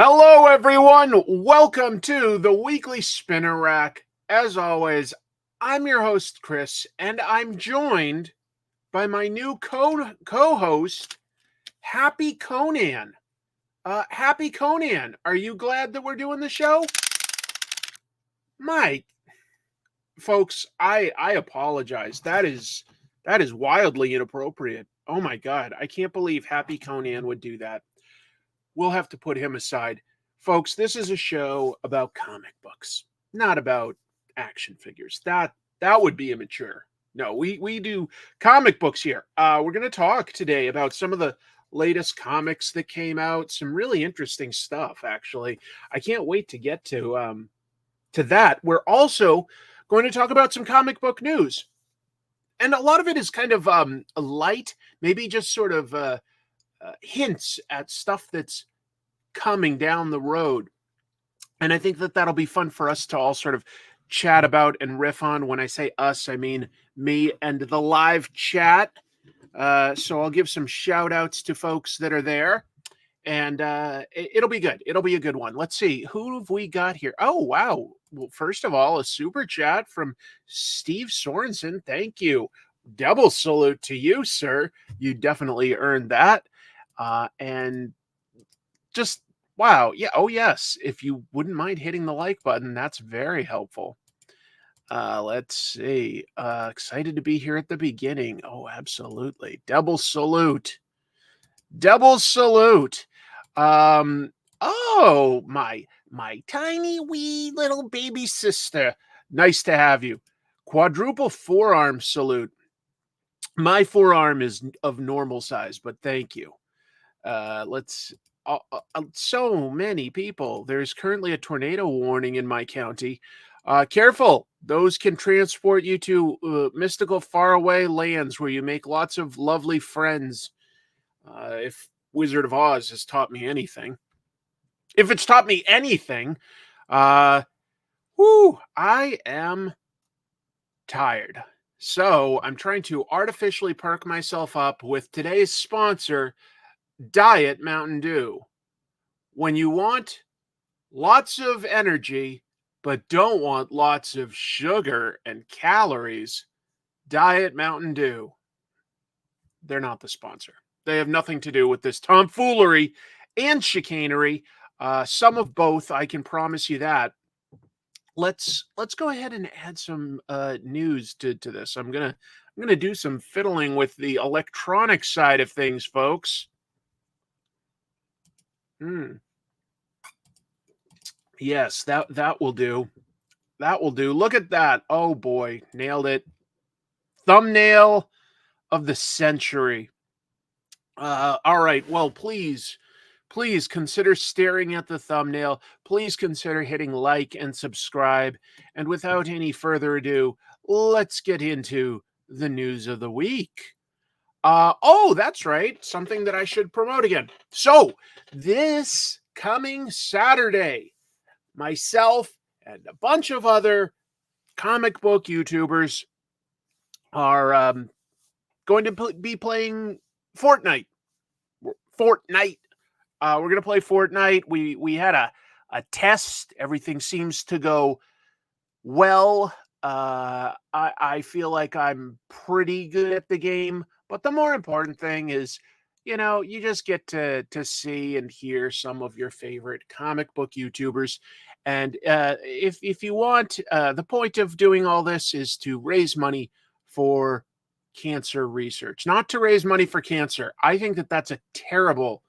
Hello, everyone. Welcome to the Weekly Spinner Rack. As always, I'm your host, Chris, and I'm joined by my new co-host, Happy Conan. Happy Conan, are you glad that we're doing the show? Mike, folks, I apologize. That is wildly inappropriate. Oh my God, I can't believe Happy Conan would do that. We'll have to put him aside. Folks, this is a show about comic books, not about action figures. That would be immature. No, we do comic books here. We're going to talk today about some of the latest comics that came out, some really interesting stuff, actually. I can't wait to get to that. We're also going to talk about some comic book news. And a lot of it is kind of light, maybe just sort of hints at stuff that's coming down the road. And I think that that'll be fun for us to all sort of chat about and riff on. When I say us, I mean me and the live chat. So I'll give some shout outs to folks that are there. And it'll be good. It'll be a good one. Let's see. Who have we got here? Oh, wow. Well, first of all, a super chat from Steve Sorensen. Thank you. Double salute to you, sir. You definitely earned that. And just, wow. Yeah. Oh, yes. If you wouldn't mind hitting the like button, that's very helpful. Let's see. Excited to be here at the beginning. Oh, absolutely. Double salute. Double salute. Oh, my tiny wee little baby sister. Nice to have you. Quadruple forearm salute. My forearm is of normal size, but thank you. Let's so many people. There's currently a tornado warning in my county. Careful. Those can transport you to mystical faraway lands where you make lots of lovely friends. If Wizard of Oz has taught me anything. If it's taught me anything, I am tired. So I'm trying to artificially perk myself up with today's sponsor, Diet Mountain Dew. When you want lots of energy, but don't want lots of sugar and calories, Diet Mountain Dew. They're not the sponsor. They have nothing to do with this tomfoolery and chicanery. Some of both, I can promise you that. Let's go ahead and add some news to this. I'm gonna do some fiddling with the electronic side of things, folks. Yes, that will do. That will do. Look at that. Oh boy, nailed it. Thumbnail of the century. All right. Well, please consider staring at the thumbnail. Please consider hitting like and subscribe. And without any further ado, let's get into the news of the week. Oh, that's right. Something that I should promote again. So this coming Saturday, myself and a bunch of other comic book YouTubers are going to be playing Fortnite. We're going to play Fortnite. We had a test. Everything seems to go well. I feel like I'm pretty good at the game. But the more important thing is, you just get to see and hear some of your favorite comic book YouTubers. And if you want, the point of doing all this is to raise money for cancer research, not to raise money for cancer. I think that that's a terrible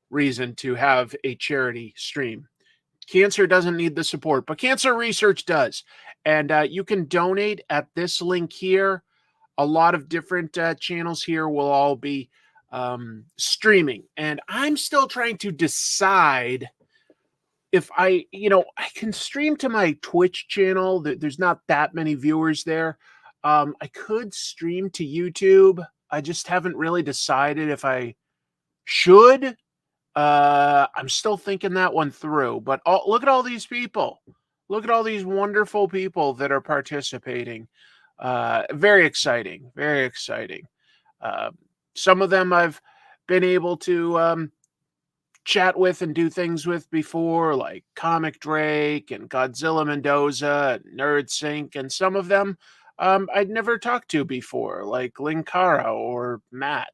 reason to have a charity stream. Cancer doesn't need the support, but cancer research does. And you can donate at this link here. A lot of different channels here will all be streaming. And I'm still trying to decide if I can stream to my Twitch channel. There's not that many viewers there. I could stream to YouTube. I just haven't really decided if I should. I'm still thinking that one through. But look at all these people. Look at all these wonderful people that are participating. Very exciting. Very exciting. Some of them I've been able to chat with and do things with before, like Comic Drake and Godzilla Mendoza and Nerd Sync, and some of them I'd never talked to before, like Linkara or Matt.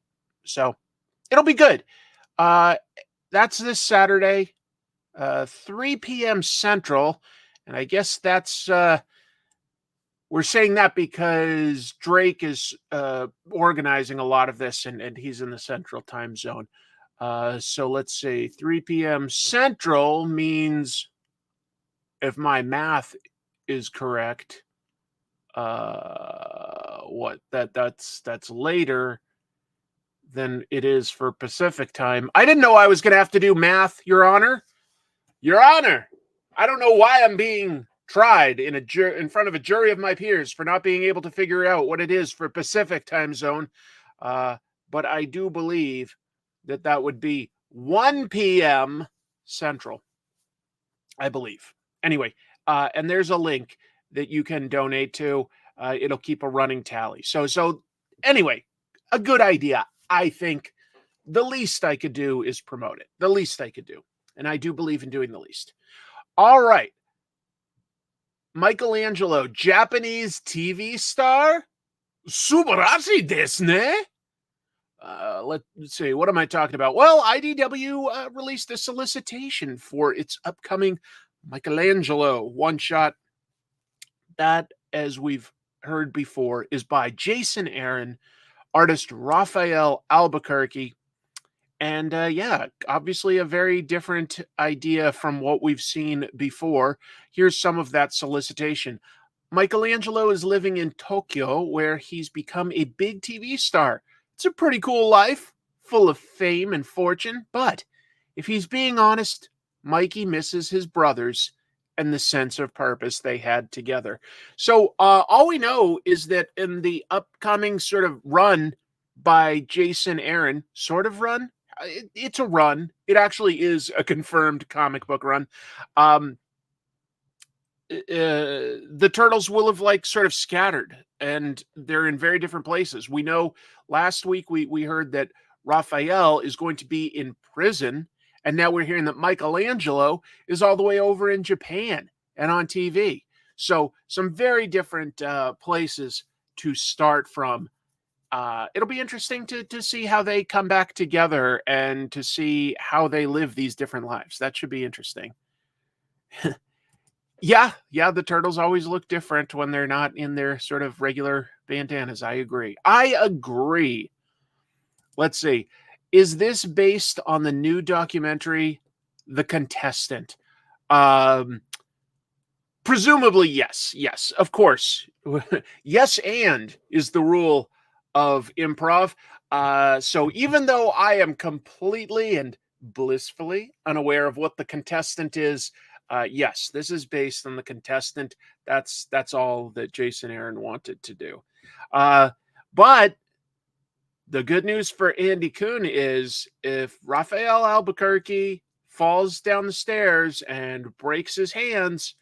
So it'll be good. That's this Saturday, 3 p.m. Central, and I guess that's we're saying that because Drake is organizing a lot of this, and he's in the Central Time Zone. So let's see, 3 p.m. Central means, if my math is correct, that's later than it is for Pacific time. I didn't know I was going to have to do math, Your Honor. Your Honor, I don't know why I'm being tried in front of a jury of my peers for not being able to figure out what it is for Pacific time zone. But I do believe that would be 1 p.m. Central, I believe. Anyway, and there's a link that you can donate to. It'll keep a running tally. So anyway, a good idea. I think the least I could do is promote it. The least I could do. And I do believe in doing the least. All right. Michelangelo, Japanese TV star? Subarashi desu ne? Let's see, what am I talking about? Well, IDW released a solicitation for its upcoming Michelangelo one-shot. That, as we've heard before, is by Jason Aaron, artist Raphael Albuquerque. And yeah, obviously a very different idea from what we've seen before. Here's some of that solicitation. Michelangelo is living in Tokyo, where he's become a big TV star. It's a pretty cool life, full of fame and fortune. But if he's being honest, Mikey misses his brothers and the sense of purpose they had together. So all we know is that in the upcoming sort of run by Jason Aaron, sort of run, it's a run. It actually is a confirmed comic book run. The turtles will have like sort of scattered, and they're in very different places. We know last week we heard that Raphael is going to be in prison, and now we're hearing that Michelangelo is all the way over in Japan and on TV. So some very different places to start from. It'll be interesting to see how they come back together and to see how they live these different lives. That should be interesting. Yeah, the turtles always look different when they're not in their sort of regular bandanas. I agree. Let's see. Is this based on the new documentary, The Contestant? Presumably, yes. Yes, of course. Yes, and is the rule of improv. So even though I am completely and blissfully unaware of what The Contestant is, yes, this is based on The Contestant. That's all that Jason Aaron wanted to do. But the good news for Andy Kuhn is if Raphael Albuquerque falls down the stairs and breaks his hands,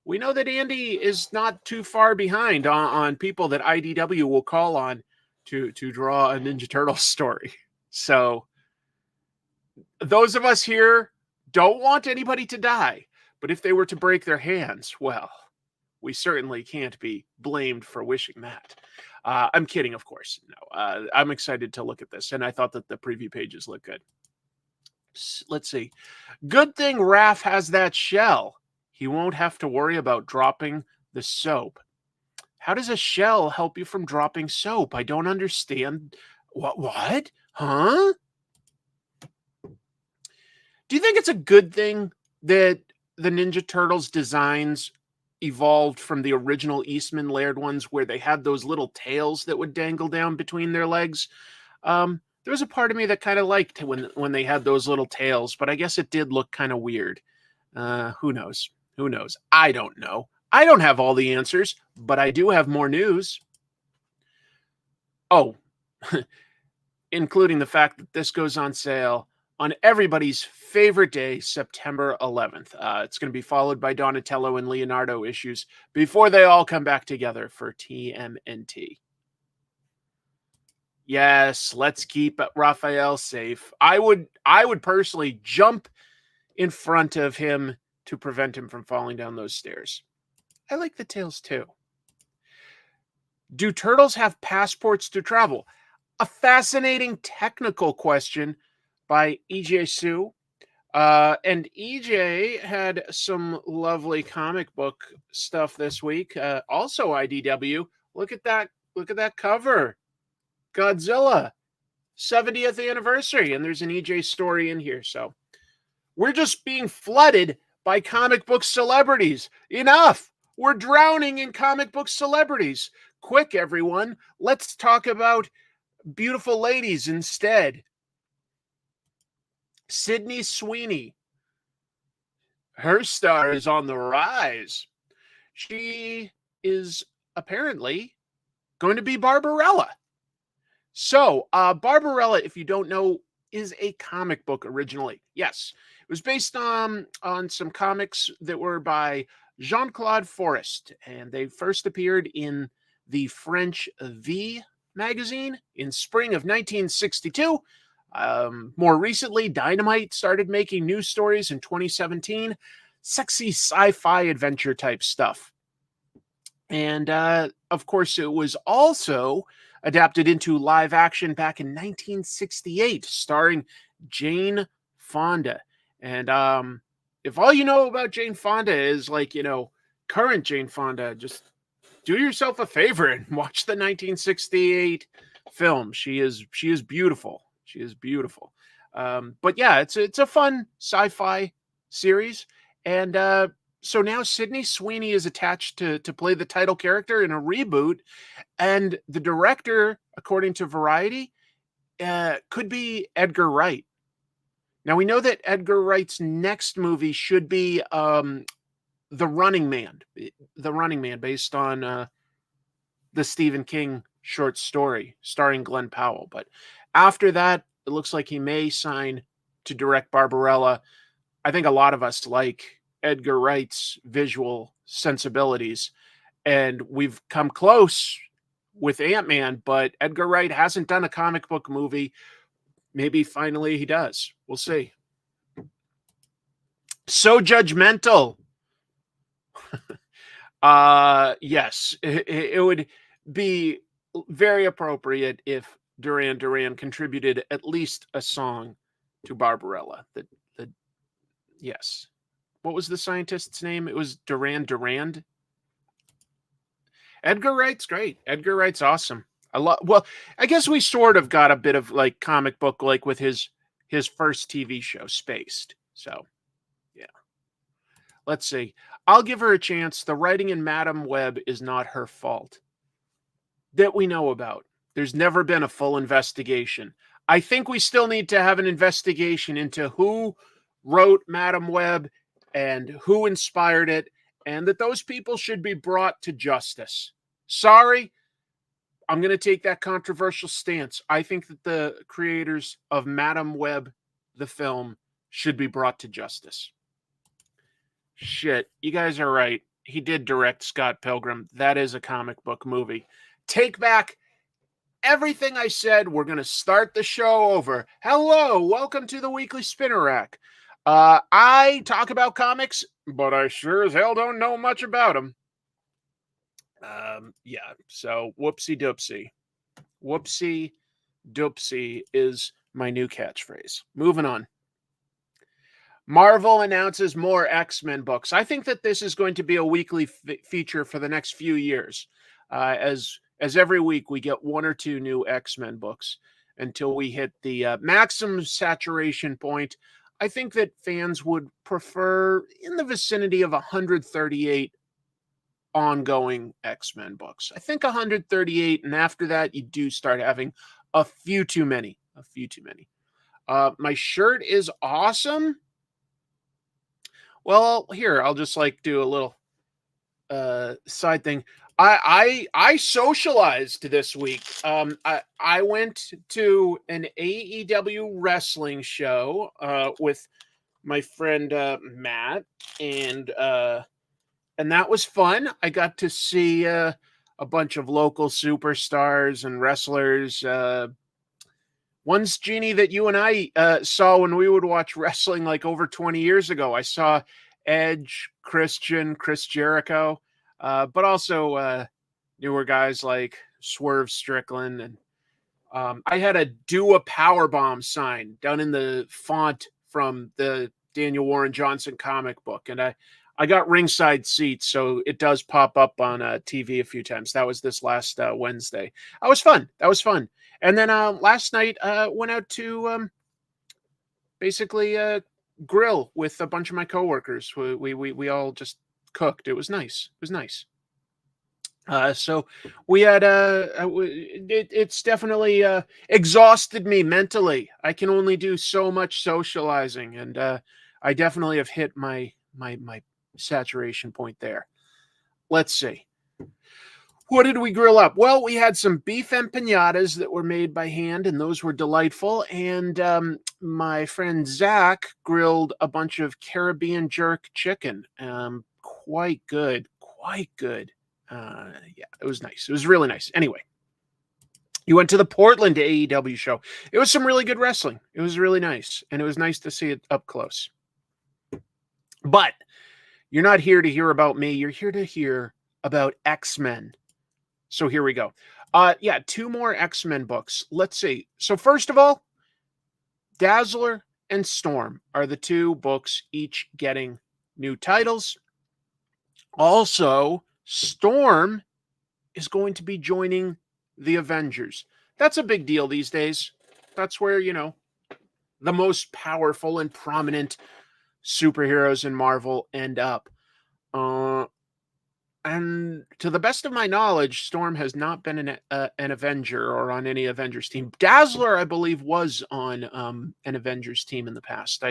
we know that Andy is not too far behind on people that IDW will call on to draw a Ninja Turtles story. So those of us here don't want anybody to die. But if they were to break their hands, well, we certainly can't be blamed for wishing that. I'm kidding, of course. No, I'm excited to look at this, and I thought that the preview pages look good. Let's see. Good thing Raph has that shell. He won't have to worry about dropping the soap. How does a shell help you from dropping soap? I don't understand. What? Huh? Do you think it's a good thing that the Ninja Turtles designs evolved from the original Eastman Laird ones where they had those little tails that would dangle down between their legs? There was a part of me that kind of liked when they had those little tails, but I guess it did look kind of weird. Who knows? Who knows? I don't know. I don't have all the answers, but I do have more news. Oh, including the fact that this goes on sale on everybody's favorite day, September 11th. It's going to be followed by Donatello and Leonardo issues before they all come back together for TMNT. Yes, let's keep Raphael safe. I would personally jump in front of him to prevent him from falling down those stairs. I like the tails too. Do turtles have passports to travel? A fascinating technical question by EJ Sue. And EJ had some lovely comic book stuff this week. Also IDW. Look at that. Look at that cover. Godzilla, 70th anniversary. And there's an EJ story in here. So we're just being flooded by comic book celebrities. Enough. We're drowning in comic book celebrities. Quick, everyone. Let's talk about beautiful ladies instead. Sydney Sweeney. Her star is on the rise. She is apparently going to be Barbarella. So, Barbarella, if you don't know, is a comic book originally. Yes, it was based on some comics that were by Jean-Claude Forest, and they first appeared in the French V magazine in spring of 1962. More recently, Dynamite started making news stories in 2017, sexy sci-fi adventure type stuff. And of course, it was also adapted into live action back in 1968, starring Jane Fonda. And if all you know about Jane Fonda is like, current Jane Fonda, just do yourself a favor and watch the 1968 film. She is beautiful. She is beautiful. But yeah, it's a fun sci-fi series. And so now Sydney Sweeney is attached to play the title character in a reboot. And the director, according to Variety, could be Edgar Wright. Now, we know that Edgar Wright's next movie should be The Running Man. The Running Man, based on the Stephen King short story starring Glenn Powell. But after that, it looks like he may sign to direct Barbarella. I think a lot of us like Edgar Wright's visual sensibilities, and we've come close with Ant-Man, but Edgar Wright hasn't done a comic book movie. Maybe finally he does. We'll see. So judgmental. Yes, it would be very appropriate if Duran Duran contributed at least a song to Barbarella. Yes. What was the scientist's name? It was Duran Durand. Edgar Wright's great. Edgar Wright's awesome. Well, I guess we sort of got a bit of like comic book like with his first TV show, Spaced. So, yeah. Let's see. I'll give her a chance. The writing in Madam Web is not her fault. That we know about. There's never been a full investigation. I think we still need to have an investigation into who wrote Madam Web and who inspired it, and that those people should be brought to justice. Sorry, I'm going to take that controversial stance. I think that the creators of Madam Web, the film, should be brought to justice. Shit, you guys are right. He did direct Scott Pilgrim. That is a comic book movie. Take back everything I said. We're going to start the show over. Hello, welcome to the Weekly Spinner Rack. I talk about comics, but I sure as hell don't know much about them. Yeah, so whoopsie doopsie. Whoopsie doopsie is my new catchphrase. Moving on. Marvel announces more X-Men books. I think that this is going to be a weekly feature for the next few years. As every week we get one or two new X-Men books until we hit the maximum saturation point. I think that fans would prefer in the vicinity of 138 ongoing X-Men books. I think 138, and after that, you do start having a few too many. My shirt is awesome. Well, here, I'll just like do a little side thing. I socialized this week. I went to an AEW wrestling show with my friend Matt, and that was fun. I got to see a bunch of local superstars and wrestlers. One's Jeannie that you and I saw when we would watch wrestling like over 20 years ago. I saw Edge, Christian, Chris Jericho, but also newer guys like Swerve Strickland. And I had a Do a Powerbomb sign done in the font from the Daniel Warren Johnson comic book. And I got ringside seats, so it does pop up on TV a few times. That was this last Wednesday. That was fun. And then last night, went out to basically grill with a bunch of my coworkers. We all just cooked. It was nice. So we had it's definitely exhausted me mentally. I can only do so much socializing, and I definitely have hit my saturation point there. Let's see. What did we grill up? Well, we had some beef empanadas that were made by hand, and those were delightful. And my friend Zach grilled a bunch of Caribbean jerk chicken. Quite good. Yeah, it was nice. It was really nice. Anyway, you went to the Portland AEW show. It was some really good wrestling. It was really nice, and it was nice to see it up close. But you're not here to hear about me. You're here to hear about X-Men. So here we go. Yeah, 2 more X-Men books. Let's see. So first of all, Dazzler and Storm are the 2 books, each getting new titles. Also, Storm is going to be joining the Avengers. That's a big deal these days. That's where, the most powerful and prominent superheroes in Marvel end up. And to the best of my knowledge, Storm has not been an Avenger or on any Avengers team. Dazzler, I believe, was on an Avengers team in the past.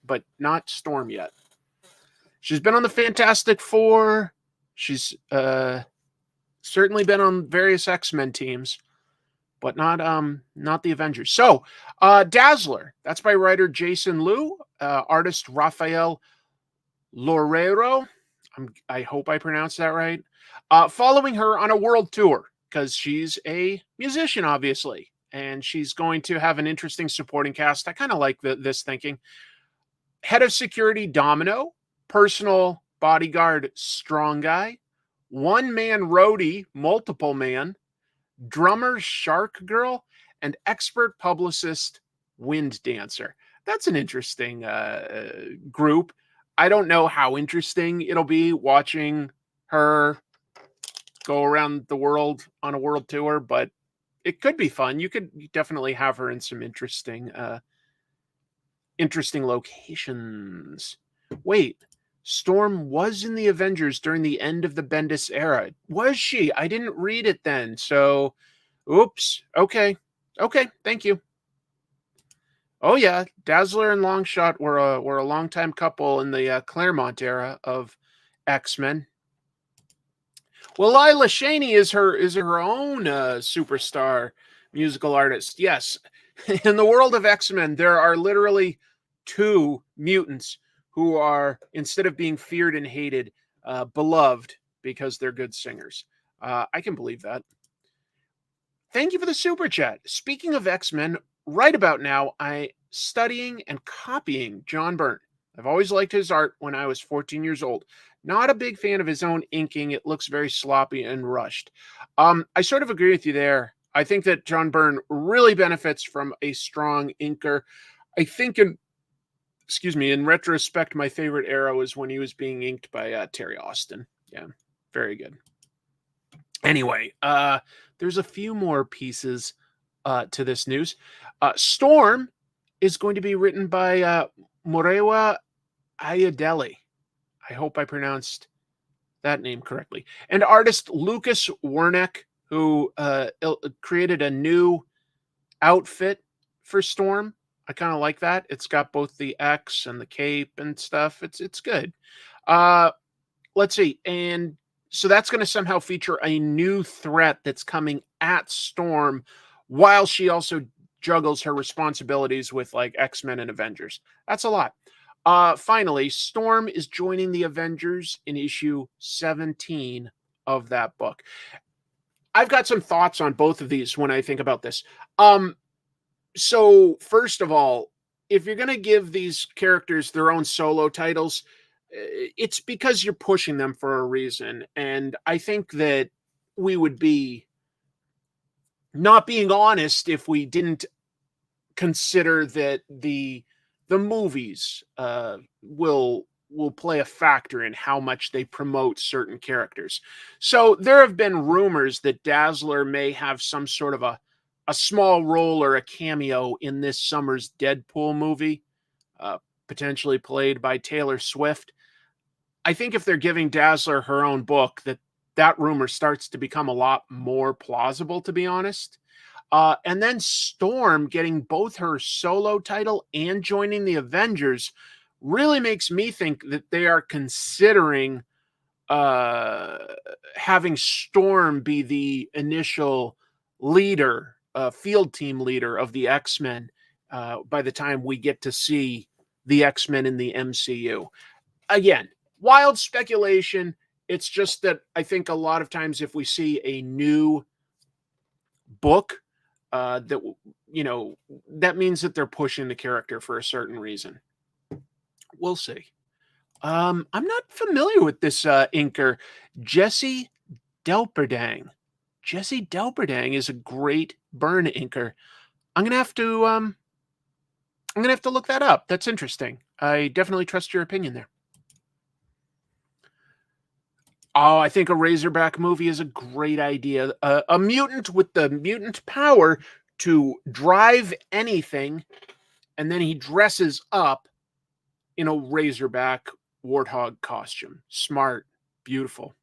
But not Storm yet. She's been on the Fantastic Four. She's certainly been on various X-Men teams, but not the Avengers. So, Dazzler, that's by writer Jason Liu, artist Rafael Loureiro. I hope I pronounced that right. Following her on a world tour, because she's a musician, obviously, and she's going to have an interesting supporting cast. I kind of like this thinking. Head of security, Domino. Personal bodyguard, Strong Guy. One-man roadie, Multiple Man. Drummer, Shark Girl. And expert publicist, Wind Dancer. That's an interesting group. I don't know how interesting it'll be watching her go around the world on a world tour, but it could be fun. You could definitely have her in some interesting locations. Wait, Storm was in the Avengers during the end of the Bendis era. Was she? I didn't read it then. So, oops. Okay, thank you. Oh yeah, Dazzler and Longshot were a longtime couple in the Claremont era of X-Men. Well, Lila Cheney is her own superstar musical artist. Yes, in the world of X-Men, there are literally 2 mutants who are, instead of being feared and hated, beloved because they're good singers. I can believe that. Thank you for the super chat. Speaking of X-Men, right about now, I'm studying and copying John Byrne. I've always liked his art when I was 14 years old. Not a big fan of his own inking. It looks very sloppy and rushed. I sort of agree with you there. I think that John Byrne really benefits from a strong inker. I think in retrospect, my favorite era was when he was being inked by Terry Austin. Yeah, very good. Anyway, there's a few more pieces to this news. Storm is going to be written by Morewa Ayadeli. I hope I pronounced that name correctly. And artist Lucas Wernick, who created a new outfit for Storm. I kind of like that. It's got both the X and the cape and stuff. It's good. Let's see. And so that's going to somehow feature a new threat that's coming at Storm while she also juggles her responsibilities with like X-Men and Avengers. That's a lot. Finally, Storm is joining the Avengers in issue 17 of that book. I've got some thoughts on both of these when I think about this. Um, so first of all, if you're going to give these characters their own solo titles, it's because you're pushing them for a reason. And I think that we would be not being honest if we didn't consider that the movies will play a factor in how much they promote certain characters. So there have been rumors that Dazzler may have some sort of a small role or a cameo in this summer's Deadpool movie, potentially played by Taylor Swift. I think if they're giving Dazzler her own book, that rumor starts to become a lot more plausible, to be honest. And then Storm getting both her solo title and joining the Avengers really makes me think that they are considering uh, having Storm be the initial leader, field team leader of the X-Men by the time we get to see the X-Men in the MCU. Again, wild speculation. It's just that I think a lot of times if we see a new book, that that means that they're pushing the character for a certain reason. We'll see. I'm not familiar with this inker, Jesse Delperdang. Jesse Delperdang is a great burn inker. I'm gonna have to look that up. That's interesting. I definitely trust your opinion there. Oh, I think a Razorback movie is a great idea. A mutant with the mutant power to drive anything, and then he dresses up in a Razorback warthog costume. Smart, beautiful.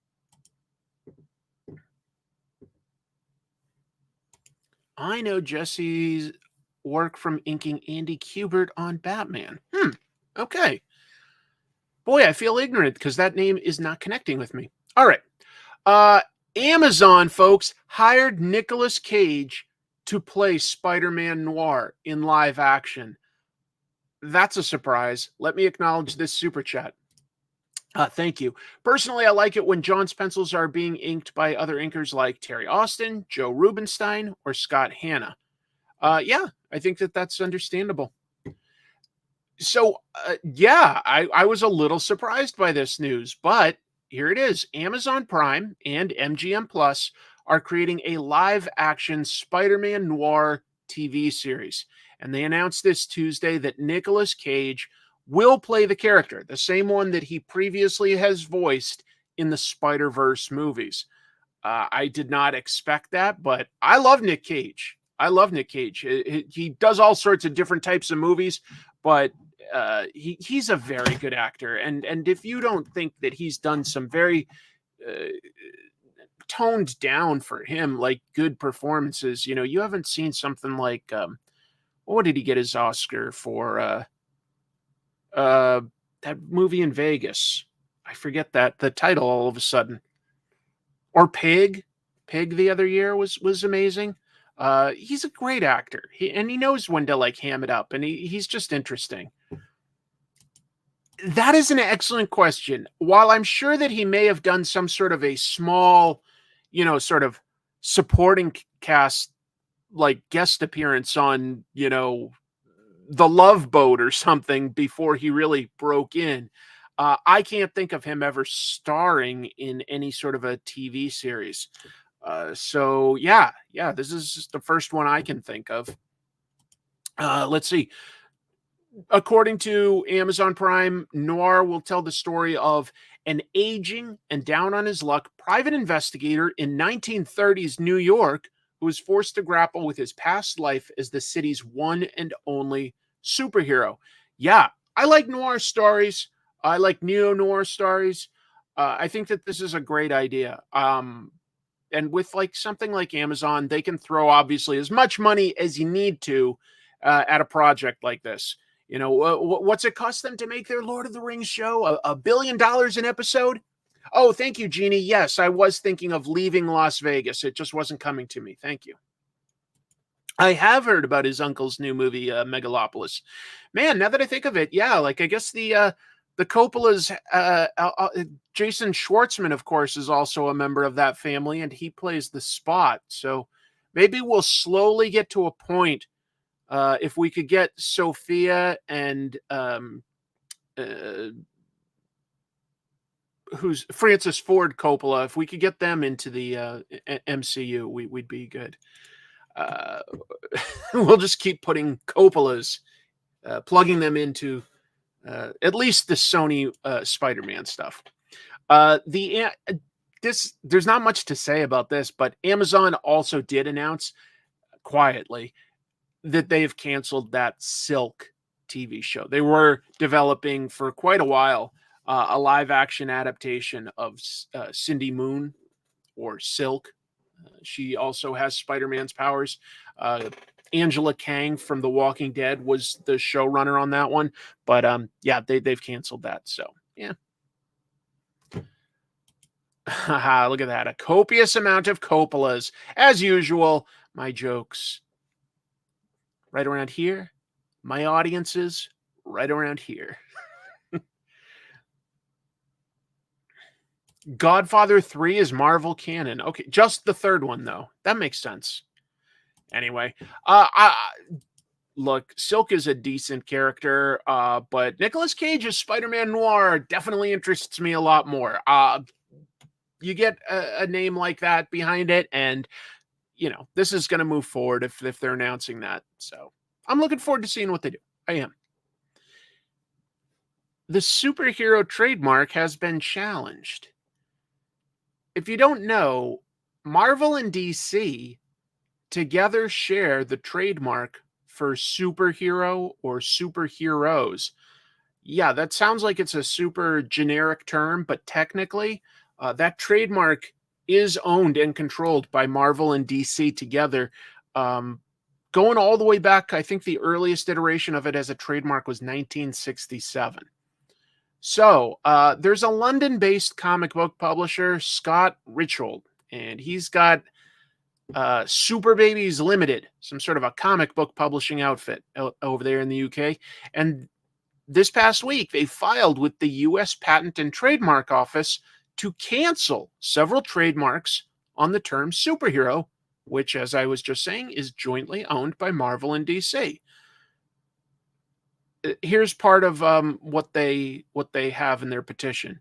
I know Jesse's work from inking Andy Kubert on Batman. Okay. Boy, I feel ignorant because that name is not connecting with me. All right. Amazon, folks, hired Nicolas Cage to play Spider-Man Noir in live action. That's a surprise. Let me acknowledge this super chat. Thank you. Personally, I like it when John's pencils are being inked by other inkers like Terry Austin, Joe Rubinstein, or Scott Hanna. Yeah, I think that's understandable. So, yeah, I was a little surprised by this news, but here it is. Amazon Prime and MGM Plus are creating a live-action Spider-Man Noir TV series. And they announced this Tuesday that Nicolas Cage will play the character, the same one that he previously has voiced in the Spider-Verse movies. I did not expect that, but I love Nick Cage. I love Nick Cage. He does all sorts of different types of movies, but he's a very good actor. And if you don't think that he's done some very toned down for him, like good performances, you haven't seen something like what did he get his Oscar for? That movie in Vegas. I forget the title all of a sudden. Or Pig. Pig the other year was amazing. He's a great actor. He knows when to like ham it up, and he's just interesting. That is an excellent question. While I'm sure that he may have done some sort of a small, sort of supporting cast, like guest appearance on, The Love Boat or something before he really broke in, I can't think of him ever starring in any sort of a TV series. So yeah, this is just the first one I can think of. Let's see. According to Amazon Prime, Noir will tell the story of an aging and down on his luck private investigator in 1930s New York who is forced to grapple with his past life as the city's one and only superhero. Yeah, I like noir stories. I like neo-noir stories. I think that this is a great idea. And with like something like Amazon, they can throw obviously as much money as you need to at a project like this. What's it cost them to make their Lord of the Rings show? $1 billion an episode? Oh, thank you, Jeannie. Yes, I was thinking of leaving Las Vegas. It just wasn't coming to me. Thank you. I have heard about his uncle's new movie, Megalopolis. Man, now that I think of it, yeah, like I guess the The Coppolas, Jason Schwartzman, of course, is also a member of that family, and he plays the Spot. So maybe we'll slowly get to a point. If we could get Sophia and who's Francis Ford Coppola, if we could get them into the MCU, we'd be good. We'll just keep putting Coppolas, plugging them into at least the Sony Spider-Man stuff. There's not much to say about this, but Amazon also did announce quietly that they've canceled that Silk TV show. They were developing for quite a while a live action adaptation of Cindy Moon, or Silk. She also has Spider-Man's powers. Angela Kang from The Walking Dead was the showrunner on that one, but yeah, they've canceled that. So yeah. Look at that. A copious amount of Coppolas. As usual, my jokes right around here. My audiences right around here. Godfather 3 is Marvel canon. Okay, just the third one, though. That makes sense. Anyway, look, Silk is a decent character, but Nicolas Cage's Spider-Man Noir definitely interests me a lot more. You get a name like that behind it, and this is going to move forward if they're announcing that. So I'm looking forward to seeing what they do. I am. The superhero trademark has been challenged. If you don't know, Marvel and DC together share the trademark for superhero or superheroes. Yeah, that sounds like it's a super generic term, but technically, that trademark is owned and controlled by Marvel and DC together. Going all the way back, I think the earliest iteration of it as a trademark was 1967. So there's a London-based comic book publisher, Scott Richhold, and he's got Super Babies Limited, some sort of a comic book publishing outfit over there in the UK. And this past week, they filed with the US Patent and Trademark Office to cancel several trademarks on the term superhero, which, as I was just saying, is jointly owned by Marvel and DC. Here's part of what they have in their petition.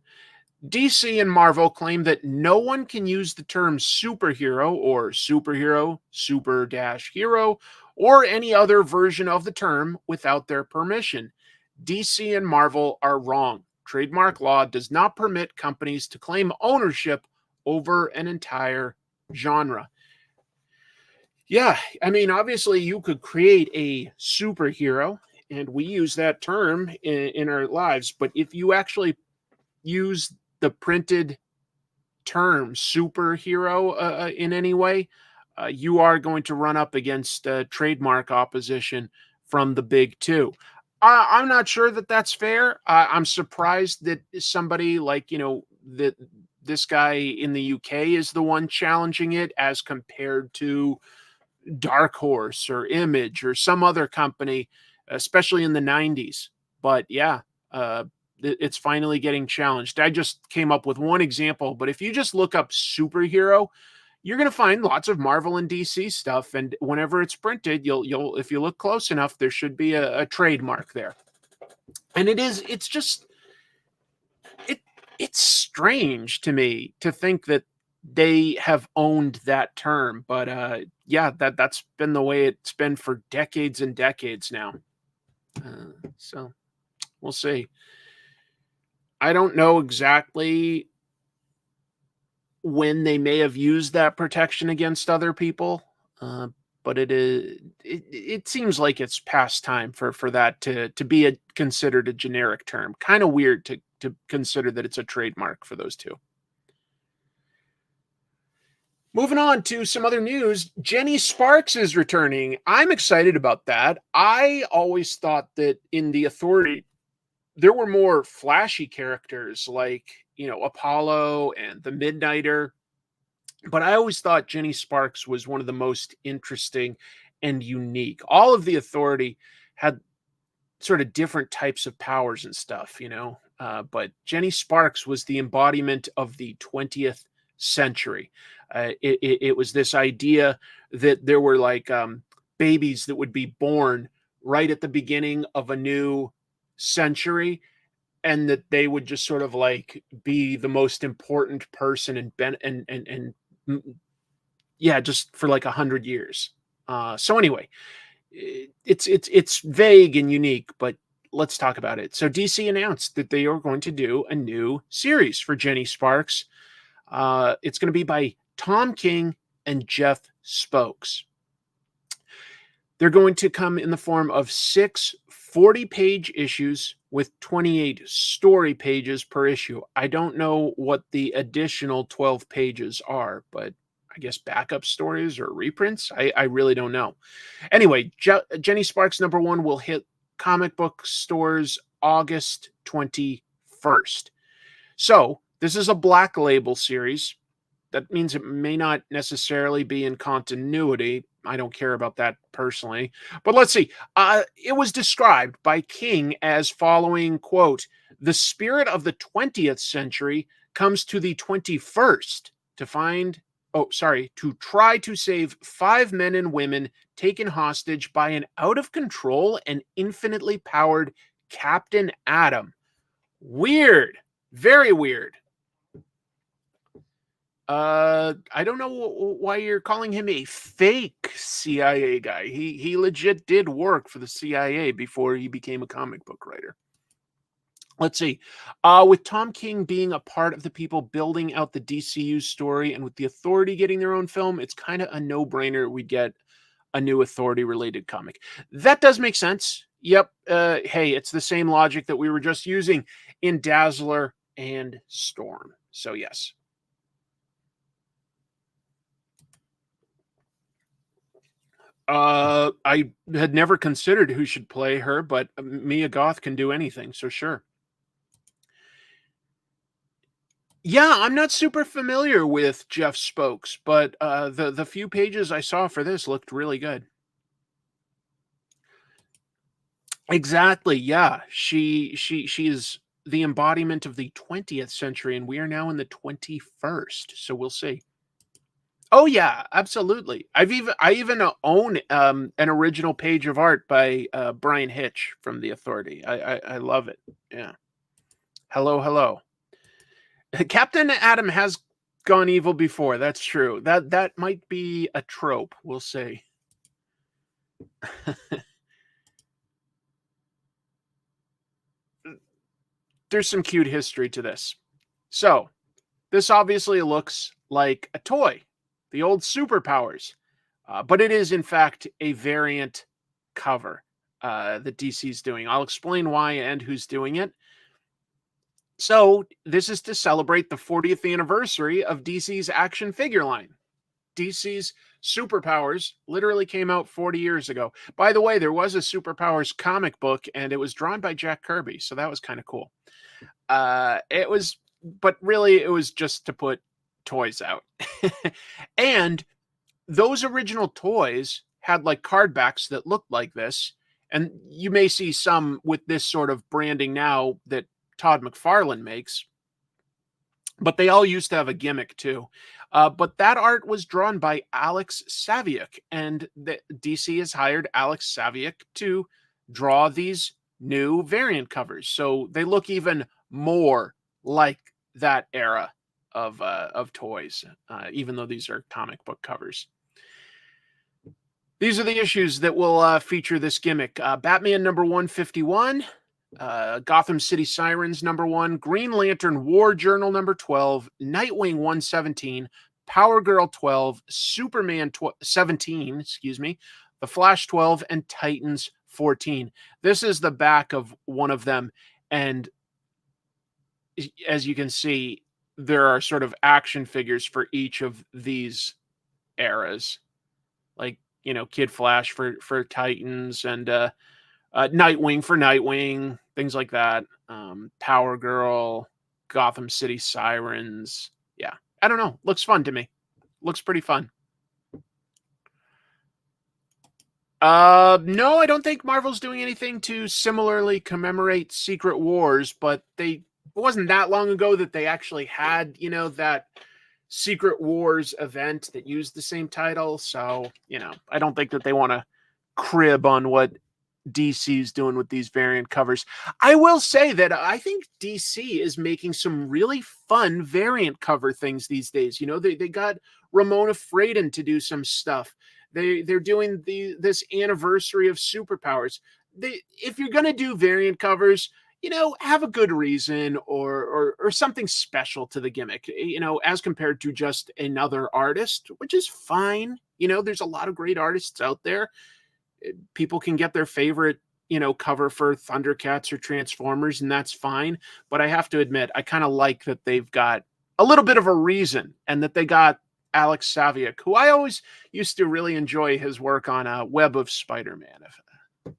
DC and Marvel claim that no one can use the term superhero or superhero, super-hero, or any other version of the term without their permission. DC and Marvel are wrong. Trademark law does not permit companies to claim ownership over an entire genre. Yeah, I mean, obviously you could create a superhero, and we use that term in our lives, but if you actually use the printed term superhero in any way, you are going to run up against trademark opposition from the big two. I'm not sure that that's fair. I'm surprised that somebody like, that this guy in the UK is the one challenging it as compared to Dark Horse or Image or some other company, especially in the 90s. But yeah, it's finally getting challenged. I just came up with one example, but if you just look up superhero, you're going to find lots of Marvel and DC stuff. And whenever it's printed, you'll if you look close enough, there should be a trademark there. And it's strange to me to think that they have owned that term. But yeah, that's been the way it's been for decades and decades now. So we'll see. I don't know exactly when they may have used that protection against other people, but it seems like it's past time for that to be considered a generic term. Kind of weird to consider that it's a trademark for those two. Moving on to some other news, Jenny Sparks is returning. I'm excited about that. I always thought that in The Authority, there were more flashy characters like, Apollo and the Midnighter. But I always thought Jenny Sparks was one of the most interesting and unique. All of The Authority had sort of different types of powers and stuff, but Jenny Sparks was the embodiment of the 20th century. It was this idea that there were like babies that would be born right at the beginning of a new century, and that they would just sort of like be the most important person and yeah, just for like 100 years. So anyway, it's vague and unique, but let's talk about it. So DC announced that they are going to do a new series for Jenny Sparks. It's going to be by Tom King and Jeff Spokes. They're going to come in the form of 6 40-page issues with 28 story pages per issue. I don't know what the additional 12 pages are, but I guess backup stories or reprints. I really don't know. Anyway, Jenny Sparks #1 will hit comic book stores August 21st. So this is a Black Label series. That means it may not necessarily be in continuity. I don't care about that personally. But let's see. It was described by King as following, quote, "The spirit of the 20th century comes to the 21st to try to save 5 men and women taken hostage by an out-of-control and infinitely powered Captain Atom." Weird. Very weird. I don't know why you're calling him a fake CIA guy. He legit did work for the CIA before he became a comic book writer. Let's see. With Tom King being a part of the people building out the DCU story, and with the Authority getting their own film, it's kind of a no-brainer we'd get a new Authority-related comic. That does make sense. Yep. Hey, it's the same logic that we were just using in Dazzler and Storm. So yes. I had never considered who should play her, but Mia Goth can do anything, so sure. Yeah, I'm not super familiar with Jeff Spokes, but the few pages I saw for this looked really good. Exactly. Yeah, she is the embodiment of the 20th century, and we are now in the 21st. So we'll see. Oh yeah, absolutely. I even own an original page of art by Brian Hitch from the Authority. I love it. Yeah. Hello, hello. Captain Atom has gone evil before. That's true. That might be a trope. We'll see. There's some cute history to this. So, this obviously looks like a toy, the old Superpowers, but it is in fact a variant cover that DC's doing. I'll explain why and who's doing it. So, this is to celebrate the 40th anniversary of DC's action figure line. DC's Superpowers literally came out 40 years ago. By the way, there was a Superpowers comic book, and it was drawn by Jack Kirby, so that was kind of cool. But really, it was just to put toys out. And those original toys had like card backs that looked like this. And you may see some with this sort of branding now that Todd McFarlane makes, but they all used to have a gimmick too. But that art was drawn by Alex Saviuk, and DC has hired Alex Saviuk to draw these new variant covers. So they look even more like that era of toys, even though these are comic book covers. These are the issues that will feature this gimmick. Batman #151, Gotham City Sirens #1, Green Lantern War Journal #12, Nightwing 117, Power Girl 12, Superman 17, The Flash 12, and Titans 14. This is the back of one of them, and as you can see, there are sort of action figures for each of these eras, like, Kid Flash for Titans, and Nightwing for Nightwing, things like that. Power Girl, Gotham City Sirens. Yeah, I don't know. Looks fun to me. Looks pretty fun. No, I don't think Marvel's doing anything to similarly commemorate Secret Wars, but it wasn't that long ago that they actually had, that Secret Wars event that used the same title. So, I don't think that they want to crib on what DC's doing with these variant covers. I will say that I think DC is making some really fun variant cover things these days. They got Ramona Fradon to do some stuff. They're doing this anniversary of superpowers. If you're gonna do variant covers, have a good reason or something special to the gimmick, as compared to just another artist, which is fine. There's a lot of great artists out there. People can get their favorite, cover for Thundercats or Transformers, and that's fine. But I have to admit, I kind of like that they've got a little bit of a reason and that they got Alex Saviuk, who I always used to really enjoy his work on Web of Spider-Man.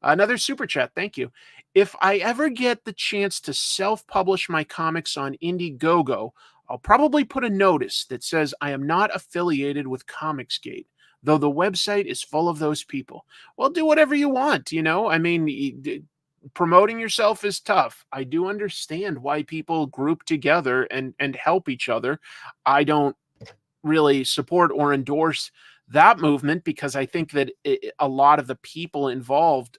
Another super chat, thank you. If I ever get the chance to self-publish my comics on Indiegogo, I'll probably put a notice that says I am not affiliated with Comicsgate, though the website is full of those people. Well, do whatever you want, I mean, promoting yourself is tough. I do understand why people group together and help each other. I don't really support or endorse that movement because I think that a lot of the people involved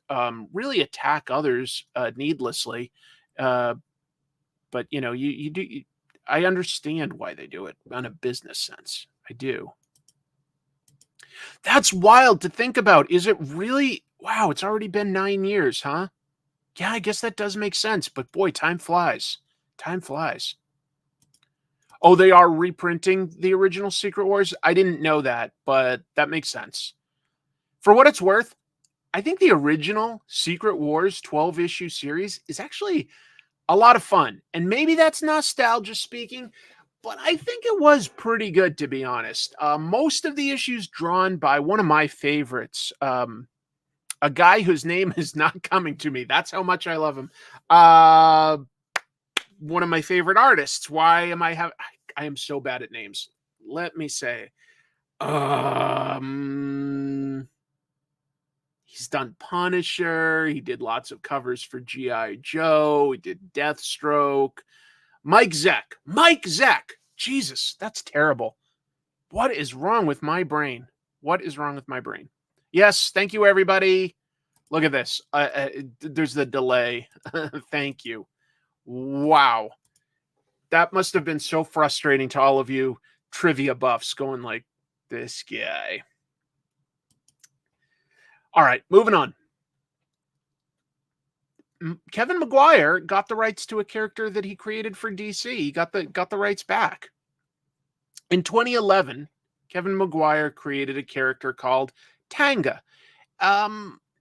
really attack others needlessly. But you do. I understand why they do it on a business sense. I do. That's wild to think about. Is it really? Wow, it's already been 9 years, huh? Yeah, I guess that does make sense. But boy, time flies. Time flies. Oh, they are reprinting the original Secret Wars? I didn't know that, but that makes sense. For what it's worth, I think the original Secret Wars 12-issue series is actually a lot of fun. And maybe that's nostalgia speaking, but I think it was pretty good, to be honest. Most of the issues drawn by one of my favorites, a guy whose name is not coming to me. That's how much I love him. One of my favorite artists. Why am I am so bad at names. Let me say. He's done Punisher. He did lots of covers for G.I. Joe. He did Deathstroke. Mike Zeck. Mike Zeck. Jesus, that's terrible. What is wrong with my brain? What is wrong with my brain? Yes, thank you, everybody. Look at this. There's the delay. Thank you. Wow. That must have been so frustrating to all of you trivia buffs going like, this guy. All right, moving on. Kevin Maguire got the rights to a character that he created for DC. He got the rights back. In 2011, Kevin Maguire created a character called Tanga.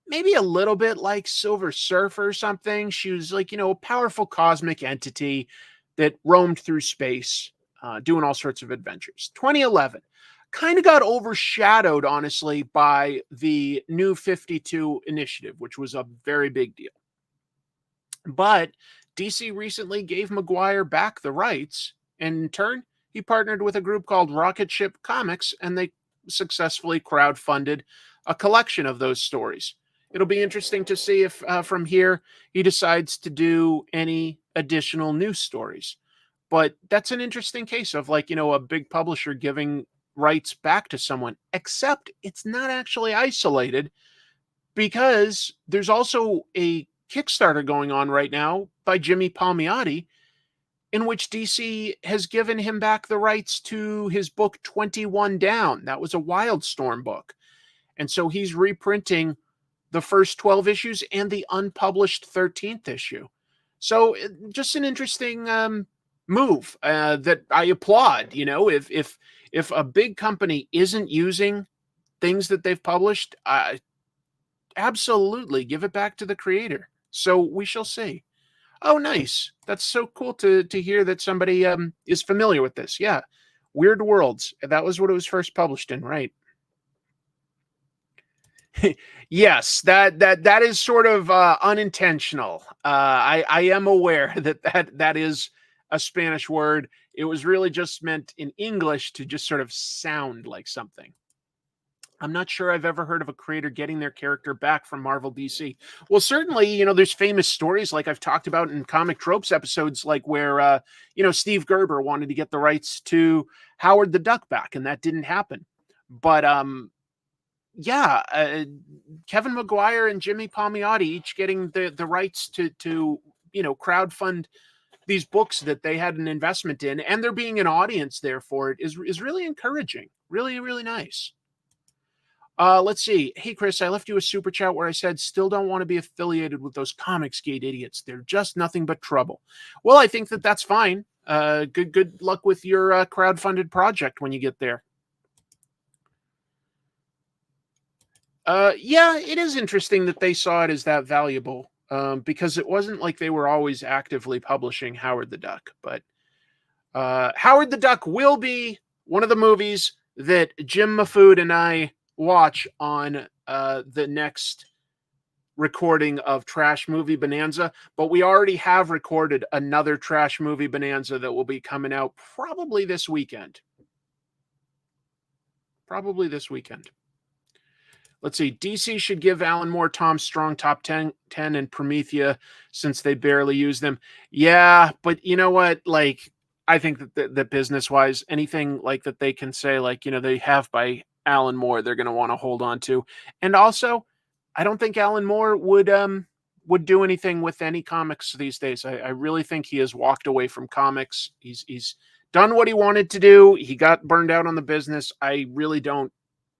Maybe a little bit like Silver Surfer or something. She was like, a powerful cosmic entity that roamed through space, doing all sorts of adventures. 2011 kind of got overshadowed, honestly, by the New 52 initiative, which was a very big deal. But DC recently gave Maguire back the rights, and in turn, he partnered with a group called Rocket Ship Comics, and they successfully crowdfunded a collection of those stories. It'll be interesting to see if from here he decides to do any additional news stories. But that's an interesting case of a big publisher giving rights back to someone, except it's not actually isolated because there's also a Kickstarter going on right now by Jimmy Palmiotti in which DC has given him back the rights to his book 21 Down. That was a Wildstorm book. And so he's reprinting the first 12 issues and the unpublished 13th issue. So just an interesting move that I applaud. If a big company isn't using things that they've published, absolutely give it back to the creator. So we shall see. Oh, nice. That's so cool to hear that somebody is familiar with this. Yeah. Weird Worlds. That was what it was first published in, right? Yes, that is sort of unintentional. I am aware that is a Spanish word. It was really just meant in English to just sort of sound like something. I'm not sure I've ever heard of a creator getting their character back from Marvel DC. Well, certainly, there's famous stories like I've talked about in Comic Tropes episodes, like where, Steve Gerber wanted to get the rights to Howard the Duck back, and that didn't happen. But, yeah, Kevin Maguire and Jimmy Palmiotti each getting the rights to crowdfund these books that they had an investment in, and there being an audience there for it is really encouraging. Really, really nice. Let's see. Hey, Chris, I left you a super chat where I said, still don't want to be affiliated with those Comicsgate idiots. They're just nothing but trouble. Well, I think that's fine. Good luck with your crowdfunded project when you get there. Yeah, it is interesting that they saw it as that valuable, because it wasn't like they were always actively publishing Howard the Duck. But Howard the Duck will be one of the movies that Jim Mahfood and I watch on the next recording of Trash Movie Bonanza, but we already have recorded another Trash Movie Bonanza that will be coming out probably this weekend. Let's see. DC should give Alan Moore Tom Strong top 10 and Promethea since they barely use them. Yeah, but you know what? Like, I think that business-wise, anything like that they can say, like, they have by Alan Moore, they're going to want to hold on to. And also, I don't think Alan Moore would do anything with any comics these days. I really think he has walked away from comics. He's done what he wanted to do. He got burned out on the business. I really don't.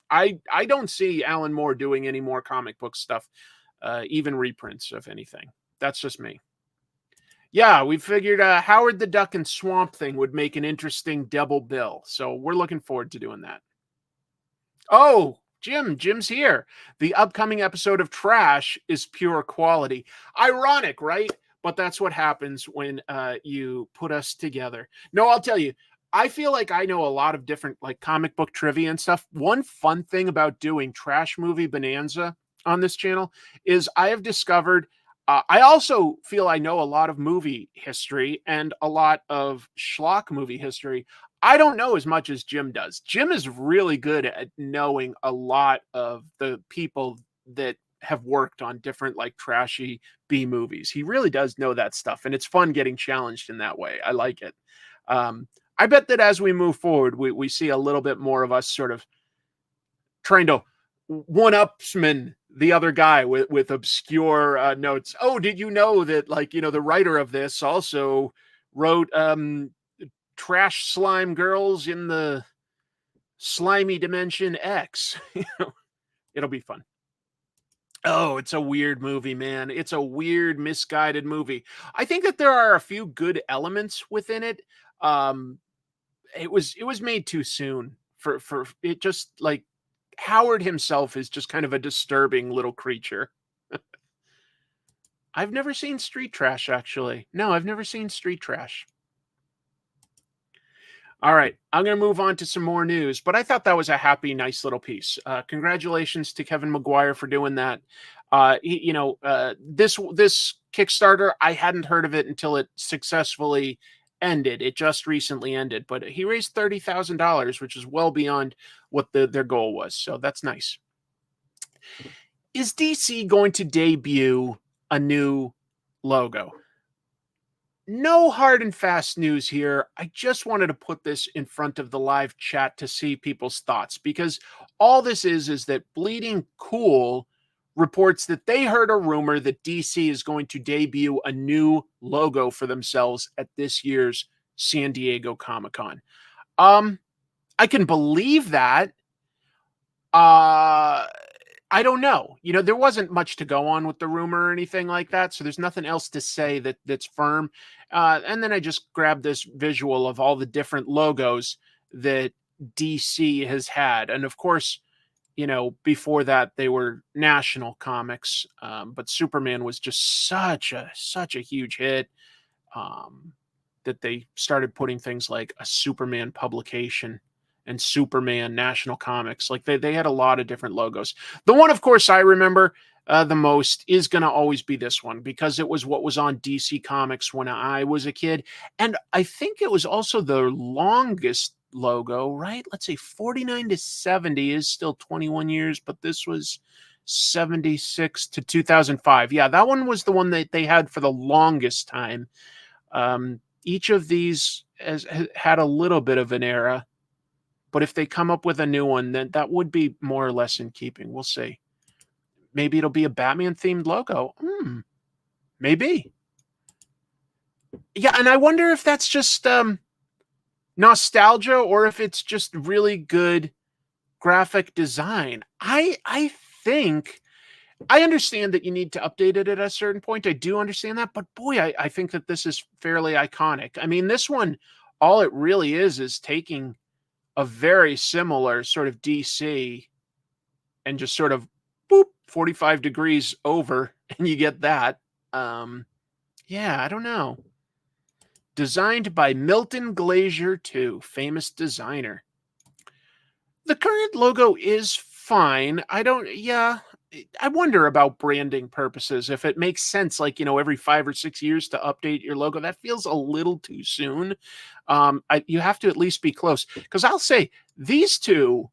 I don't see Alan Moore doing any more comic book stuff, even reprints of anything. That's just me. Yeah, we figured Howard the Duck and Swamp Thing would make an interesting double bill. So we're looking forward to doing that. Oh, Jim's here. The upcoming episode of Trash is pure quality. Ironic, right? But that's what happens when you put us together. No, I'll tell you, I feel like I know a lot of different like comic book trivia and stuff. One fun thing about doing Trash Movie Bonanza on this channel is I have discovered I also feel I know a lot of movie history and a lot of schlock movie history. I don't know as much as Jim does. Jim is really good at knowing a lot of the people that have worked on different like trashy B movies. He really does know that stuff, and it's fun getting challenged in that way. I like it. I bet that as we move forward, we see a little bit more of us sort of trying to one-upsman the other guy with obscure notes. Oh, did you know that, like, the writer of this also wrote Trash Slime Girls in the Slimy Dimension X? It'll be fun. Oh, it's a weird movie, man. It's a weird, misguided movie. I think that there are a few good elements within it. It was made too soon for it. Just like Howard himself is just kind of a disturbing little creature. I've never seen Street Trash, actually. No, I've never seen Street Trash. All right, I'm going to move on to some more news, but I thought that was a happy, nice little piece. Congratulations to Kevin Maguire for doing that. This Kickstarter, I hadn't heard of it until it successfully ended. It just recently ended, but he raised $30,000, which is well beyond what their goal was. So that's nice. Is DC going to debut a new logo? No hard and fast news here. I just wanted to put this in front of the live chat to see people's thoughts, because all this is that Bleeding Cool reports that they heard a rumor that DC is going to debut a new logo for themselves at this year's San Diego Comic-Con. I can believe that. I don't know. There wasn't much to go on with the rumor or anything like that, so there's nothing else to say that's firm. And then I just grabbed this visual of all the different logos that DC has had. And of course, before that, they were National Comics, but Superman was just such a huge hit that they started putting things like a Superman publication and Superman National Comics. Like they had a lot of different logos. The one, of course, I remember the most is going to always be this one, because it was what was on DC Comics when I was a kid. And I think it was also the longest logo, right? Let's see, 49 to 70 is still 21 years, but this was 76 to 2005. Yeah, that one was the one that they had for the longest time. Each of these has had a little bit of an era, but if they come up with a new one, then that would be more or less in keeping. We'll see. Maybe it'll be a Batman-themed logo. Maybe. Yeah, and I wonder if that's just nostalgia or if it's just really good graphic design. I think I understand that you need to update it at a certain point. I do understand that, but boy, I think that this is fairly iconic. I mean, this one, all it really is taking a very similar sort of DC and just sort of boop 45 degrees over, and you get that. Yeah, I don't know. Designed by Milton Glaser II, famous designer. The current logo is fine. I wonder about branding purposes, if it makes sense, like, every 5 or 6 years to update your logo. That feels a little too soon. You have to at least be close, because I'll say these two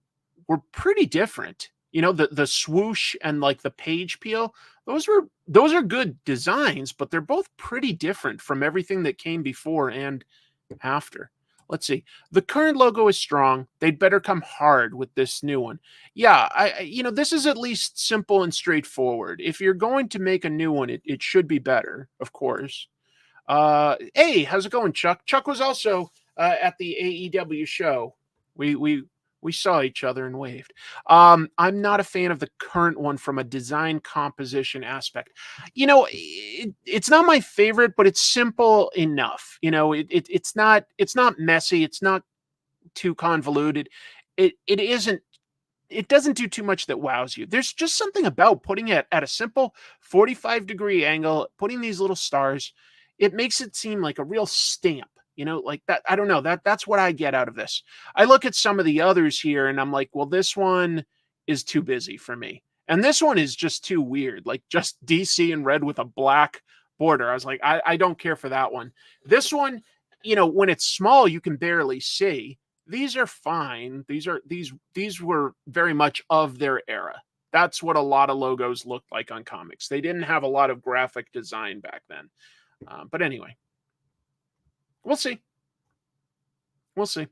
were pretty different. The swoosh and like the page peel, those are good designs, but they're both pretty different from everything that came before and after. Let's see. The current logo is strong. They'd better come hard with this new one. Yeah, this is at least simple and straightforward. If you're going to make a new one, it should be better, of course. Hey, how's it going, Chuck? Chuck was also at the AEW show. We saw each other and waved. I'm not a fan of the current one from a design composition aspect. It's not my favorite, but it's simple enough. It's not messy. It's not too convoluted. It doesn't do too much that wows you. There's just something about putting it at a simple 45-degree angle, putting these little stars. It makes it seem like a real stamp. Like that. I don't know. That's what I get out of this. I look at some of the others here and I'm like, well, this one is too busy for me. And this one is just too weird. Like just DC in red with a black border. I was like, I don't care for that one. This one, when it's small, you can barely see. These are fine. These were very much of their era. That's what a lot of logos looked like on comics. They didn't have a lot of graphic design back then. But anyway. We'll see. We'll see.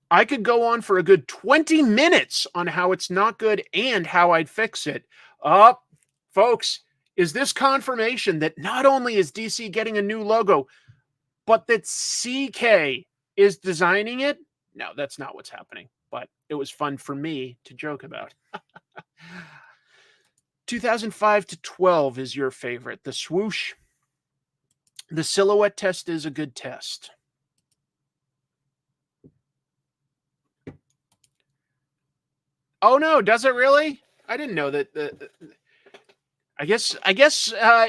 I could go on for a good 20 minutes on how it's not good and how I'd fix it. Folks, is this confirmation that not only is DC getting a new logo, but that CK is designing it? No, that's not what's happening, but it was fun for me to joke about. 2005 to 12 is your favorite. The swoosh. The silhouette test is a good test. Oh no, does it really? I didn't know that. I guess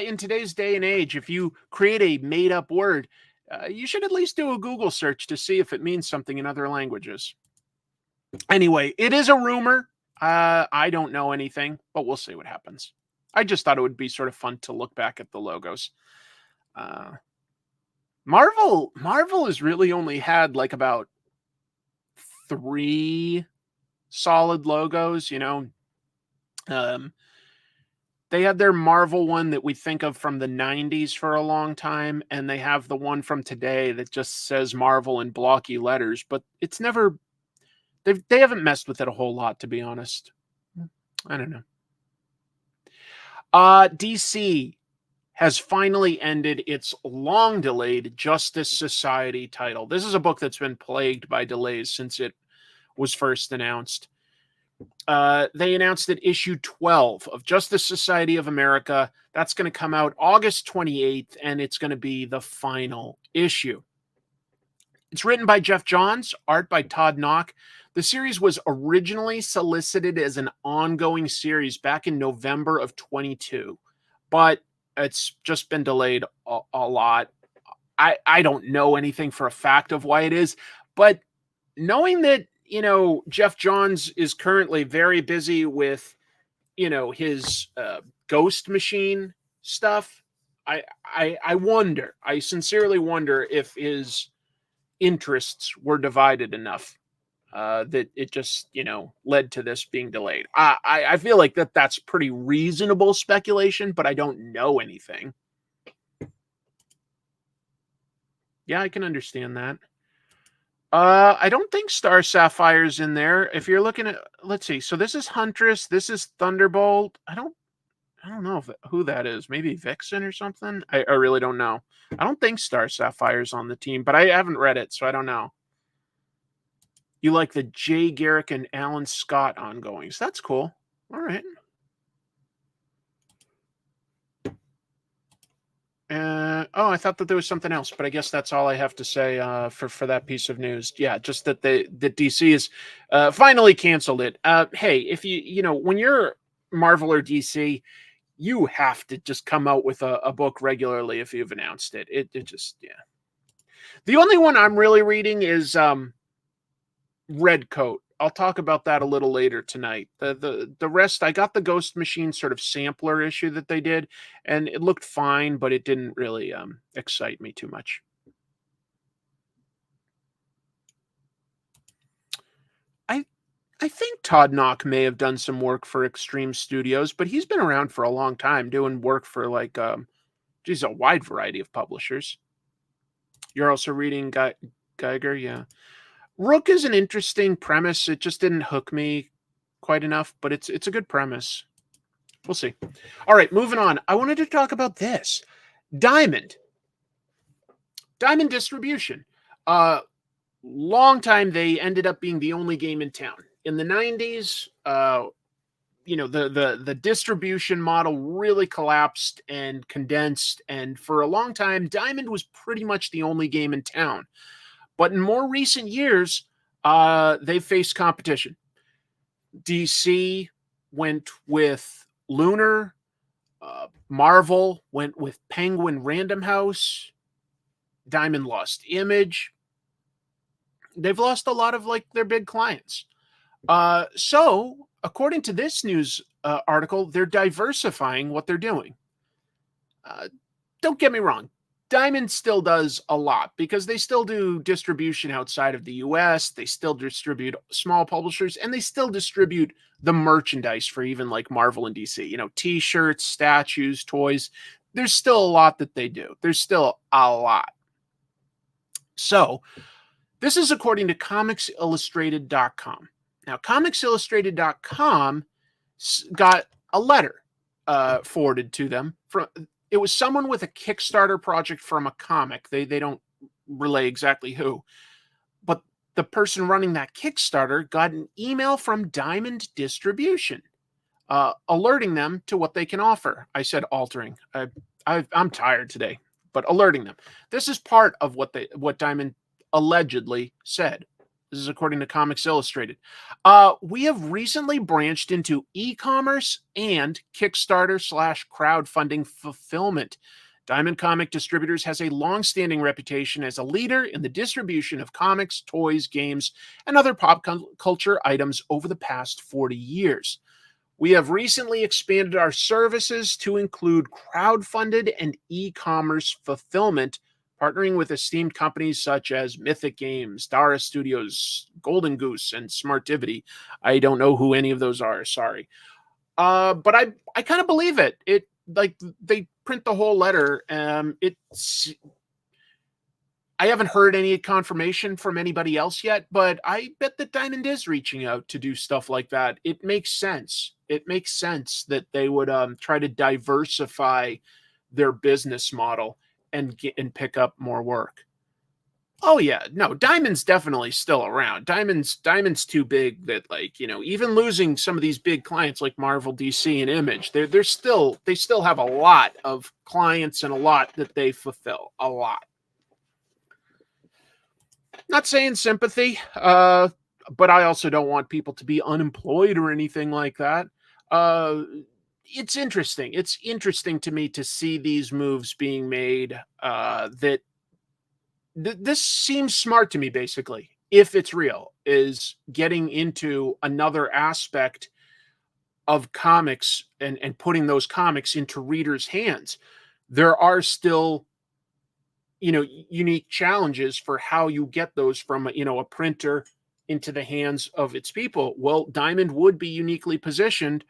in today's day and age, if you create a made-up word, you should at least do a Google search to see if it means something in other languages. Anyway, it is a rumor. I don't know anything, but we'll see what happens. I just thought it would be sort of fun to look back at the logos. Marvel has really only had like about 3 solid logos, they had their Marvel one that we think of from the 90s for a long time, and they have the one from today that just says Marvel in blocky letters, but it's never, they haven't messed with it a whole lot, to be honest. I don't know. DC has finally ended its long-delayed Justice Society title. This is a book that's been plagued by delays since it was first announced. They announced that issue 12 of Justice Society of America, that's going to come out August 28th, and it's going to be the final issue. It's written by Jeff Johns, art by Todd Knock. The series was originally solicited as an ongoing series back in November of 22, but it's just been delayed a lot. I don't know anything for a fact of why it is, but knowing that, Jeff Johns is currently very busy with, his Ghost Machine stuff, I sincerely wonder if his interests were divided enough that it just, led to this being delayed. I feel like that's pretty reasonable speculation, but I don't know anything. Yeah, I can understand that. I don't think Star Sapphire's in there. If you're looking at, let's see. So this is Huntress. This is Thunderbolt. I don't know who that is. Maybe Vixen or something. I really don't know. I don't think Star Sapphire's on the team, but I haven't read it, so I don't know. You like the Jay Garrick and Alan Scott ongoings. That's cool. All right. I thought that there was something else, but I guess that's all I have to say for that piece of news. Yeah, just that DC is finally canceled it. Hey, if when you're Marvel or DC, you have to just come out with a book regularly if you've announced it. It just, yeah. The only one I'm really reading is Red Coat. I'll talk about that a little later tonight. The rest, I got the Ghost Machine sort of sampler issue that they did, and it looked fine, but it didn't really excite me too much. I think Todd Knock may have done some work for Extreme Studios, but he's been around for a long time doing work for like a wide variety of publishers. You're also reading Geiger, yeah. Rook is an interesting premise. It just didn't hook me quite enough, but it's a good premise. We'll see. All right, moving on. I wanted to talk about this. Diamond Distribution. Long time they ended up being the only game in town. In the 90s, the distribution model really collapsed and condensed, and for a long time, Diamond was pretty much the only game in town. But in more recent years, they faced competition. DC went with Lunar. Marvel went with Penguin Random House. Diamond lost Image. They've lost a lot of their big clients. So, according to this news article, they're diversifying what they're doing. Don't get me wrong. Diamond still does a lot because they still do distribution outside of the US. They still distribute small publishers, and they still distribute the merchandise for even like Marvel and DC, t-shirts, statues, toys. There's still a lot that they do. There's still a lot. So this is according to comicsillustrated.com. Now, comicsillustrated.com got a letter forwarded to them from. It was someone with a Kickstarter project from a comic. They don't relay exactly who. But the person running that Kickstarter got an email from Diamond Distribution alerting them to what they can offer. I said altering. I'm tired today, but alerting them. This is part of what Diamond allegedly said. This is according to Comics Illustrated. We have recently branched into e-commerce and Kickstarter/crowdfunding fulfillment. Diamond Comic Distributors has a long-standing reputation as a leader in the distribution of comics, toys, games, and other pop culture items over the past 40 years. We have recently expanded our services to include crowdfunded and e-commerce fulfillment, partnering with esteemed companies such as Mythic Games, Dara Studios, Golden Goose, and Smartivity. I don't know who any of those are, sorry. But I kind of believe it. They print the whole letter. I haven't heard any confirmation from anybody else yet, but I bet that Diamond is reaching out to do stuff like that. It makes sense. It makes sense that they would try to diversify their business model and pick up more work. Oh yeah, no, Diamond's definitely still around. Diamond's too big that even losing some of these big clients like Marvel, DC, and Image, they still have a lot of clients and a lot that they fulfill. A lot. Not saying sympathy, but I also don't want people to be unemployed or anything like that. It's interesting. It's interesting to me to see these moves being made. This seems smart to me, basically, if it's real, is getting into another aspect of comics and putting those comics into readers' hands. There are still, unique challenges for how you get those from a printer into the hands of its people. Well, Diamond would be uniquely positioned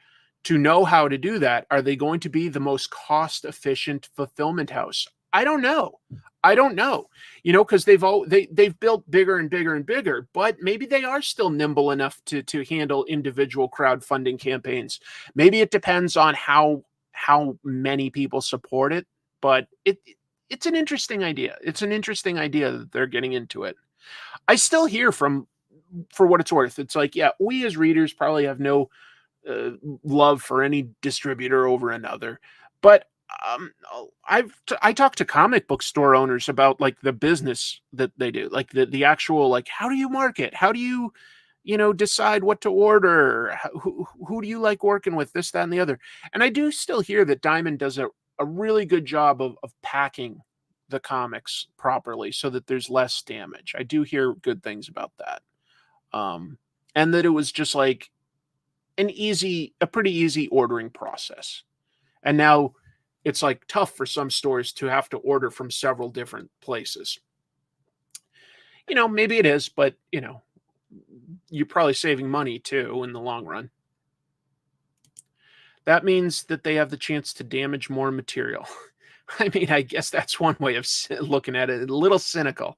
to know how to do that. Are they going to be the most cost efficient fulfillment house? I don't know. Because they've built bigger and bigger and bigger, but maybe they are still nimble enough to handle individual crowdfunding campaigns. Maybe it depends on how many people support it, but it's an interesting idea. It's an interesting idea that they're getting into it. I still hear for what it's worth, it's like, yeah, we as readers probably have no love for any distributor over another, but I talked to comic book store owners about like the business that they do, like the actual, like, how do you market? How do you decide what to order? Who do you like working with? This, that, and the other. And I do still hear that Diamond does a really good job of packing the comics properly so that there's less damage. I do hear good things about that. And that it was just like a pretty easy ordering process. And now it's like tough for some stores to have to order from several different places. Maybe it is, but you're probably saving money too in the long run. That means that they have the chance to damage more material. I mean, I guess that's one way of looking at it. A little cynical.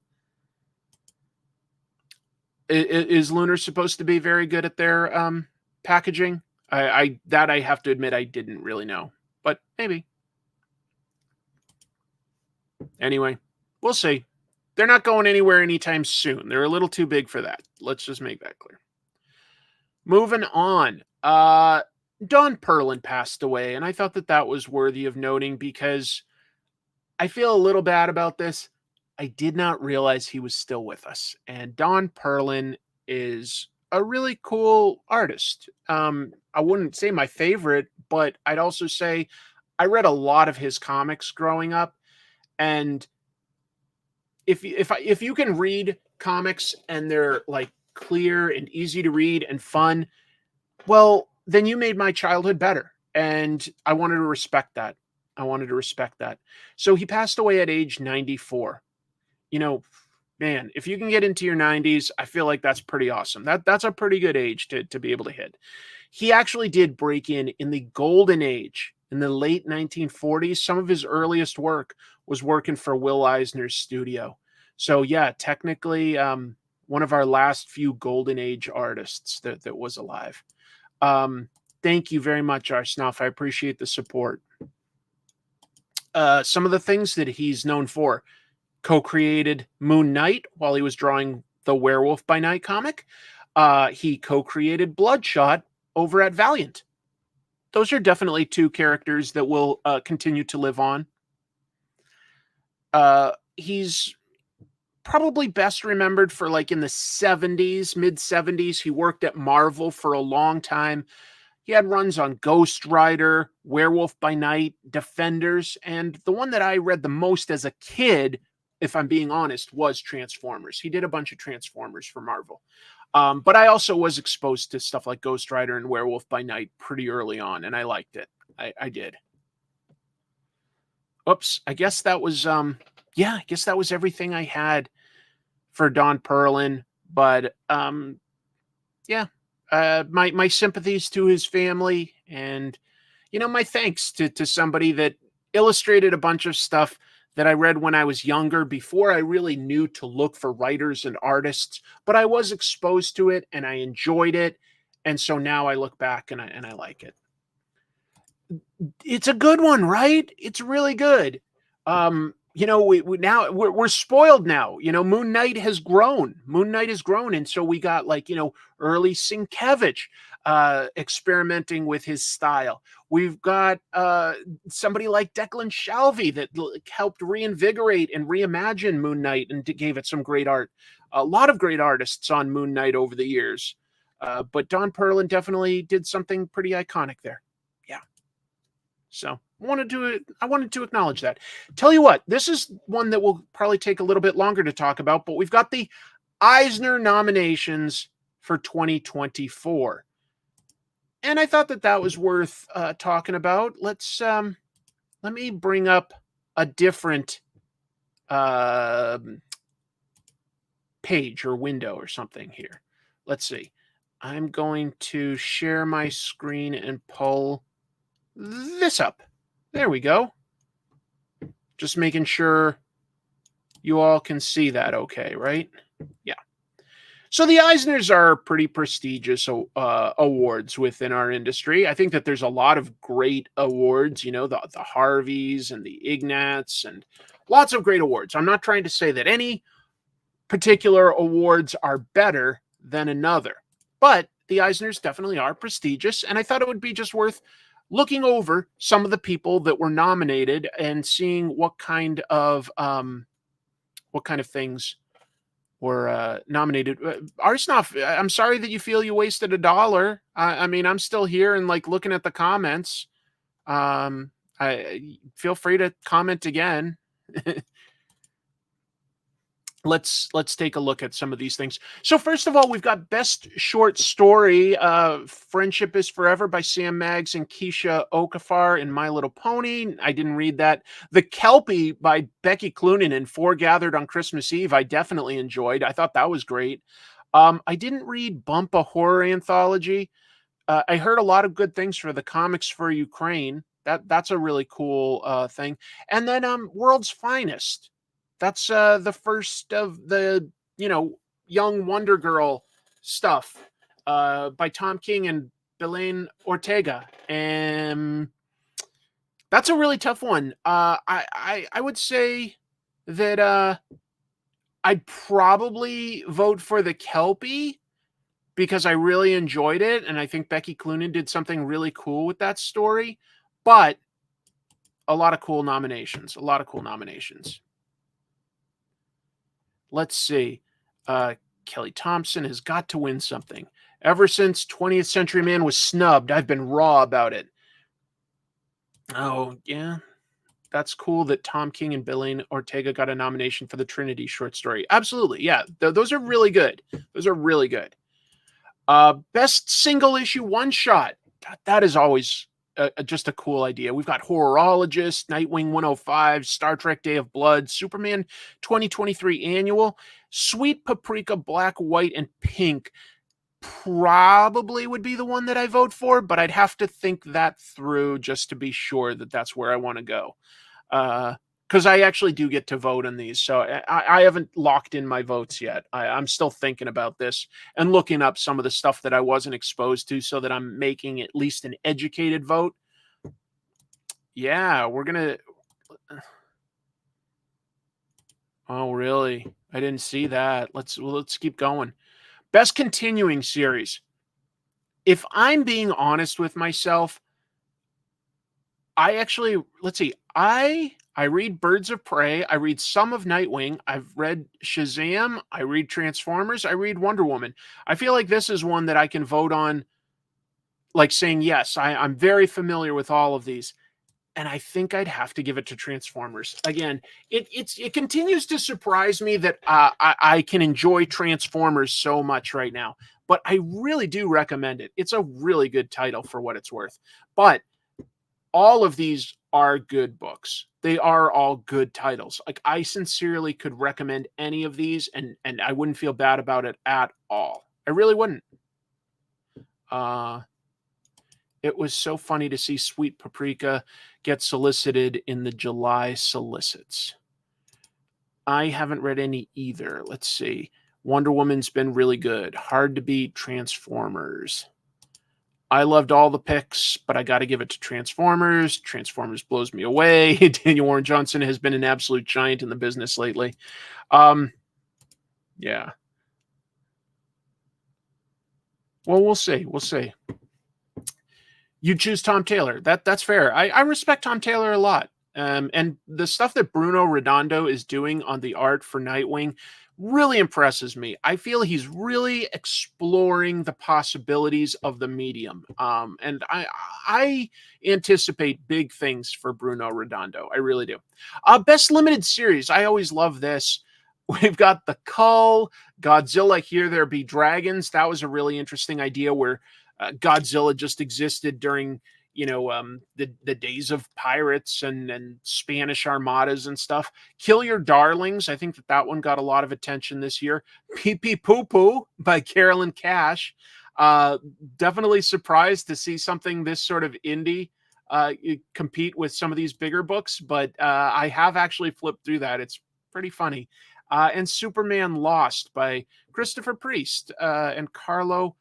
Is Lunar supposed to be very good at their packaging? I have to admit I didn't really know, but maybe. Anyway, we'll see. They're not going anywhere anytime soon. They're a little too big for that. Let's just make that clear. Moving on. Don Perlin passed away, and I thought that was worthy of noting because I feel a little bad about this. I did not realize he was still with us. And Don Perlin is a really cool artist. I wouldn't say my favorite, but I'd also say I read a lot of his comics growing up. And if you can read comics and they're like clear and easy to read and fun, well, then you made my childhood better. And I wanted to respect that. So he passed away at age 94. Man, if you can get into your 90s, I feel like that's pretty awesome. That's a pretty good age to be able to hit. He actually did break in the golden age in the late 1940s. Some of his earliest work was working for Will Eisner's studio. So yeah, technically one of our last few golden age artists that was alive. Thank you very much, Arsnoff. I appreciate the support. Some of the things that he's known for: co-created Moon Knight while he was drawing the Werewolf by Night comic. He co-created Bloodshot over at Valiant. Those are definitely two characters that will continue to live on. He's probably best remembered for, like, in the 70s, mid-70s, he worked at Marvel for a long time. He had runs on Ghost Rider, Werewolf by Night, Defenders, and the one that I read the most as a kid, if I'm being honest, was Transformers. He did a bunch of Transformers for Marvel. But I also was exposed to stuff like Ghost Rider and Werewolf by Night pretty early on, and I liked it. I did. Oops, I guess that was everything I had for Don Perlin. But my sympathies to his family, and my thanks to somebody that illustrated a bunch of stuff that I read when I was younger, before I really knew to look for writers and artists, but I was exposed to it and I enjoyed it. And so now I look back and I like it. It's a good one, right? It's really good. We're spoiled now. Moon Knight has grown. And so we got, like, early Sienkiewicz experimenting with his style. We've got somebody like Declan Shalvey that helped reinvigorate and reimagine Moon Knight and gave it some great art. A lot of great artists on Moon Knight over the years. But Don Perlin definitely did something pretty iconic there. Yeah. So I wanted to acknowledge that. Tell you what, this is one that will probably take a little bit longer to talk about, but we've got the Eisner nominations for 2024. And I thought that was worth talking about. Let me bring up a different page or window or something here. Let's see. I'm going to share my screen and pull this up. There we go. Just making sure you all can see that okay, right? Yeah. So the Eisners are pretty prestigious awards within our industry. I think that there's a lot of great awards, you know, the Harveys and the Ignats and lots of great awards. I'm not trying to say that any particular awards are better than another, but the Eisners definitely are prestigious, and I thought it would be just worth looking over some of the people that were nominated and seeing what kind of things were nominated. Arsnoff, I'm sorry that you feel you wasted $1. I mean, I'm still here and like looking at the comments. I feel free to comment again. Let's take a look at some of these things. So first of all, we've got Best Short Story, Friendship is Forever by Sam Maggs and Keisha Okafar in My Little Pony. I didn't read that. The Kelpie by Becky Cloonan and Four Gathered on Christmas Eve, I definitely enjoyed. I thought that was great. I didn't read Bump, a horror anthology. I heard a lot of good things for the Comics for Ukraine. That's a really cool thing. And then World's Finest. That's the first of the, young Wonder Girl stuff by Tom King and Belen Ortega. And that's a really tough one. I would say that I'd probably vote for the Kelpie because I really enjoyed it. And I think Becky Cloonan did something really cool with that story. But a lot of cool nominations. Let's see. Kelly Thompson has got to win something. Ever since 20th Century Man was snubbed, I've been raw about it. Oh, yeah. That's cool that Tom King and Belen Ortega got a nomination for the Trinity short story. Absolutely. Yeah. Those are really good. Best single issue one shot. That is always just a cool idea. We've got Horrorologist, Nightwing 105, Star Trek Day of Blood, Superman 2023 Annual, Sweet Paprika Black, White, and Pink probably would be the one that I vote for, but I'd have to think that through just to be sure that that's where I want to go. Because I actually do get to vote on these, so I haven't locked in my votes yet. I'm still thinking about this and looking up some of the stuff that I wasn't exposed to so that I'm making at least an educated vote. Yeah, we're going to... Oh, really? I didn't see that. Let's keep going. Best continuing series. If I'm being honest with myself, let's see. I read Birds of Prey. I read some of Nightwing. I've read Shazam. I read Transformers. I read Wonder Woman. I feel like this is one that I can vote on, like saying, yes, I'm very familiar with all of these. And I think I'd have to give it to Transformers. Again, it continues to surprise me that I can enjoy Transformers so much right now. But I really do recommend it. It's a really good title for what it's worth. But all of these are good books. They are all good titles. Like, I sincerely could recommend any of these, and I wouldn't feel bad about it at all. I really wouldn't. It was so funny to see Sweet Paprika get solicited in the July solicits. I haven't read any either. Let's see. Wonder Woman's been really good. Hard to beat Transformers. I loved all the picks, but I got to give it to Transformers. Transformers blows me away. Daniel Warren Johnson has been an absolute giant in the business lately. Yeah. Well, we'll see. You choose Tom Taylor. That's fair. I respect Tom Taylor a lot. And the stuff that Bruno Redondo is doing on the art for Nightwing really impresses me. I feel he's really exploring the possibilities of the medium. And I anticipate big things for Bruno Redondo. I really do. Best limited series. I always love this. We've got The Cull, Godzilla, Here There Be Dragons. That was a really interesting idea where Godzilla just existed during, the days of pirates and Spanish armadas and stuff. Kill Your Darlings. I think that one got a lot of attention this year. Pee Pee Poo Poo by Carolyn Cash. Definitely surprised to see something this sort of indie compete with some of these bigger books, but I have actually flipped through that. It's pretty funny. And Superman Lost by Christopher Priest and Carlo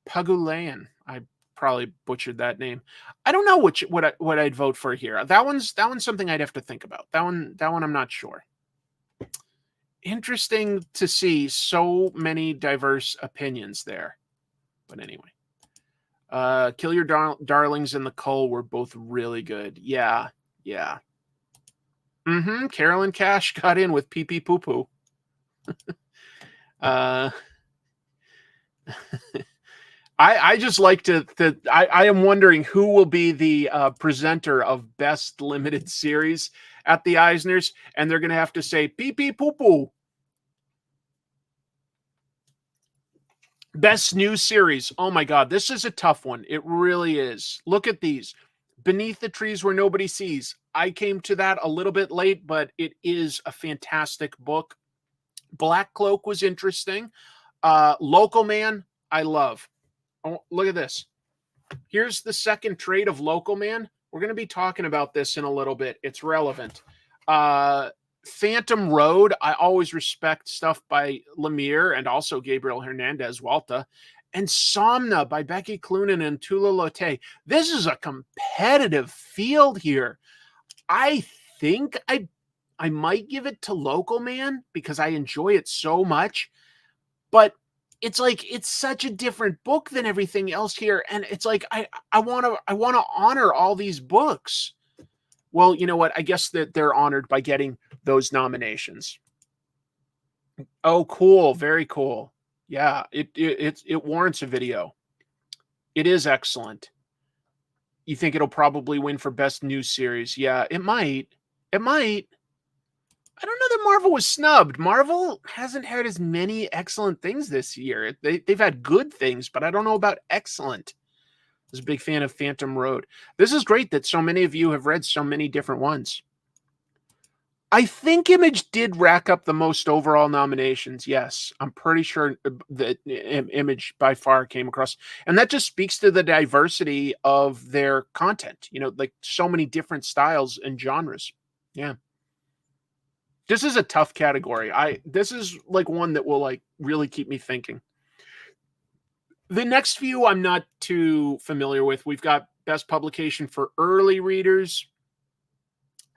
Pagulayan. I probably butchered that name. I don't know what I'd vote for here. That one's something I'd have to think about. That one I'm not sure. Interesting to see so many diverse opinions there. But anyway. Kill Your Darlings and The Cull were both really good. Yeah. Carolyn Cash got in with Pee Pee Poo Poo. I just like to I am wondering who will be the presenter of Best Limited Series at the Eisners, and they're going to have to say Pee Pee Poo Poo. Best New Series. Oh my God, this is a tough one. It really is. Look at these. Beneath the Trees Where Nobody Sees. I came to that a little bit late, but it is a fantastic book. Black Cloak was interesting. Local Man, I love. Oh, look at this. Here's the second trade of Local Man. We're going to be talking about this in a little bit. It's relevant. Phantom Road. I always respect stuff by Lemire and also Gabriel Hernandez Walta. And Somna by Becky Cloonan and Tula Lotte. This is a competitive field here. I think I might give it to Local Man because I enjoy it so much. But it's like it's such a different book than everything else here. And it's like I want to honor all these books. Well, you know what? I guess that they're honored by getting those nominations. Oh, cool. Very cool. Yeah, it warrants a video. It is excellent. You think it'll probably win for Best New Series? Yeah, it might. It might. I don't know that Marvel was snubbed. Marvel hasn't had as many excellent things this year. They've had good things, but I don't know about excellent. I was a big fan of Phantom Road. This is great that so many of you have read so many different ones. I think Image did rack up the most overall nominations. Yes, I'm pretty sure that Image by far came across. And that just speaks to the diversity of their content. Like so many different styles and genres. Yeah. This is a tough category. This is like one that will like really keep me thinking. The next few I'm not too familiar with. We've got Best Publication for Early Readers.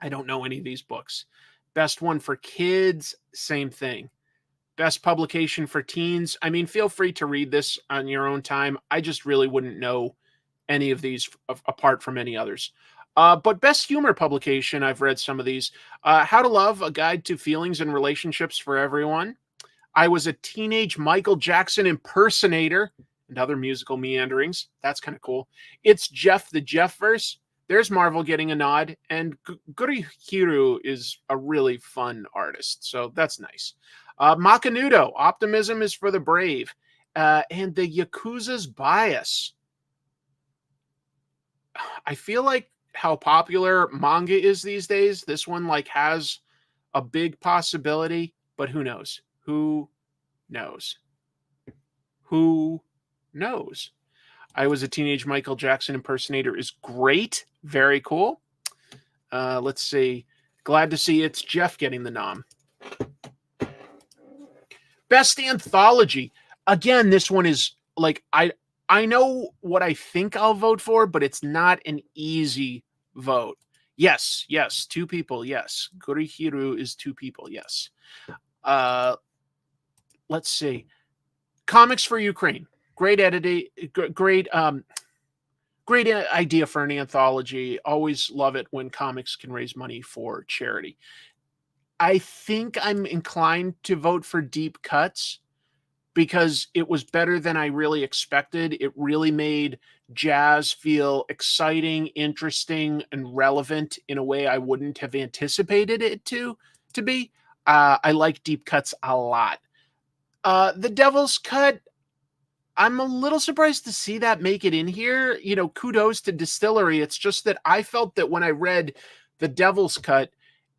I don't know any of these books. Best one for kids, same thing. Best publication for teens. I mean, feel free to read this on your own time. I just really wouldn't know any of these apart from any others. But best humor publication, I've read some of these. How to Love, A Guide to Feelings and Relationships for Everyone. I Was a Teenage Michael Jackson Impersonator and Other Musical Meanderings. That's kind of cool. It's Jeff the Jeffverse. There's Marvel getting a nod. And Gurihiru is a really fun artist. So that's nice. Macanudo, Optimism is for the Brave. And the Yakuza's Bias. I feel like how popular manga is these days, this one like has a big possibility, but who knows? Who knows? Who knows? I Was a Teenage Michael Jackson Impersonator is great. Very cool. Let's see. Glad to see it's Jeff getting the nom. Best Anthology. Again, this one is like, I know what I think I'll vote for, but it's not an easy vote. Yes, two people, yes. Gurihiru is two people, yes. Let's see. Comics for Ukraine. Great editing, great idea for an anthology. Always love it when comics can raise money for charity. I think I'm inclined to vote for Deep Cuts because it was better than I really expected. It really made jazz feel exciting, interesting, and relevant in a way I wouldn't have anticipated it to be. I like Deep Cuts a lot. The Devil's Cut, I'm a little surprised to see that make it in here. You know, kudos to Distillery. It's just that I felt that when I read The Devil's Cut,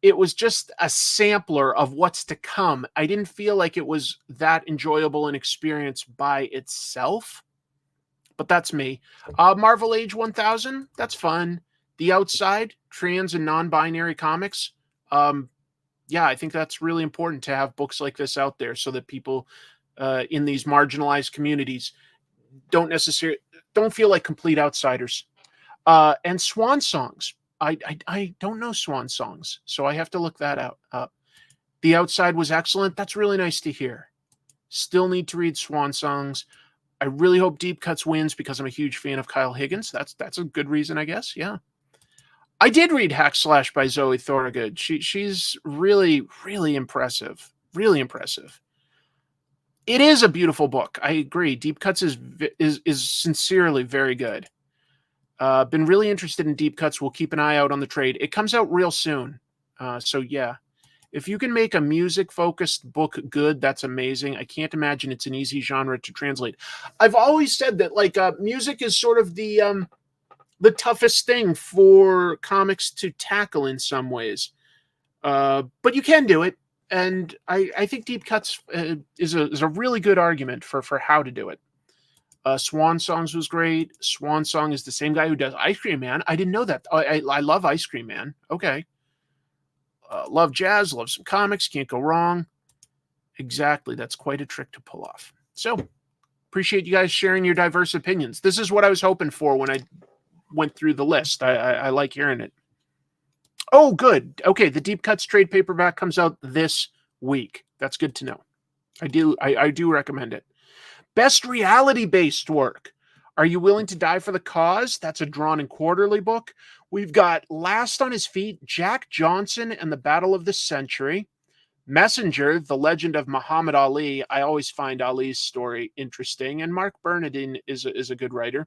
it was just a sampler of what's to come. I didn't feel like it was that enjoyable an experience by itself, but that's me. Marvel Age 1000, that's fun. The Outside, trans and non-binary comics. Yeah, I think that's really important to have books like this out there so that people in these marginalized communities don't feel like complete outsiders. And Swan Songs. I don't know Swan Songs, so I have to look that out. The Outside was excellent. That's really nice to hear. Still need to read Swan Songs. I really hope Deep Cuts wins because I'm a huge fan of Kyle Higgins. That's a good reason, I guess. Yeah. I did read Hack Slash by Zoe Thorogood. She's really, really impressive. Really impressive. It is a beautiful book. I agree. Deep Cuts is sincerely very good. Been really interested in Deep Cuts. We'll keep an eye out on the trade. It comes out real soon. So yeah, if you can make a music-focused book good, that's amazing. I can't imagine it's an easy genre to translate. I've always said that like music is sort of the toughest thing for comics to tackle in some ways. But you can do it. And I think Deep Cuts is a really good argument for how to do it. Swan Songs was great. Swan Song is the same guy who does Ice Cream Man. I didn't know that. I love Ice Cream Man. Okay. Love jazz, love some comics. Can't go wrong. Exactly. That's quite a trick to pull off. So appreciate you guys sharing your diverse opinions. This is what I was hoping for when I went through the list. I like hearing it. Oh, good. Okay, the Deep Cuts trade paperback comes out this week. That's good to know. I do recommend it. Best reality-based work. Are You Willing to Die for the Cause? That's a Drawn and Quarterly book. We've got Last on His Feet, Jack Johnson and the Battle of the Century. Messenger, The Legend of Muhammad Ali. I always find Ali's story interesting. And Mark Bernardin is a good writer.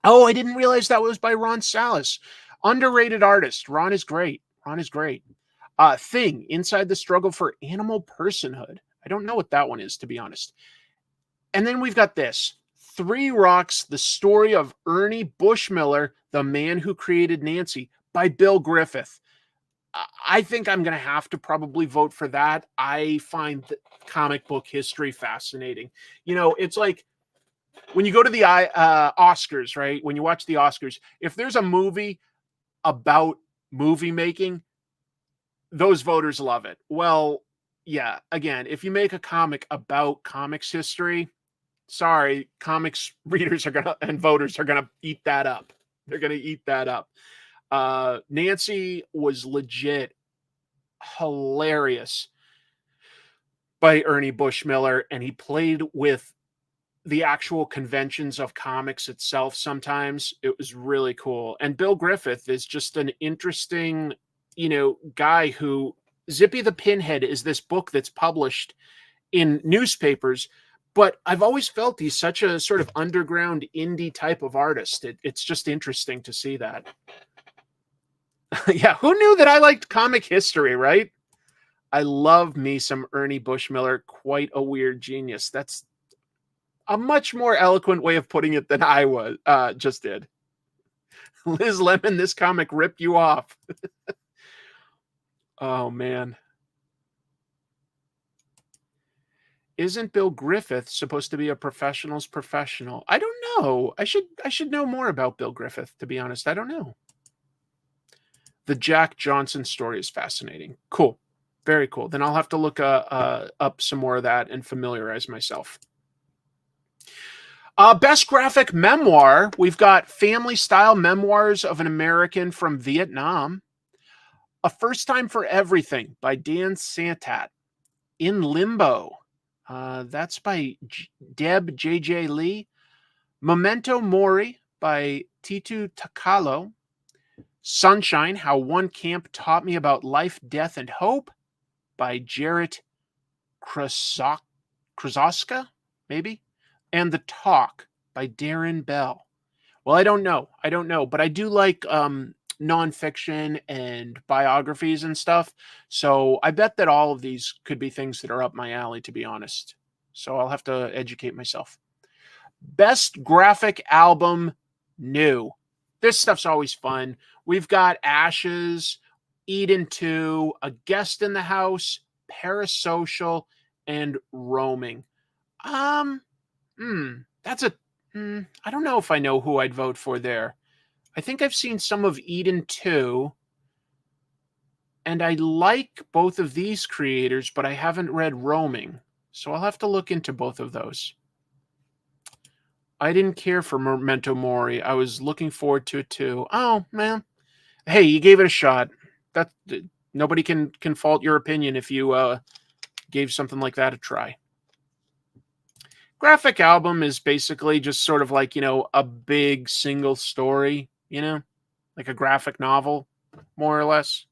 Oh, I didn't realize that was by Ron Salas. Underrated artist. Ron is great. Thing, Inside the Struggle for Animal Personhood. I don't know what that one is, to be honest. And then we've got this. Three Rocks, The Story of Ernie Bushmiller, the Man Who Created Nancy, by Bill Griffith. I think I'm going to have to probably vote for that. I find comic book history fascinating. You know, it's like when you go to the Oscars, right? When you watch the Oscars, if there's a movie about movie making, those voters love it. Well, yeah, again, if you make a comic about comics history, sorry, comics readers and voters are gonna eat that up. They're gonna eat that up. Nancy was legit hilarious by Ernie Bushmiller, and he played with the actual conventions of comics itself sometimes. It was really cool. And Bill Griffith is just an interesting, guy who Zippy the Pinhead is this book that's published in newspapers, but I've always felt he's such a sort of underground indie type of artist. It's just interesting to see that. Yeah, who knew that I liked comic history, right? I love me some Ernie Bushmiller, quite a weird genius. That's a much more eloquent way of putting it than I just did. Liz Lemon, this comic ripped you off. Oh, man. Isn't Bill Griffith supposed to be a professional's professional? I don't know. I should know more about Bill Griffith, to be honest. I don't know. The Jack Johnson story is fascinating. Cool. Very cool. Then I'll have to look up some more of that and familiarize myself. Best graphic memoir. We've got Family-Style Memoirs of an American from Vietnam. A First Time for Everything by Dan Santat. In Limbo. That's by Deb J.J. Lee. Memento Mori by Titu Takalo. Sunshine, How One Camp Taught Me About Life, Death, and Hope by Jarrett Krasoska, maybe? And The Talk by Darren Bell. Well, I don't know, but I do like nonfiction and biographies and stuff. So I bet that all of these could be things that are up my alley, to be honest. So I'll have to educate myself. Best graphic album, new. This stuff's always fun. We've got Ashes, Eden 2, A Guest in the House, Parasocial, and Roaming. That's a I don't know if I know who I'd vote for there. I think I've seen some of Eden 2, and I like both of these creators, but I haven't read Roaming, so I'll have to look into both of those. I didn't care for Memento Mori. I was looking forward to it too. Oh, man. Hey, you gave it a shot. That nobody can fault your opinion if you gave something like that a try. Graphic album is basically just sort of like, a big single story, like a graphic novel, more or less.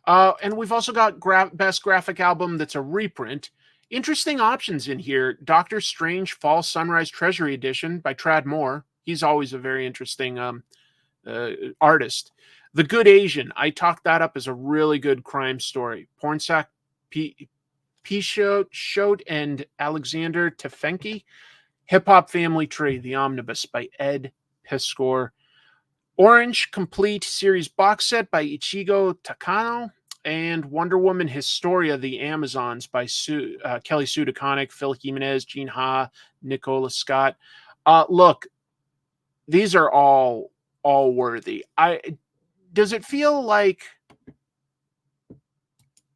And we've also got best graphic album that's a reprint. Interesting options in here. Doctor Strange Fall Sunrise Treasury Edition by Trademark. He's always a very interesting artist. The Good Asian. I talked that up as a really good crime story. Pornsack Pichot and Alexander Tefenki. Hip Hop Family Tree, The Omnibus by Ed Piskor. Orange Complete Series Box Set by Ichigo Takano. And Wonder Woman Historia, The Amazons by Kelly Sue DeConnick, Phil Jimenez, Gene Ha, Nicola Scott. Look, these are all worthy. Does it feel like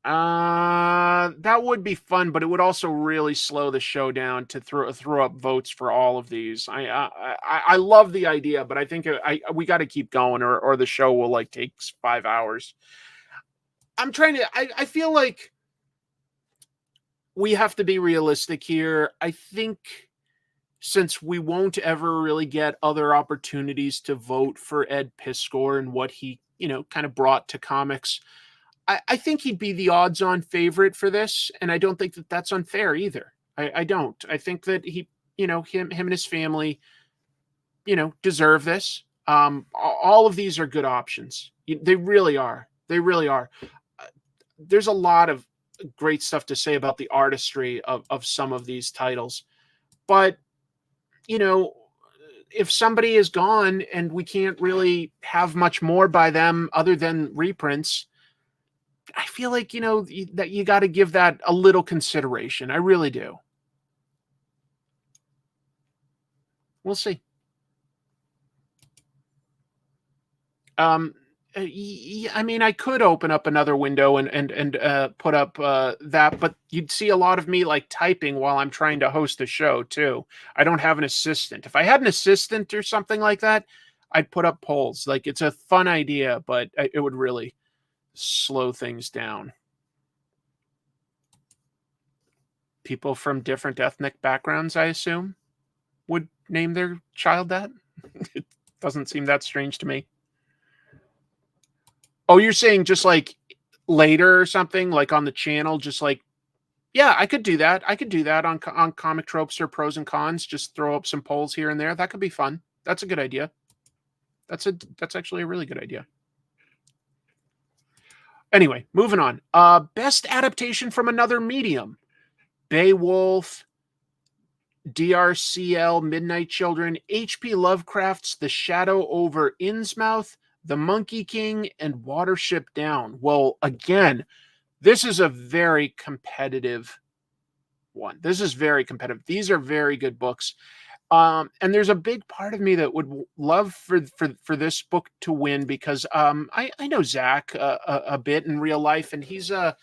that would be fun, but it would also really slow the show down to throw up votes for all of these. I love the idea, but I think we got to keep going, or the show will take 5 hours. I feel like we have to be realistic here. I think since we won't ever really get other opportunities to vote for Ed Piskor and what he, kind of brought to comics, I think he'd be the odds-on favorite for this, and I don't think that that's unfair either. I don't. I think that he, him and his family, deserve this. All of these are good options. They really are. They really are. There's a lot of great stuff to say about the artistry of some of these titles. But, if somebody is gone and we can't really have much more by them other than reprints, I feel like, that you got to give that a little consideration. I really do. We'll see. I mean, I could open up another window and put up that, but you'd see a lot of me typing while I'm trying to host a show too. I don't have an assistant. If I had an assistant or something like that, I'd put up polls. It's a fun idea, but it would really slow things down. People from different ethnic backgrounds, I assume, would name their child that. It doesn't seem that strange to me. Oh, you're saying just later or something, on the channel, just yeah, I could do that. I could do that on Comic Tropes or Pros and Cons. Just throw up some polls here and there. That could be fun. That's a good idea. That's actually a really good idea. Anyway, moving on. Best adaptation from another medium. Beowulf, DRCL, Midnight Children, H.P. Lovecraft's The Shadow over Innsmouth, The Monkey King, and Watership Down. Well, again, this is a very competitive one. This is very competitive. These are very good books. And there's a big part of me that would love for this book to win because I know Zach a bit in real life, and he's a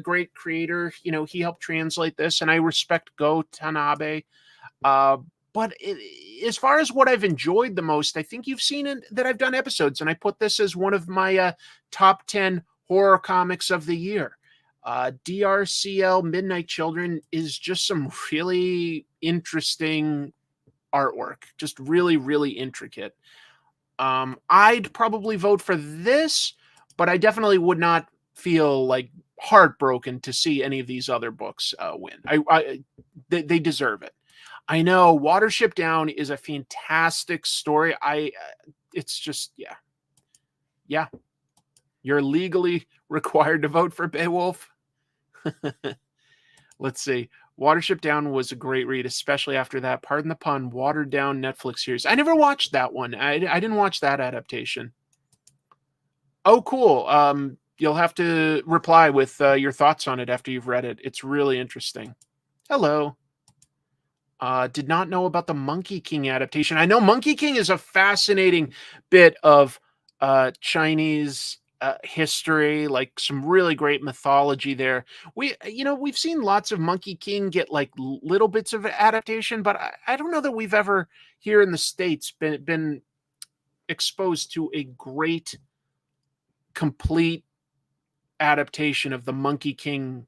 great creator. He helped translate this, and I respect Go Tanabe. But as far as what I've enjoyed the most, I think you've seen that I've done episodes, and I put this as one of my top 10 horror comics of the year. DRCL Midnight Children is just some really interesting artwork, just really, really intricate. I'd probably vote for this, but I definitely would not feel heartbroken to see any of these other books win. They deserve it. I know Watership Down is a fantastic story. It's just, yeah. You're legally required to vote for Beowulf. Let's see. Watership Down was a great read, especially after that, pardon the pun, watered down Netflix series. I never watched that one. I didn't watch that adaptation. Oh, cool. You'll have to reply with your thoughts on it after you've read it. It's really interesting. Hello. Did not know about the Monkey King adaptation. I know Monkey King is a fascinating bit of Chinese history, like some really great mythology there. We've seen lots of Monkey King get like little bits of adaptation, but I don't know that we've ever here in the States been exposed to a great, complete adaptation of the Monkey King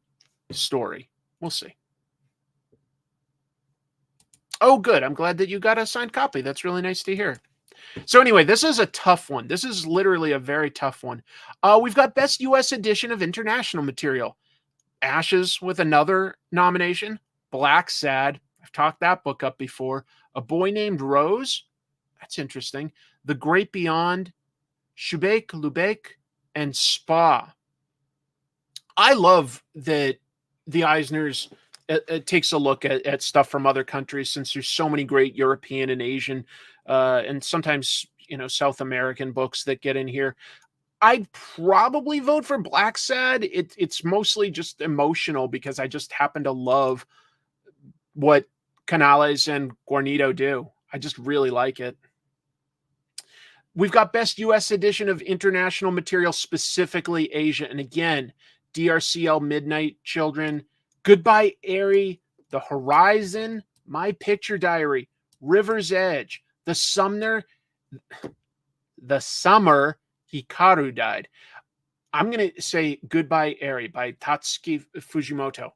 story. We'll see. Oh, good. I'm glad that you got a signed copy. That's really nice to hear. So anyway, this is a tough one. This is literally a very tough one. We've got Best U.S. Edition of International Material. Ashes with another nomination. Black Sad. I've talked that book up before. A Boy Named Rose. That's interesting. The Great Beyond. Shubeik, Lubeck, and Spa. I love that the Eisners it takes a look at stuff from other countries, since there's so many great European and Asian and sometimes South American books that get in here. I'd probably vote for Black Sad. It's mostly just emotional because I just happen to love what Canales and Guarnido do. I just really like it. We've got Best U.S. Edition of International Material, specifically Asia. And again, DRCL Midnight Children, Goodbye Airy, The Horizon, My Picture Diary, River's Edge, The Summer Hikaru Died. I'm going to say Goodbye Airy by Tatsuki Fujimoto.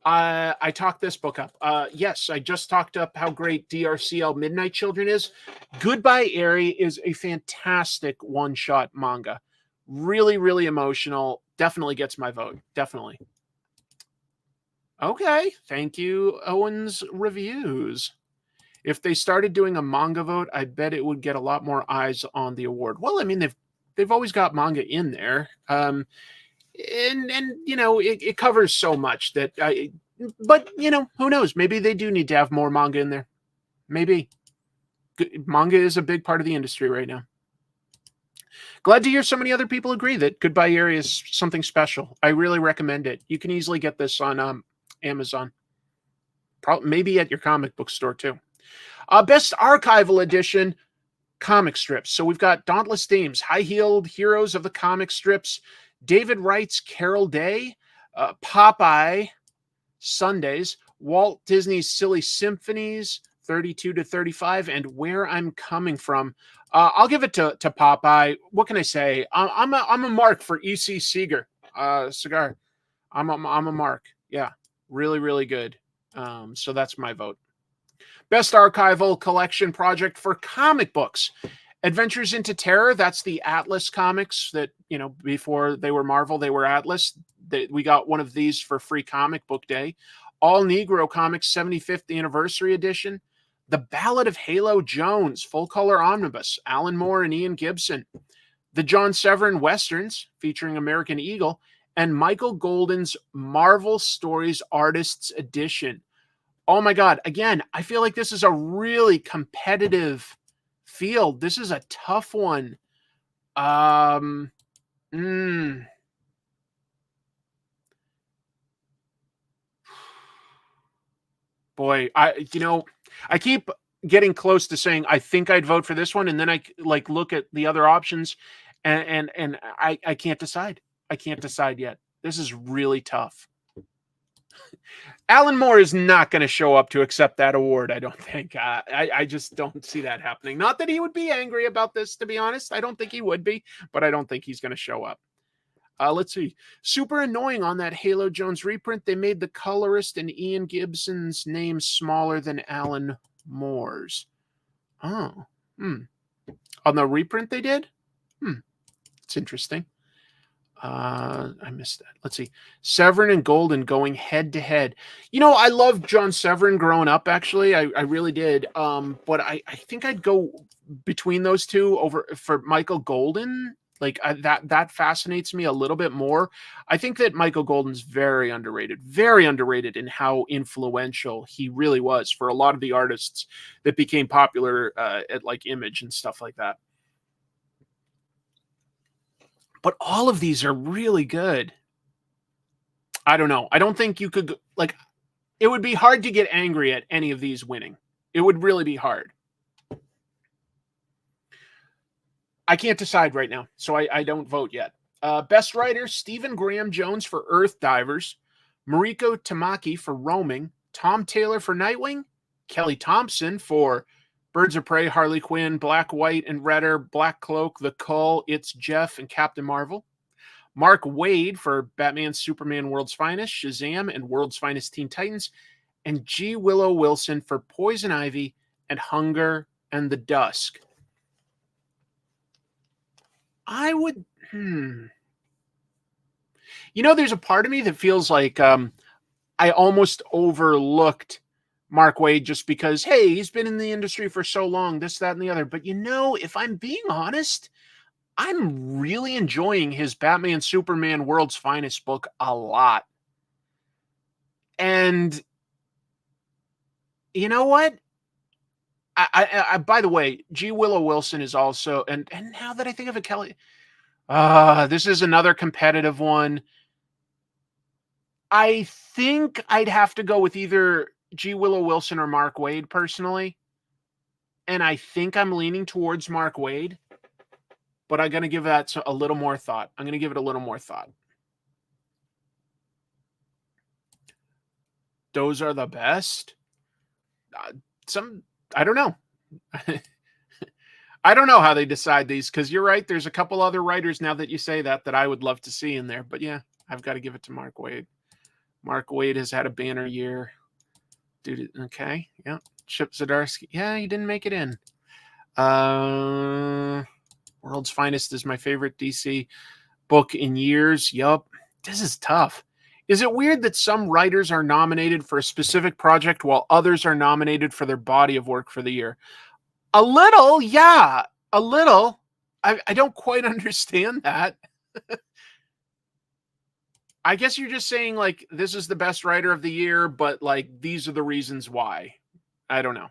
I talked this book up. Yes, I just talked up how great DRCL Midnight Children is. Goodbye Airy is a fantastic one-shot manga. Really, really emotional. Definitely gets my vote. Definitely. Okay. Thank you, Owen's Reviews. If they started doing a manga vote, I bet it would get a lot more eyes on the award. Well, I mean, they've always got manga in there. And it covers so much that but who knows? Maybe they do need to have more manga in there. Maybe. Manga is a big part of the industry right now. Glad to hear so many other people agree that Goodbye Airy is something special. I really recommend it. You can easily get this on Amazon. Maybe at your comic book store too. Best Archival Edition, comic strips. So we've got Dauntless Themes, High-Heeled Heroes of the Comic Strips, David Wright's Carol Day, Popeye, Sundays, Walt Disney's Silly Symphonies, 32 to 35, and Where I'm Coming From. I'll give it to Popeye. What can I say? I'm a mark for E.C. Seeger cigar. I'm a mark. Yeah, really, really good. So that's my vote. Best Archival Collection Project for comic books. Adventures into Terror. That's the Atlas comics that, before they were Marvel, they were Atlas. We got one of these for free comic book day. All Negro Comics 75th Anniversary Edition. The Ballad of Halo Jones, full color omnibus, Alan Moore and Ian Gibson. The John Severin Westerns, featuring American Eagle, and Michael Golden's Marvel Stories Artists Edition. Oh my God. Again, I feel like this is a really competitive field. This is a tough one. Boy, I keep getting close to saying I think I'd vote for this one, and then I look at the other options, and I can't decide. I can't decide yet. This is really tough. Alan Moore is not going to show up to accept that award, I don't think. I just don't see that happening. Not that he would be angry about this, to be honest. I don't think he would be, but I don't think he's going to show up. Let's see. Super annoying on that Halo Jones reprint. They made the colorist and Ian Gibson's name smaller than Alan Moore's. Oh. On the reprint they did? It's interesting. I missed that. Let's see. Severin and Golden going head to head. I loved John Severin growing up, actually. I really did. But I think I'd go between those two for Michael Golden Like that fascinates me a little bit more. I think that Michael Golden's very underrated in how influential he really was for a lot of the artists that became popular at like Image and stuff like that. But all of these are really good. I don't know. I don't think you could like. It would be hard to get angry at any of these winning. It would really be hard. I can't decide right now, so I don't vote yet. Best writer, Stephen Graham Jones for Earth Divers, Mariko Tamaki for Roaming, Tom Taylor for Nightwing, Kelly Thompson for Birds of Prey, Harley Quinn, Black, White, and Redder, Black Cloak, The Cull, It's Jeff, and Captain Marvel, Mark Waid for Batman, Superman, World's Finest, Shazam, and World's Finest Teen Titans, and G. Willow Wilson for Poison Ivy and Hunger and the Dusk. I would, You know, there's a part of me that feels like I almost overlooked Mark Waid just because, hey, he's been in the industry for so long, this, that, and the other. But, you know, if I'm being honest, I'm really enjoying his Batman, Superman, World's Finest book a lot. And you know what? I by the way, G. Willow Wilson is also, and now that I think of it, Kelly, this is another competitive one. I think I'd have to go with either G. Willow Wilson or Mark Waid personally. And I think I'm leaning towards Mark Waid, but I'm going to give that a little more thought. I'm going to give it a little more thought. Those are the best. I don't know. I don't know how they decide these, because you're right. There's a couple other writers now that you say that I would love to see in there. But yeah, I've got to give it to Mark Waid. Mark Waid has had a banner year. Dude, okay. Yeah. Chip Zdarsky. Yeah, he didn't make it in. World's Finest is my favorite DC book in years. Yup. This is tough. Is it weird that some writers are nominated for a specific project while others are nominated for their body of work for the year? A little, yeah. A little. I don't quite understand that. I guess you're just saying, like, this is the best writer of the year, but, like, these are the reasons why. I don't know.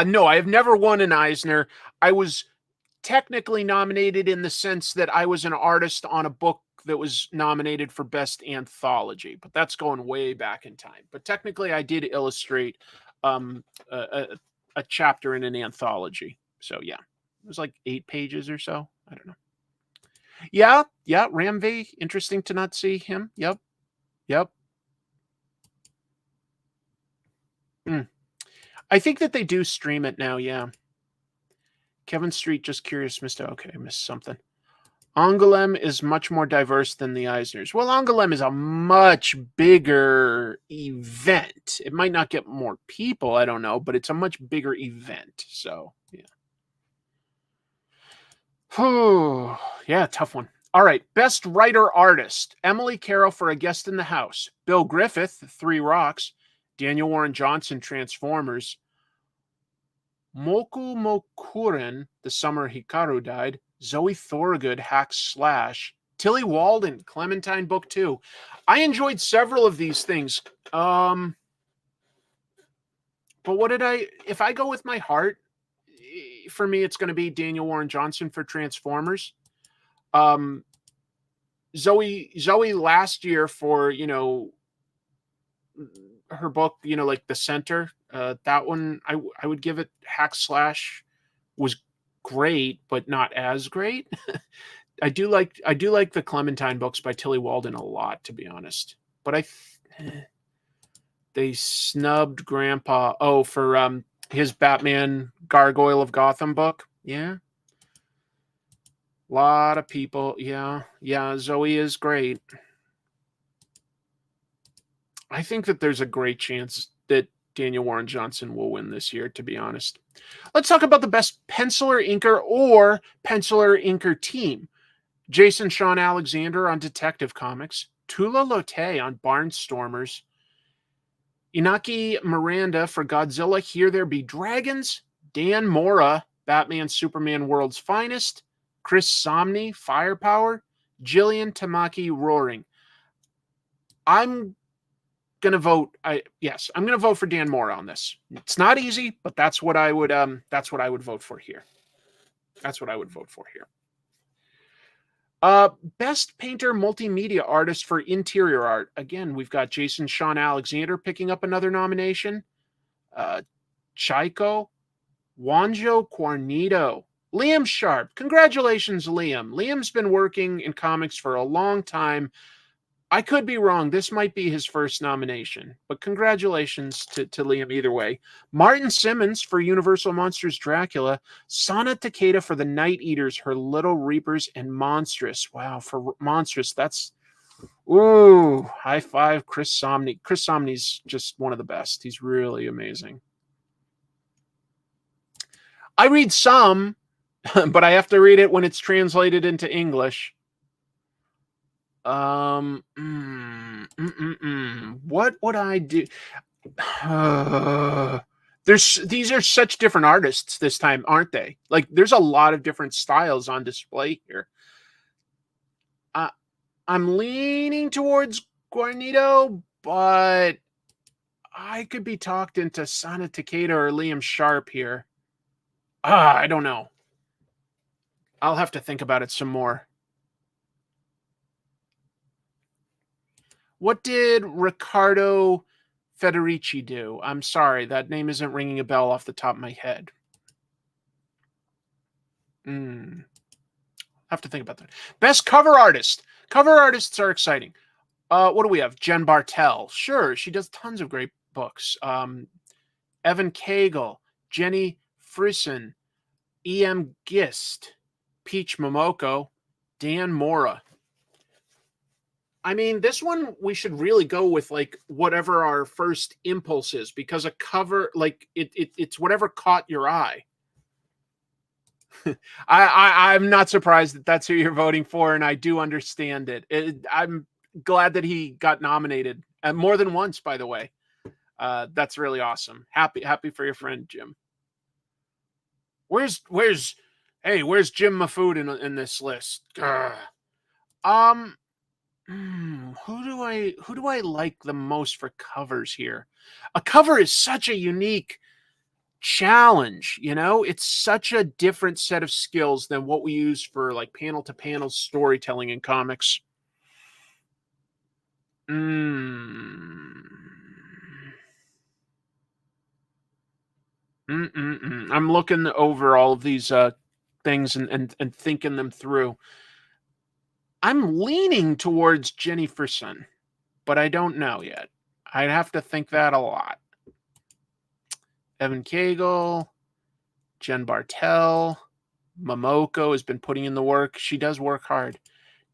No, I have never won an Eisner. I was technically nominated in the sense that I was an artist on a book that was nominated for Best Anthology, but that's going way back in time. But technically, I did illustrate a chapter in an anthology. So, yeah, it was like 8 pages or so. I don't know. Yeah, Ramvey. Interesting to not see him. Yep. I think that they do stream it now, yeah. Kevin Street, just curious, okay, I missed something. Angoulême is much more diverse than the Eisners. Well, Angoulême is a much bigger event. It might not get more people, I don't know, but it's a much bigger event. So, yeah. Yeah, tough one. All right, Best Writer Artist. Emily Carroll for A Guest in the House. Bill Griffith, 3 Rocks. Daniel Warren Johnson, Transformers. Moku Mokuren, The Summer Hikaru Died. Zoe Thorogood, Hack Slash. Tilly Walden, Clementine Book 2. I enjoyed several of these things. But if I go with my heart, for me, it's going to be Daniel Warren Johnson for Transformers. Zoe last year for, her book, like The Center, that one, I would give it. Hack Slash was great, but not as great. I do like the Clementine books by Tilly Walden a lot, to be honest. But they snubbed Grandpa for his Batman Gargoyle of Gotham book. Yeah. A lot of people. Yeah. Zoe is great. I think that there's a great chance that Daniel Warren Johnson will win this year, to be honest. Let's talk about the best penciler, inker, or penciler, inker team. Jason Sean Alexander on Detective Comics. Tula Lotay on Barnstormers. Inaki Miranda for Godzilla, Here There Be Dragons. Dan Mora, Batman, Superman, World's Finest. Chris Somney, Firepower. Jillian Tamaki, Roaring. I'm going to vote. I'm going to vote for Dan Mora on this. It's not easy, but that's what I would vote for here. That's what I would vote for here. Best Painter Multimedia Artist for Interior Art. Again, we've got Jason Sean Alexander picking up another nomination. Chico, Wanjo Quarnito, Liam Sharp. Congratulations, Liam. Liam's been working in comics for a long time. I could be wrong. This might be his first nomination, but congratulations to Liam either way. Martin Simmons for Universal Monsters Dracula. Sana Takeda for The Night Eaters, Her Little Reapers, and Monstrous. Wow, for Monstrous, that's... Ooh, high five, Chris Somney. Chris Somney's just one of the best. He's really amazing. I read some, but I have to read it when it's translated into English. What would I do? These are such different artists this time, aren't they? Like, there's a lot of different styles on display here. I'm leaning towards Guarnido, but I could be talked into Sana Takeda or Liam Sharp here. I don't know. I'll have to think about it some more. What did Riccardo Federici do? I'm sorry, that name isn't ringing a bell off the top of my head. Have to think about that. Best cover artist. Cover artists are exciting. What do we have? Jen Bartel. Sure, she does tons of great books. Evan Cagle, Jenny Frisson, E.M. Gist, Peach Momoko, Dan Mora. I mean, this one we should really go with like whatever our first impulse is, because a cover, like it's whatever caught your eye. I'm not surprised that that's who you're voting for, and I do understand it. I'm glad that he got nominated more than once, by the way. That's really awesome. Happy for your friend Jim. Where's Jim Mafood in this list? Who do I like the most for covers here? A cover is such a unique challenge, you know? It's such a different set of skills than what we use for like panel to panel storytelling in comics. I'm looking over all of these things and thinking them through. I'm leaning towards Jenny Frisson, but I don't know yet. I'd have to think that a lot. Evan Cagle, Jen Bartel, Momoko has been putting in the work. She does work hard.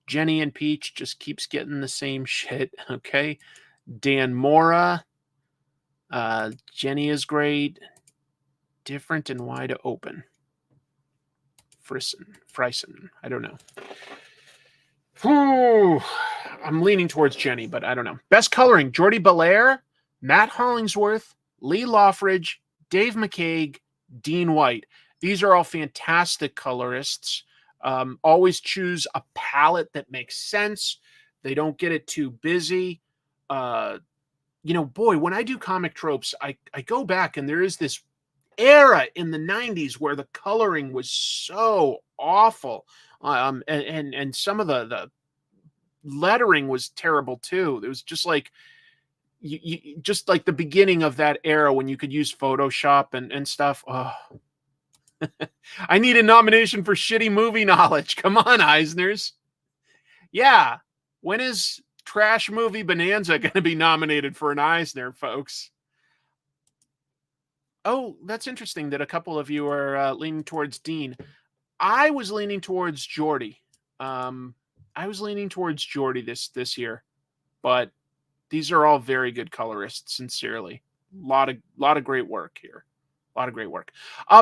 Jenny and Peach just keeps getting the same shit, okay? Dan Mora. Jenny is great. Different and wide open. Frisson. I don't know. I'm leaning towards Jenny, but I don't know. Best coloring: Jordi Belair, Matt Hollingsworth, Lee Loffridge, Dave McCaig, Dean White. These are all fantastic colorists. Always choose a palette that makes sense. They don't get it too busy. Boy, when I do comic tropes, I go back and there is this era in the 90s where the coloring was so awful. And some of the lettering was terrible too. It was just like just like the beginning of that era when you could use Photoshop and stuff. Oh. I need a nomination for shitty movie knowledge. Come on, Eisners. Yeah. When is Trash Movie Bonanza going to be nominated for an Eisner, folks? Oh, that's interesting that a couple of you are leaning towards Dean. I was leaning towards Jordi. This year, but these are all very good colorists. Sincerely, a lot of great work here. A lot of great work.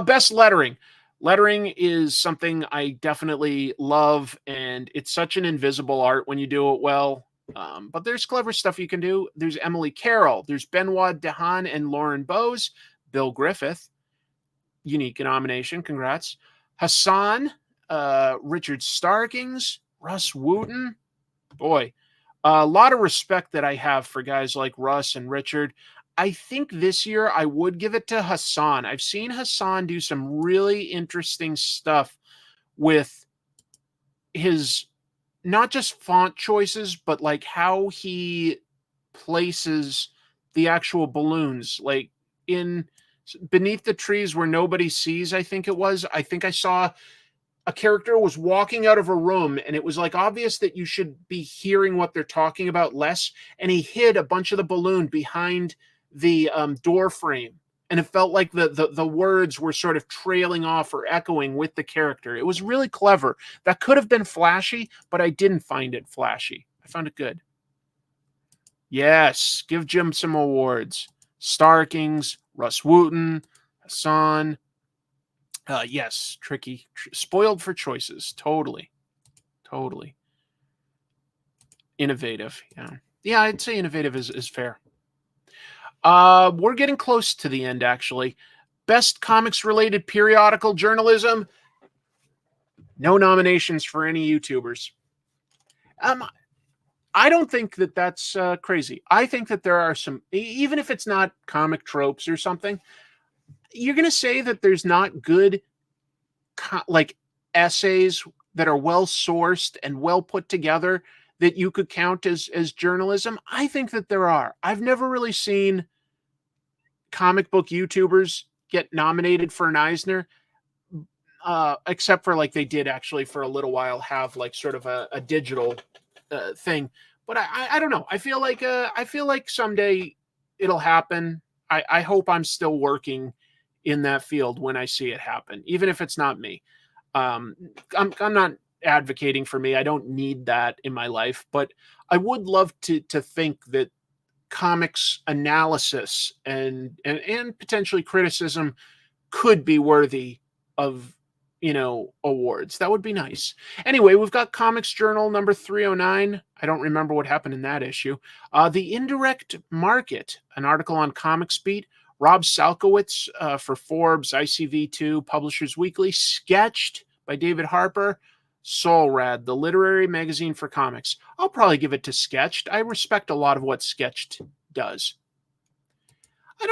Best lettering. Lettering is something I definitely love, and it's such an invisible art when you do it well. But there's clever stuff you can do. There's Emily Carroll. There's Benoit Dehaan and Lauren Bowes. Bill Griffith. Unique nomination. Congrats. Hassan Richard Starkings, Russ Wooten. Boy, a lot of respect that I have for guys like Russ and Richard. I think this year I would give it to Hassan. I've seen Hassan do some really interesting stuff with his not just font choices, but like how he places the actual balloons, like in Beneath the Trees Where Nobody Sees, I think it was. I think I saw a character was walking out of a room and it was like obvious that you should be hearing what they're talking about less. And he hid a bunch of the balloon behind the door frame. And it felt like the words were sort of trailing off or echoing with the character. It was really clever. That could have been flashy, but I didn't find it flashy. I found it good. Yes, give Jim some awards. Starkings, Russ Wooten, Hassan. Yes, tricky. Spoiled for choices. Totally. Innovative. Yeah, I'd say innovative is fair. We're getting close to the end, actually. Best comics-related periodical journalism. No nominations for any YouTubers. I don't think that that's crazy. I think that there are some, even if it's not comic tropes or something, you're going to say that there's not good like essays that are well sourced and well put together that you could count as journalism. I think that there are. I've never really seen comic book YouTubers get nominated for an Eisner, except for like they did actually for a little while have like sort of a digital thing. But I don't know. I feel like someday it'll happen. I hope I'm still working in that field when I see it happen, even if it's not me. I'm not advocating for me. I don't need that in my life, but I would love to think that comics analysis and potentially criticism could be worthy of, awards. That would be nice. Anyway, we've got Comics Journal number 309. I don't remember what happened in that issue. The Indirect Market, an article on Comics Beat. Rob Salkowitz for Forbes, ICV2, Publishers Weekly. Sketched by David Harper. Soul Rad, the literary magazine for comics. I'll probably give it to Sketched. I respect a lot of what Sketched does. I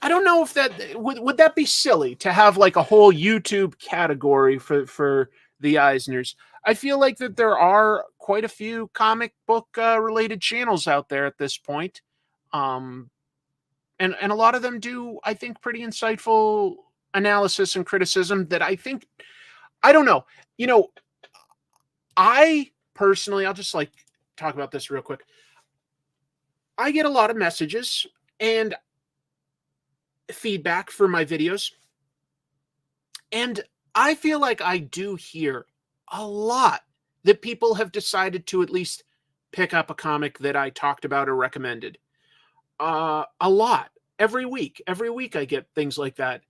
don't know if that would that be silly to have like a whole YouTube category for the Eisners. I feel like that there are quite a few comic book related channels out there at this point. And a lot of them do, I think, pretty insightful analysis and criticism that I think, I don't know. I personally, I'll just like talk about this real quick. I get a lot of messages and feedback for my videos. And I feel like I do hear a lot that people have decided to at least pick up a comic that I talked about or recommended. A lot. Every week I get things like that.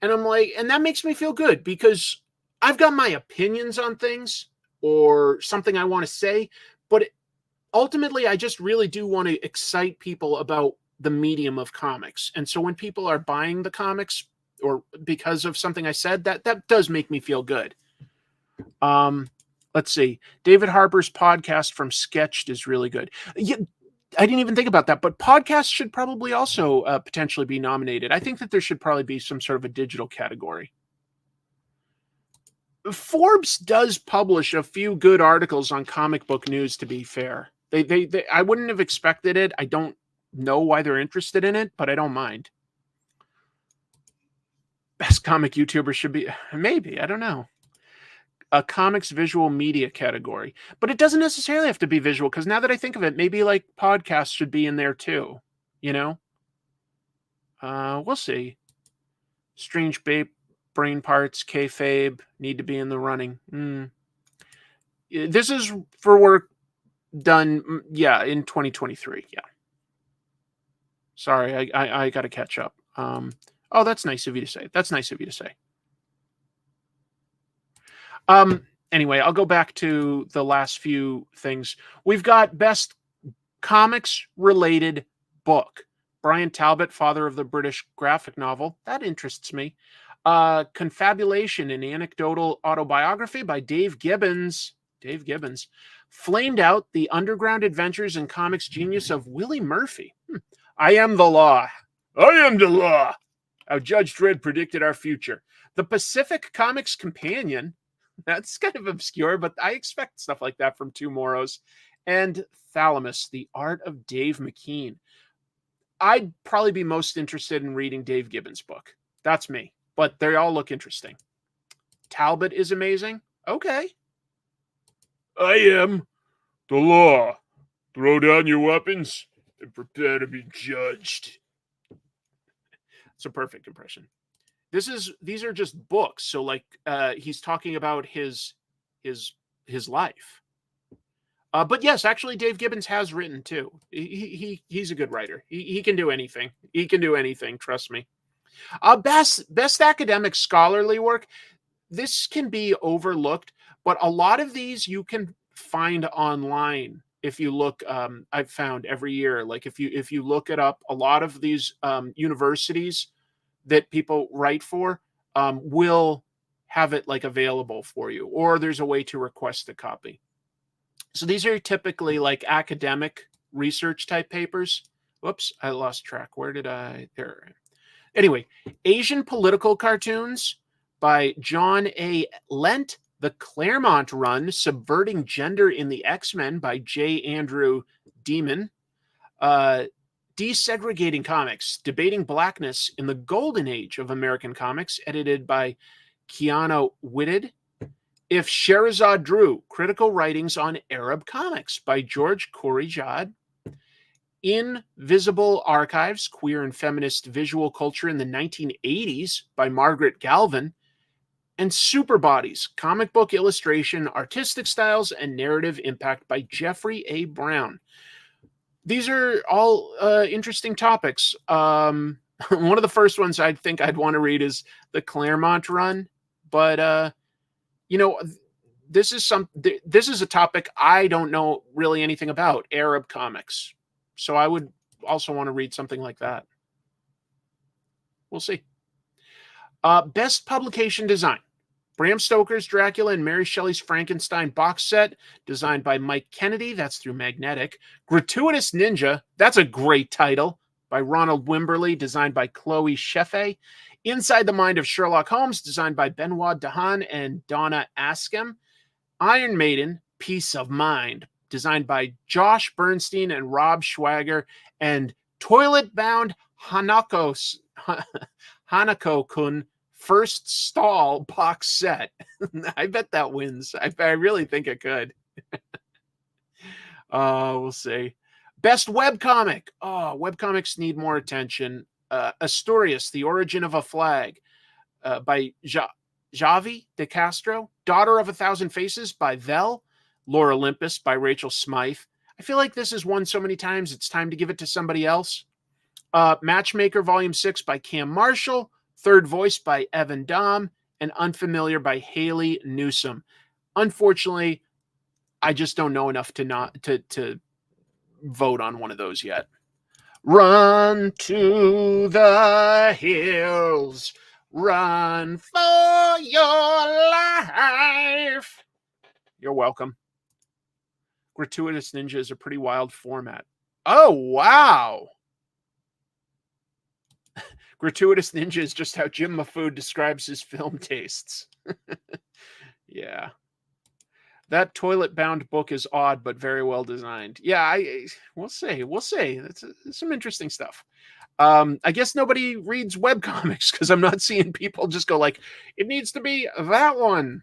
And I'm like, and that makes me feel good because I've got my opinions on things or something I want to say, but ultimately I just really do want to excite people about the medium of comics. And so when people are buying the comics or because of something I said, that does make me feel good. Let's see. David Harper's podcast from Sketched is really good. Yeah, I didn't even think about that, but podcasts should probably also potentially be nominated. I think that there should probably be some sort of a digital category. Forbes does publish a few good articles on comic book news, to be fair. They I wouldn't have expected it. I don't know why they're interested in it, but I don't mind. Best comic YouTuber should be, maybe, I don't know. A comics visual media category. But it doesn't necessarily have to be visual, because now that I think of it, maybe like podcasts should be in there too. We'll see. Strange Brain Parts, Kayfabe, need to be in the running. This is for work done, in 2023, Sorry, I got to catch up. Oh, that's nice of you to say. Anyway, I'll go back to the last few things. We've got best comics-related book. Brian Talbot, father of the British graphic novel. That interests me. Confabulation, an anecdotal autobiography by Dave Gibbons. Dave Gibbons flamed out the underground adventures and comics genius of Willie Murphy. I am the law. I am the law. How Judge Dredd predicted our future. The Pacific Comics Companion. That's kind of obscure, but I expect stuff like that from Two Moros. And Thalamus, The Art of Dave McKean. I'd probably be most interested in reading Dave Gibbons' book. That's me. But they all look interesting. Talbot is amazing. Okay. I am the law. Throw down your weapons and prepare to be judged. It's a perfect impression. These are just books. So like he's talking about his life. But yes, actually Dave Gibbons has written too. He's a good writer. He can do anything. He can do anything, trust me. Best academic scholarly work. This can be overlooked, but a lot of these you can find online. If you look, I've found every year, like if you look it up, a lot of these universities that people write for will have it like available for you, or there's a way to request a copy. So these are typically like academic research type papers. Whoops, I lost track. Where did I? There. Anyway, Asian Political Cartoons by John A. Lent. The Claremont Run, Subverting Gender in the X-Men by J. Andrew Demon. Desegregating Comics, Debating Blackness in the Golden Age of American Comics, edited by Keanu Whitted. If Sherazad Drew, Critical Writings on Arab Comics by George Corey-Jad. Invisible Archives, Queer and Feminist Visual Culture in the 1980s by Margaret Galvin. And Super Bodies, Comic Book Illustration, Artistic Styles, and Narrative Impact by Jeffrey A. Brown. These are all interesting topics. One of the first ones I think I'd want to read is the Claremont Run. But, this is a topic I don't know really anything about, Arab comics. So I would also want to read something like that. We'll see. Best Publication Design. Bram Stoker's Dracula and Mary Shelley's Frankenstein box set, designed by Mike Kennedy. That's through Magnetic. Gratuitous Ninja. That's a great title. By Ronald Wimberly, designed by Chloe Sheffe. Inside the Mind of Sherlock Holmes, designed by Benoit Dahan and Donna Askham. Iron Maiden, Peace of Mind, designed by Josh Bernstein and Rob Schwager. And Toilet Bound Hanako-kun, First Stall box set. I bet that wins. I really think it could. We'll see. Best webcomic. Oh, webcomics need more attention. Asturias, The Origin of a Flag by Javi de Castro. Daughter of a Thousand Faces by Vel. Lore Olympus by Rachel Smythe. I feel like this has won so many times, it's time to give it to somebody else. Matchmaker Volume 6 by Cam Marshall. Third Voice by Evan Dom, and Unfamiliar by Haley Newsome. Unfortunately, I just don't know enough to vote on one of those yet. Run to the hills, run for your life. You're welcome. Gratuitous Ninja is a pretty wild format. Oh, wow. Gratuitous Ninja is just how Jim Mahfood describes his film tastes. Yeah. That toilet-bound book is odd, but very well designed. Yeah, we'll see. We'll see. That's some interesting stuff. I guess nobody reads webcomics because I'm not seeing people just go like, it needs to be that one.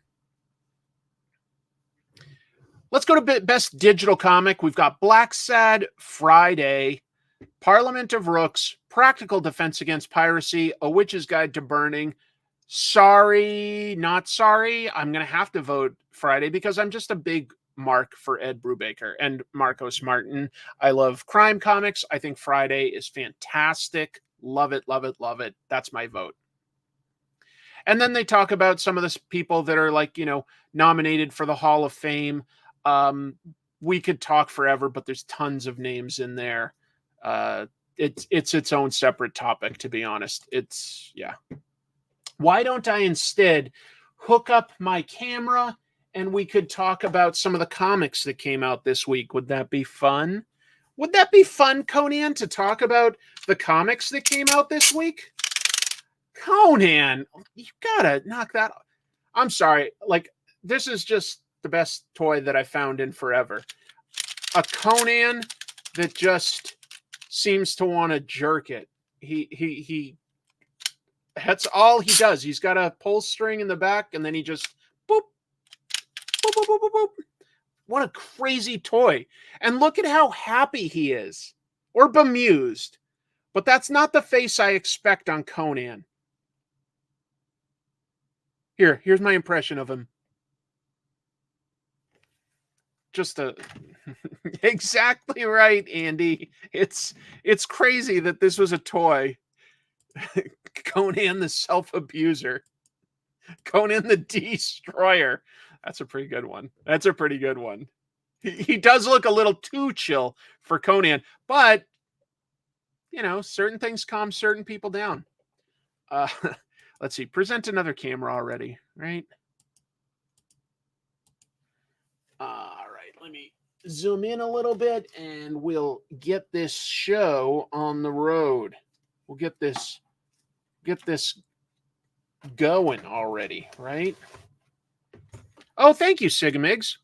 Let's go to Best Digital Comic. We've got Black Sad Friday, Parliament of Rooks, Practical Defense Against Piracy, A Witch's Guide to Burning. Sorry, not sorry. I'm going to have to vote Friday because I'm just a big mark for Ed Brubaker and Marcos Martin. I love crime comics. I think Friday is fantastic. Love it, love it, love it. That's my vote. And then they talk about some of the people that are like, nominated for the Hall of Fame. We could talk forever, but there's tons of names in there. It's its own separate topic, to be honest. Yeah. why don't I instead hook up my camera and we could talk about some of the comics that came out this week? Would that be fun? Would that be fun, Conan, to talk about the comics that came out this week? Conan, you gotta knock that off. I'm sorry. Like, this is just the best toy that I found in forever. A Conan that just seems to want to jerk it. He that's all he does. He's got a pull string in the back, and then he just boop, boop, boop, boop, boop, boop. What a crazy toy. And look at how happy he is. Or bemused. But that's not the face I expect on Conan. Here's my impression of him. Just a exactly right, Andy. It's crazy that this was a toy. Conan the self-abuser. Conan the destroyer. That's a pretty good one. That's a pretty good one. He does look a little too chill for Conan, but you know, certain things calm certain people down. Let's see. Present another camera already, right? All right. Let me zoom in a little bit, and we'll get this show on the road. We'll get this going already, right? Oh, thank you, Sigamigs.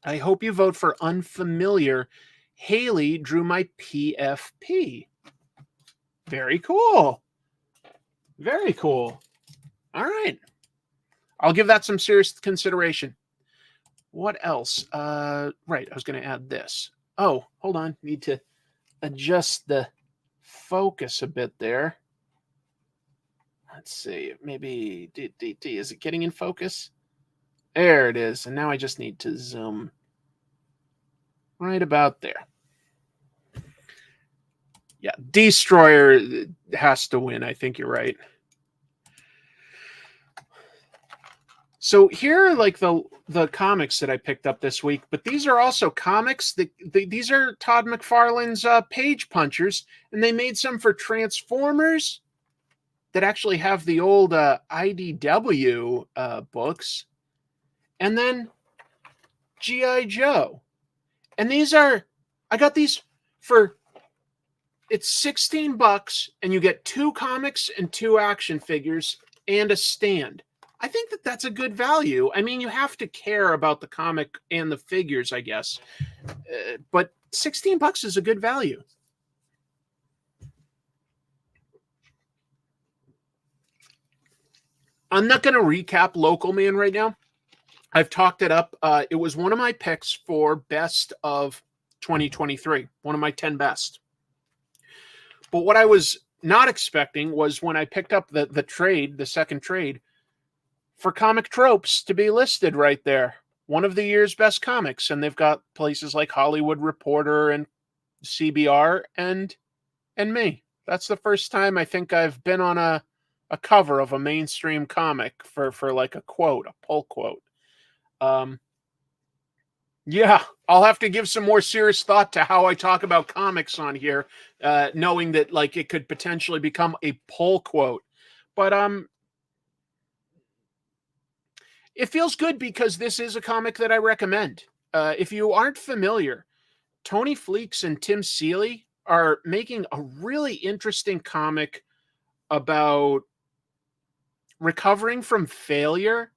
I hope you vote for unfamiliar. Haley drew my PFP. Very cool. Very cool. All right. I'll give that some serious consideration. What else? Right. I was going to add this. Oh, hold on. Need to adjust the focus a bit there. Let's see. Maybe, is it getting in focus? There it is. And now I just need to zoom right about there. Yeah, Destroyer has to win. I think you're right. So here are like the comics that I picked up this week, but these are also comics that these are Todd McFarlane's Page Punchers, and they made some for Transformers that actually have the old IDW books, and then G.I. Joe. And these are, I got these for, it's $16, and you get 2 comics and 2 action figures and a stand. I think that that's a good value. I mean, you have to care about the comic and the figures, I guess. But $16 is a good value. I'm not going to recap Local Man right now. I've talked it up. It was one of my picks for best of 2023, one of my 10 best. But what I was not expecting was when I picked up the second trade, for Comic Tropes to be listed right there. One of the year's best comics. And they've got places like Hollywood Reporter and CBR and me. That's the first time I think I've been on a cover of a mainstream comic for like a quote, a pull quote. Yeah, I'll have to give some more serious thought to how I talk about comics on here, knowing that like it could potentially become a pull quote. But it feels good because this is a comic that I recommend. If you aren't familiar, Tony Fleeks and Tim Seeley are making a really interesting comic about recovering from failure,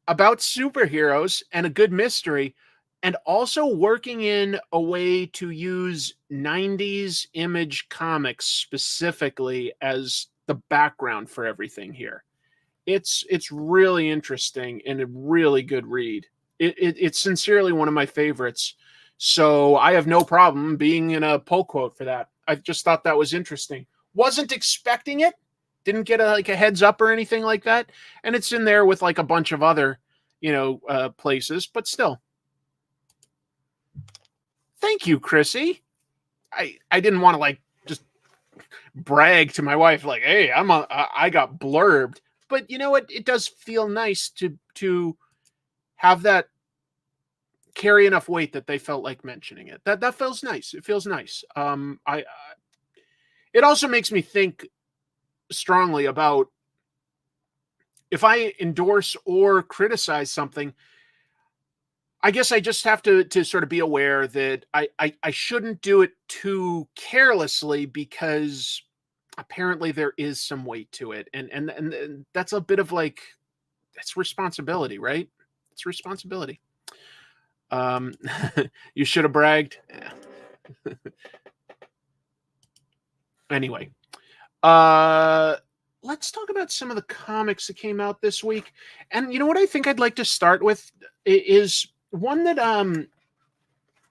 about superheroes and a good mystery, and also working in a way to use 90s Image comics specifically as the background for everything here. It's really interesting and a really good read. It's sincerely one of my favorites. So I have no problem being in a pull quote for that. I just thought that was interesting. Wasn't expecting it. Didn't get a heads up or anything like that. And it's in there with like a bunch of other, places, but still. Thank you, Chrissy. I didn't want to just brag to my wife like, hey, I got blurbed. But you know what? It does feel nice to have that carry enough weight that they felt like mentioning it. That feels nice. It feels nice. It also makes me think strongly about if I endorse or criticize something, I guess I just have to sort of be aware that I shouldn't do it too carelessly, because apparently there is some weight to it. And that's a bit of like, it's responsibility, right? It's responsibility. You should have bragged. Yeah. Anyway, let's talk about some of the comics that came out this week. And you know what I think I'd like to start with is one that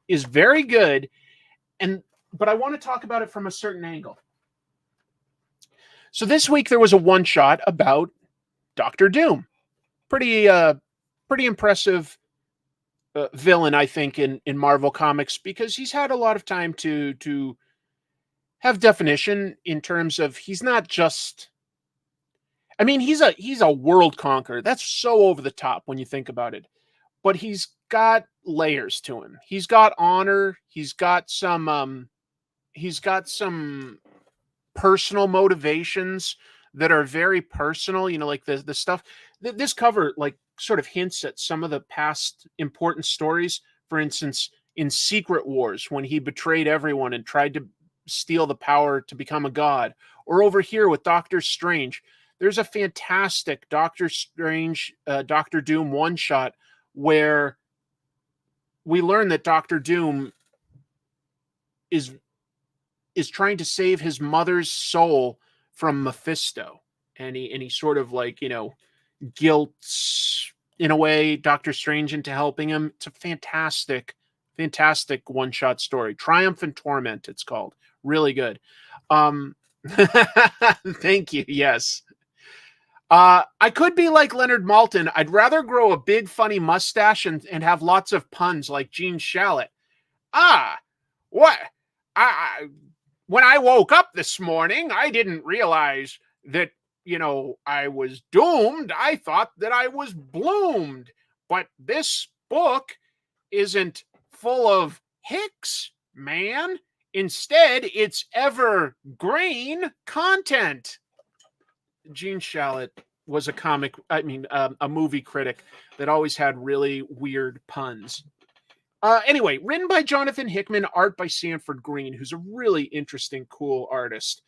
is very good, but I want to talk about it from a certain angle. So this week there was a one shot about Doctor Doom. Pretty impressive villain, I think, in Marvel Comics, because he's had a lot of time to have definition in terms of, he's not just, I mean, he's a world conqueror. That's so over the top when you think about it. But he's got layers to him. He's got honor. He's got some personal motivations that are very personal. You know, like the stuff. This cover like sort of hints at some of the past important stories. For instance, in Secret Wars, when he betrayed everyone and tried to steal the power to become a god, or over here with Doctor Strange. There's a fantastic Doctor Strange, Doctor Doom one shot where we learn that Doctor Doom is trying to save his mother's soul from Mephisto, and he sort of like, you know, guilts in a way Doctor Strange into helping him. It's a fantastic one shot story. Triumph and Torment, it's called. Really good. Thank you. Yes. I could be like Leonard Maltin. I'd rather grow a big funny mustache and have lots of puns like Gene Shalit. What? When I woke up this morning, I didn't realize that, you know, I was doomed. I thought that I was bloomed. But this book isn't full of hicks, man. Instead, it's evergreen content. Gene Shalit was a movie critic that always had really weird puns. Anyway, written by Jonathan Hickman, art by Sanford Greene, who's a really interesting, cool artist.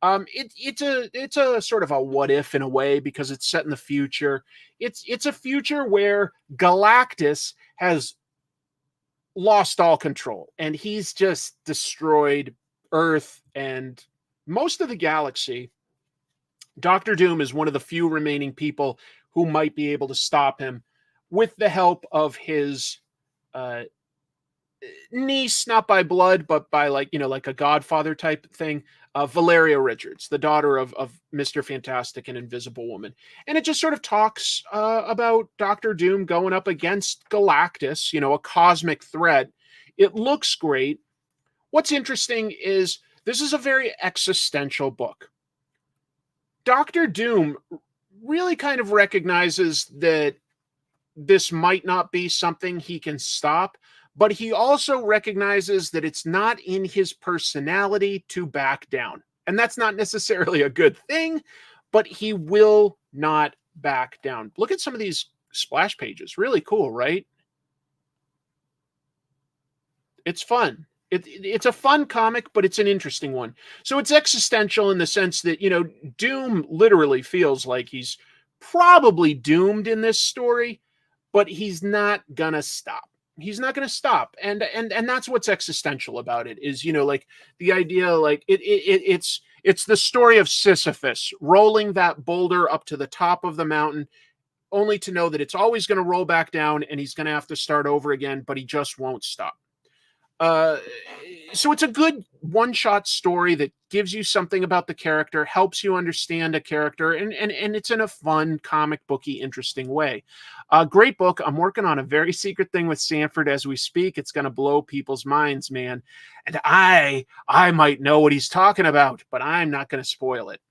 It's a sort of a what if in a way, because it's set in the future. It's a future where Galactus has lost all control, and he's just destroyed Earth and most of the galaxy. Dr. Doom is one of the few remaining people who might be able to stop him, with the help of his niece, not by blood, but by like a godfather type thing, Valeria Richards, the daughter of Mr. Fantastic and Invisible Woman. And it just sort of talks about Dr. Doom going up against Galactus, you know, a cosmic threat. It looks great. What's interesting is this is a very existential book. Dr. Doom really kind of recognizes that this might not be something he can stop, but he also recognizes that it's not in his personality to back down. And that's not necessarily a good thing, but he will not back down. Look at some of these splash pages. Really cool, right? It's fun. It's a fun comic, but it's an interesting one. So it's existential in the sense that, you know, Doom literally feels like he's probably doomed in this story, but he's not gonna stop. He's not gonna stop. And that's what's existential about it, is, you know, like the idea, like it's the story of Sisyphus rolling that boulder up to the top of the mountain, only to know that it's always going to roll back down and he's going to have to start over again, but he just won't stop. So it's a good one-shot story that gives you something about the character, helps you understand a character, and it's in a fun, comic booky, interesting way. Great book. I'm working on a very secret thing with Sanford as we speak. It's going to blow people's minds, man. And I might know what he's talking about, but I'm not going to spoil it.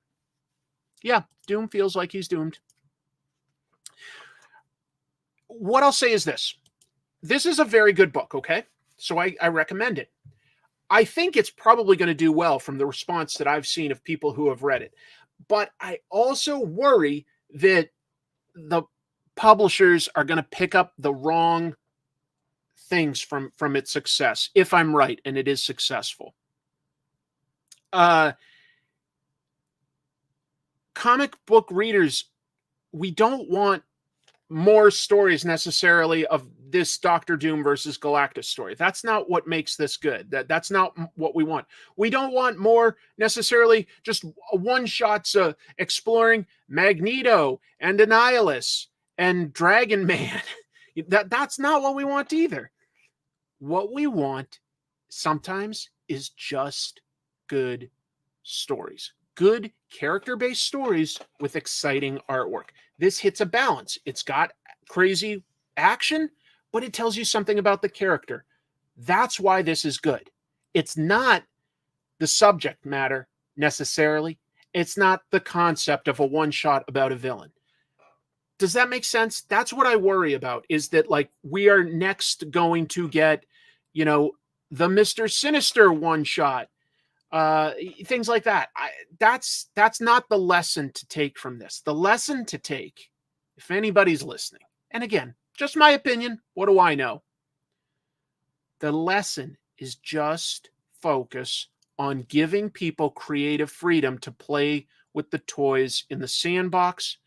Yeah, Doom feels like he's doomed. What I'll say is this. This is a very good book, okay? So I recommend it. I think it's probably going to do well from the response that I've seen of people who have read it. But I also worry that the publishers are going to pick up the wrong things from its success, if I'm right and it is successful. Comic book readers, we don't want more stories necessarily of this Doctor Doom versus Galactus story. That's not what makes this good. That's not what we want. We don't want more necessarily just one-shots exploring Magneto and Annihilus and Dragon Man. That's not what we want either. What we want sometimes is just good stories. Good character-based stories with exciting artwork. This hits a balance. It's got crazy action, but it tells you something about the character. That's why this is good. It's not the subject matter necessarily. It's not the concept of a one-shot about a villain. Does that make sense? That's what I worry about, is that like we are next going to get, you know, the Mr. Sinister one-shot, things like that. That's not the lesson to take from this. The lesson to take, if anybody's listening, and again, just my opinion, what do I know? The lesson is just focus on giving people creative freedom to play with the toys in the sandbox,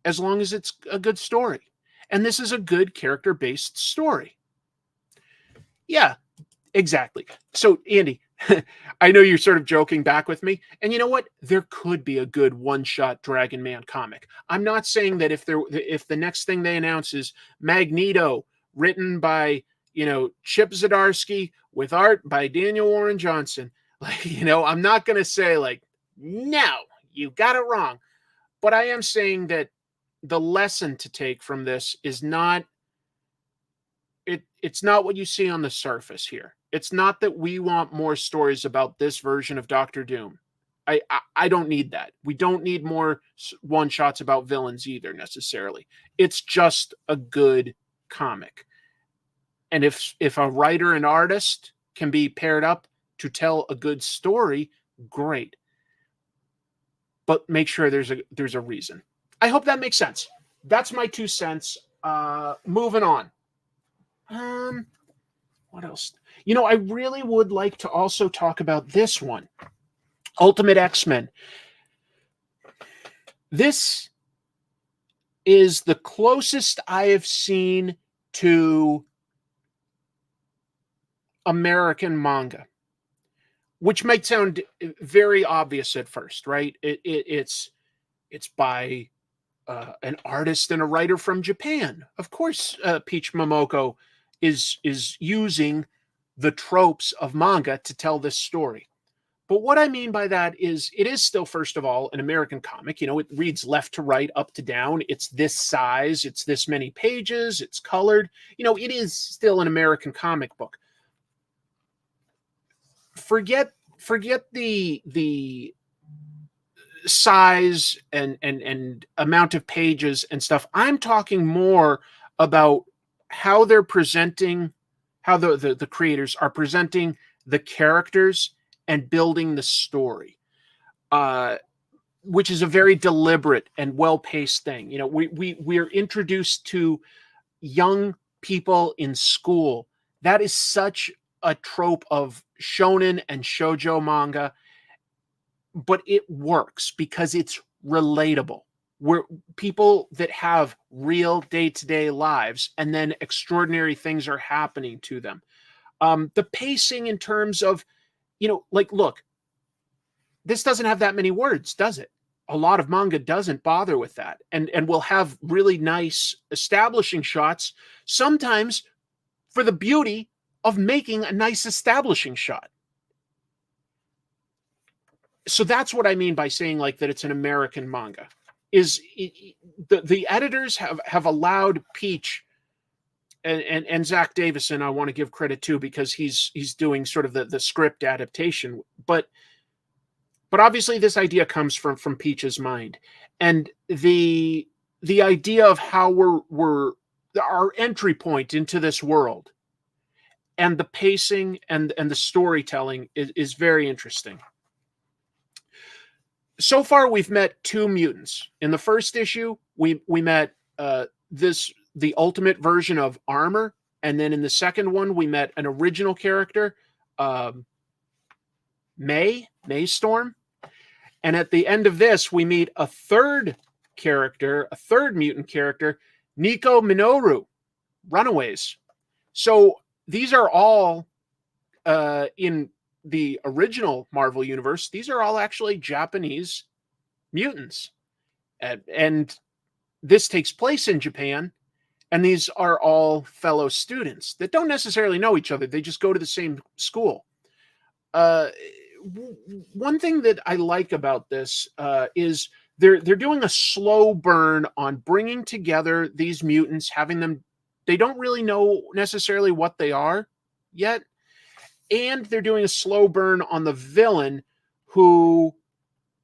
as long as it's a good story. And this is a good character-based story. Yeah, exactly. So, Andy, I know you're sort of joking back with me. And you know what? There could be a good one-shot Dragon Man comic. I'm not saying that if the next thing they announce is Magneto, written by, you know, Chip Zdarsky with art by Daniel Warren Johnson, like, you know, I'm not going to say like, no, you got it wrong. But I am saying that the lesson to take from this is not, it's not what you see on the surface here. It's not that we want more stories about this version of Doctor Doom. I don't need that. We don't need more one-shots about villains either, necessarily. It's just a good comic. And if a writer and artist can be paired up to tell a good story, great. But make sure there's a reason. I hope that makes sense. That's my 2 cents. Moving on. What else? You know, I really would like to also talk about this one, Ultimate X-Men. This is the closest I have seen to American manga, which might sound very obvious at first, right? It's by an artist and a writer from Japan. Of course, Peach Momoko is using the tropes of manga to tell this story. But what I mean by that is it is still, first of all, an American comic. You know, it reads left to right, up to down. It's this size. It's this many pages. It's colored. You know, it is still an American comic book. Forget the size and amount of pages and stuff. I'm talking more about how they're presenting, how the creators are presenting the characters and building the story, which is a very deliberate and well-paced thing. You know, we're introduced to young people in school. That is such a trope of shonen and shoujo manga, but it works because it's relatable. We're people that have real day-to-day lives, and then extraordinary things are happening to them. The pacing in terms of, you know, like, look, this doesn't have that many words, does it? A lot of manga doesn't bother with that, and will have really nice establishing shots, sometimes for the beauty of making a nice establishing shot. So that's what I mean by saying like that it's an American manga. Is the editors have allowed Peach and Zach Davison, I want to give credit to, because he's doing sort of the script adaptation, but obviously this idea comes from Peach's mind, and the idea of how we're our entry point into this world, and the pacing and the storytelling is very interesting. So far, we've met 2 mutants. In the first issue, we met the ultimate version of Armor, and then in the second one we met an original character, May Storm, and at the end of this we meet a third mutant character, Nico Minoru, Runaways. So these are all in the original Marvel universe. These are all actually Japanese mutants, and this takes place in Japan. And these are all fellow students that don't necessarily know each other. They just go to the same school. One thing that I like about this is they're doing a slow burn on bringing together these mutants, having them. They don't really know necessarily what they are yet, and they're doing a slow burn on the villain, who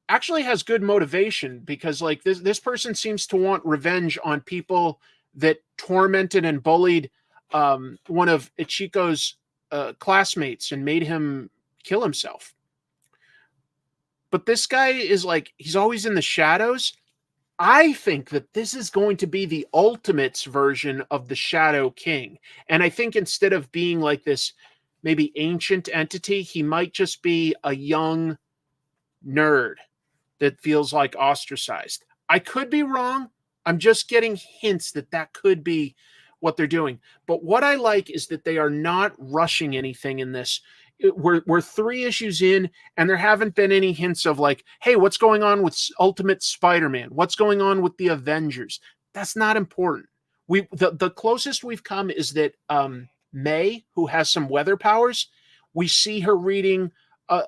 actually has good motivation, because like this person seems to want revenge on people that tormented and bullied one of Ichiko's classmates and made him kill himself. But this guy is like, he's always in the shadows. I think that this is going to be the Ultimates version of the Shadow King. And I think instead of being like this maybe ancient entity, he might just be a young nerd that feels like ostracized. I could be wrong. I'm just getting hints that that could be what they're doing. But what I like is that they are not rushing anything in this. We're 3 issues in, and there haven't been any hints of like, hey, what's going on with Ultimate Spider-Man? What's going on with the Avengers? That's not important. The closest we've come is that May, who has some weather powers, we see her reading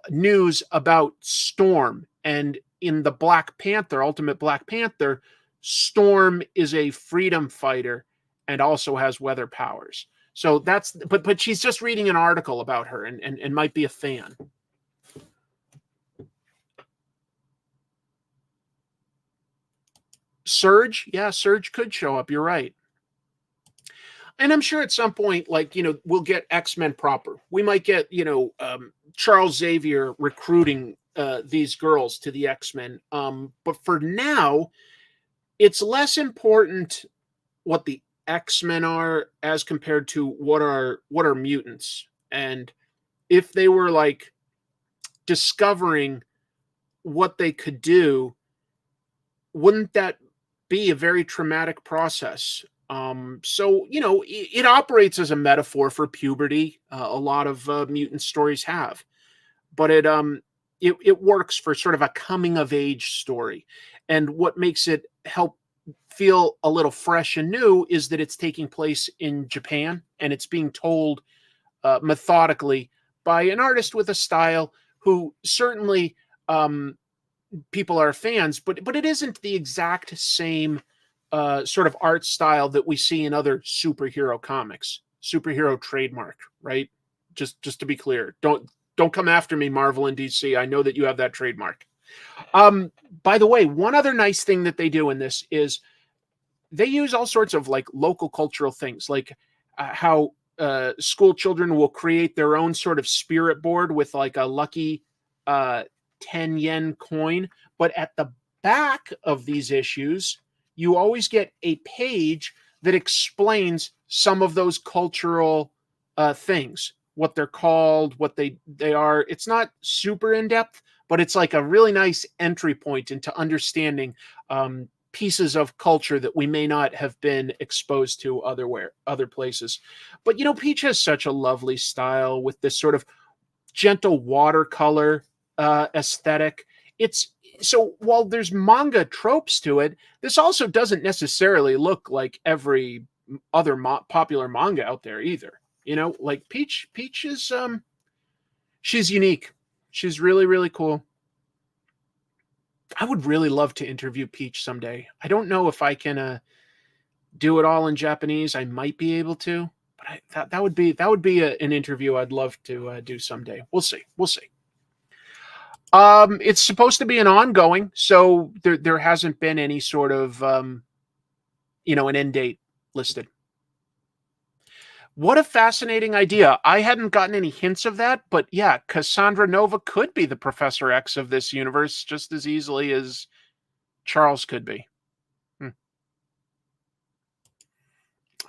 news about Storm. And in the Black Panther, Ultimate Black Panther, Storm is a freedom fighter and also has weather powers. So that's, but she's just reading an article about her and might be a fan. Surge, yeah, Surge could show up. You're right. And I'm sure at some point, like, we'll get X-Men proper. We might get, Charles Xavier recruiting these girls to the X-Men. But for now, it's less important what the X-Men are as compared to what are mutants. And if they were like discovering what they could do, wouldn't that be a very traumatic process? So, it operates as a metaphor for puberty. A lot of mutant stories have, but it works for sort of a coming of age story. And what makes it help feel a little fresh and new is that it's taking place in Japan, and it's being told methodically by an artist with a style who certainly people are fans, but it isn't the exact same sort of art style that we see in other superhero comics, superhero trademark, right? Just to be clear, don't come after me, Marvel and DC. I know that you have that trademark. By the way, one other nice thing that they do in this is they use all sorts of like local cultural things, like how school children will create their own sort of spirit board with like a lucky 10 yen coin. But at the back of these issues, you always get a page that explains some of those cultural things, what they're called, what they are. It's not super in-depth, but it's like a really nice entry point into understanding pieces of culture that we may not have been exposed to other places. But Peach has such a lovely style with this sort of gentle watercolor aesthetic. So while there's manga tropes to it, this also doesn't necessarily look like every other popular manga out there either. Like Peach is she's unique. She's really, really cool. I would really love to interview Peach someday. I don't know if I can do it all in Japanese. I might be able to, but that would be an interview I'd love to do someday. We'll see. It's supposed to be an ongoing, so there hasn't been any sort of an end date listed. What a fascinating idea. I hadn't gotten any hints of that, but yeah, Cassandra Nova could be the Professor X of this universe just as easily as Charles could be.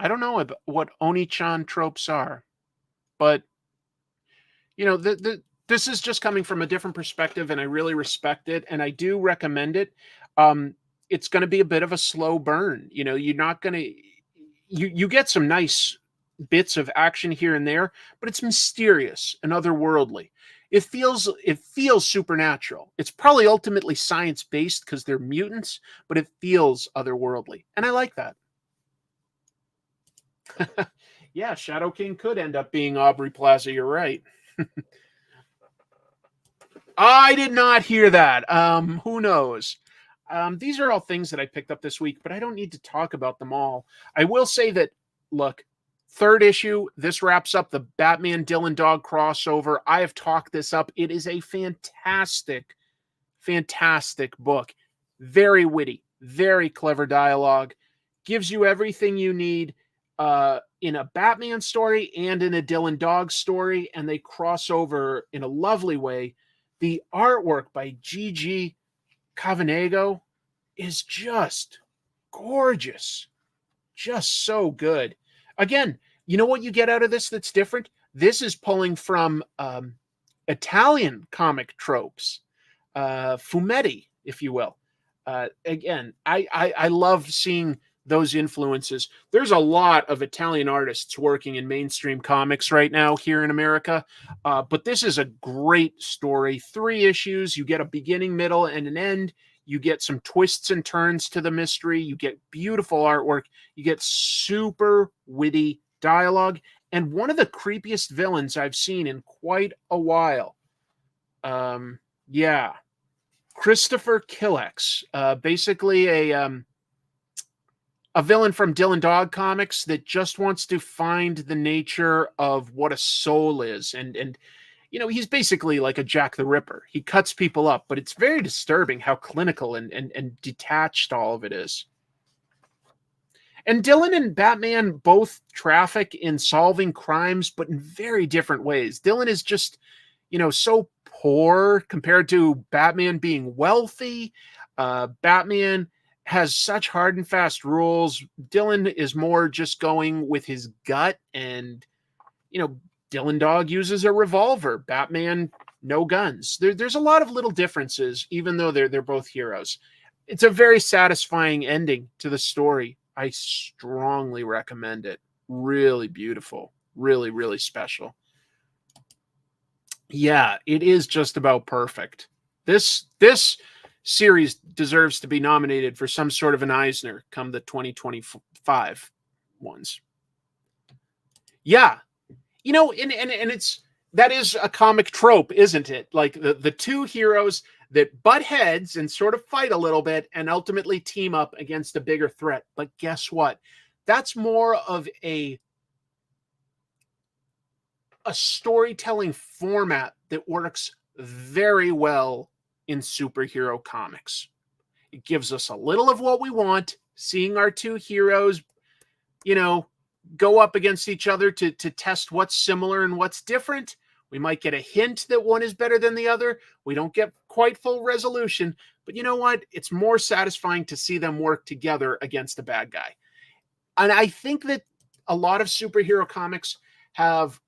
I don't know what Oni-chan tropes are, but this is just coming from a different perspective, and I really respect it, and I do recommend it. Um, it's going to be a bit of a slow burn. You're not going to you get some nice bits of action here and there, but it's mysterious and otherworldly. It feels supernatural. It's probably ultimately science based because they're mutants, but it feels otherworldly, and I like that. Yeah, Shadow King could end up being Aubrey Plaza. You're right. I did not hear that. Who knows? These are all things that I picked up this week, but I don't need to talk about them all. I will say that, look, third issue, this wraps up the Batman Dylan Dog crossover. I have talked this up. It is a fantastic, fantastic book. Very witty, very clever dialogue. Gives you everything you need in a Batman story and in a Dylan Dog story, and they cross over in a lovely way. The artwork by Gigi Cavenago is just gorgeous. Just so good. Again, you know what you get out of this that's different? This is pulling from Italian comic tropes, fumetti, if you will. Again, I love seeing those influences. There's a lot of Italian artists working in mainstream comics right now here in America, but this is a great story. 3 issues. You get a beginning, middle, and an end. You get some twists and turns to the mystery. You get beautiful artwork. You get super witty dialogue. And one of the creepiest villains I've seen in quite a while. Yeah. Christopher Killex. Basically a villain from Dylan Dog Comics that just wants to find the nature of what a soul is. And he's basically like a Jack the Ripper. He cuts people up, but it's very disturbing how clinical and detached all of it is. And Dylan and Batman both traffic in solving crimes, but in very different ways. Dylan is just, so poor compared to Batman being wealthy. Batman has such hard and fast rules. Dylan is more just going with his gut, and Dylan Dog uses a revolver. Batman, no guns. There's a lot of little differences, even though they're both heroes. It's a very satisfying ending to the story. I strongly recommend it. Really beautiful. Really, really special. Yeah, it is just about perfect. This series deserves to be nominated for some sort of an Eisner come the 2025 ones. Yeah. And that is a comic trope, isn't it? Like the two heroes that butt heads and sort of fight a little bit and ultimately team up against a bigger threat. But guess what? That's more of a storytelling format that works very well in superhero comics. It gives us a little of what we want, seeing our two heroes, go up against each other to test what's similar and what's different. We might get a hint that one is better than the other. We don't get quite full resolution, but you know what? It's more satisfying to see them work together against a bad guy. And I think that a lot of superhero comics have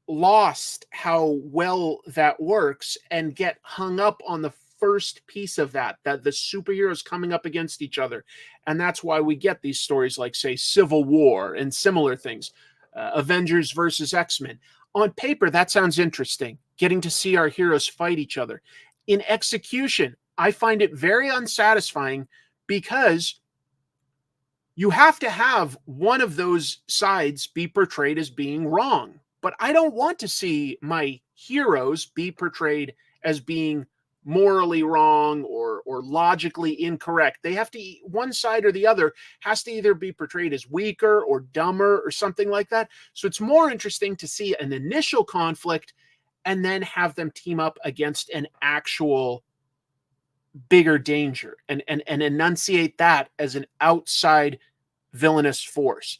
lost how well that works and get hung up on the first piece of that the superheroes coming up against each other. And that's why we get these stories like, say, Civil War and similar things, Avengers versus X-Men. On paper, that sounds interesting, getting to see our heroes fight each other. In execution, I find it very unsatisfying because you have to have one of those sides be portrayed as being wrong. But I don't want to see my heroes be portrayed as being morally wrong or logically incorrect. They have to, one side or the other has to either be portrayed as weaker or dumber or something like that. So it's more interesting to see an initial conflict and then have them team up against an actual bigger danger and enunciate that as an outside villainous force.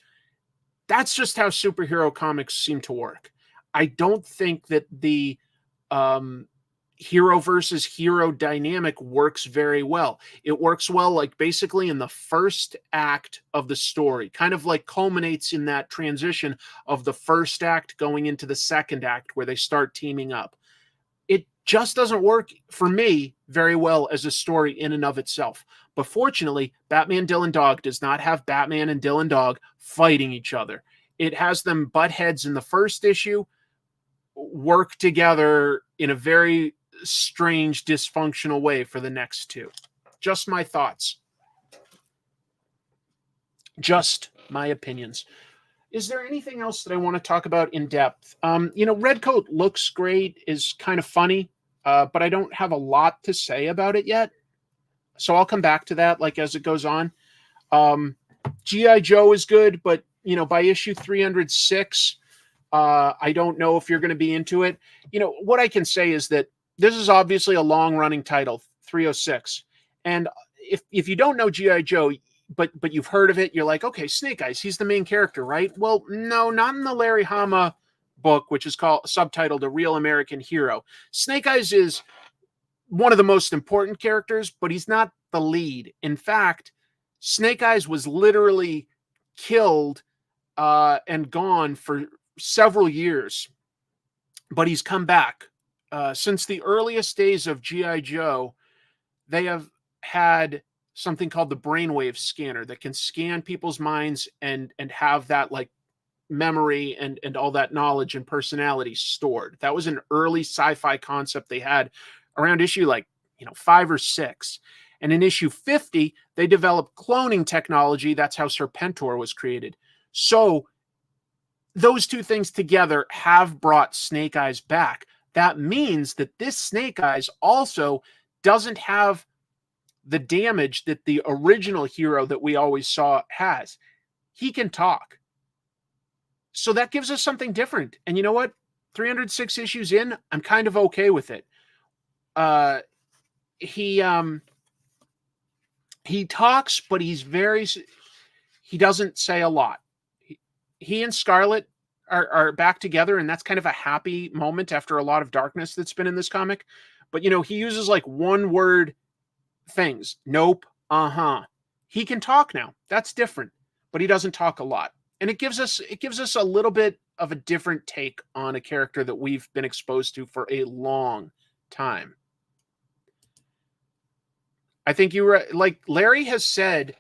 That's just how superhero comics seem to work. I don't think that the hero versus hero dynamic works very well. It works well, like basically in the first act of the story, kind of like culminates in that transition of the first act going into the second act where they start teaming up. It just doesn't work for me very well as a story in and of itself. But fortunately, Batman Dylan Dog does not have Batman and Dylan Dog fighting each other. It has them butt heads in the first issue, work together in a very strange, dysfunctional way for the next two. Just my thoughts. Just my opinions. Is there anything else that I want to talk about in depth? Redcoat looks great, is kind of funny, but I don't have a lot to say about it yet. So I'll come back to that like as it goes on. G.I. Joe is good, but by issue 306, I don't know if you're going to be into it. What I can say is that this is obviously a long-running title, 306. And if you don't know G.I. Joe, but you've heard of it, you're like, okay, Snake Eyes, he's the main character, right? Well, no, not in the Larry Hama book, which is subtitled A Real American Hero. Snake Eyes is one of the most important characters, but he's not the lead. In fact, Snake Eyes was literally killed and gone for several years, but he's come back. Since the earliest days of G.I. Joe, they have had something called the brainwave scanner that can scan people's minds and have that like memory and all that knowledge and personality stored. That was an early sci-fi concept they had around issue 5 or 6. And in issue 50, they developed cloning technology. That's how Serpentor was created. So those two things together have brought Snake Eyes back. That means that this Snake Eyes also doesn't have the damage that the original hero that we always saw has. He can talk. So that gives us something different. And you know what? 306 issues in, I'm kind of okay with it. He talks, but he doesn't say a lot. He and Scarlet are back together, and that's kind of a happy moment after a lot of darkness that's been in this comic. But he uses like one word things. Nope. He can talk now. That's different, but he doesn't talk a lot. And it gives us a little bit of a different take on a character that we've been exposed to for a long time. I think Larry has said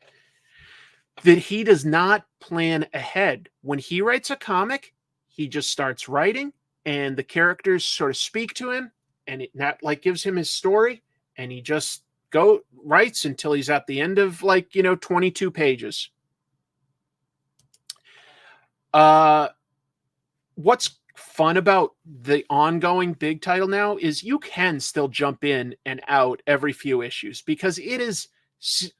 that he does not plan ahead. When he writes a comic, he just starts writing, and the characters sort of speak to him, and that gives him his story, and he just writes until he's at the end of 22 pages. What's fun about the ongoing big title now is you can still jump in and out every few issues because it is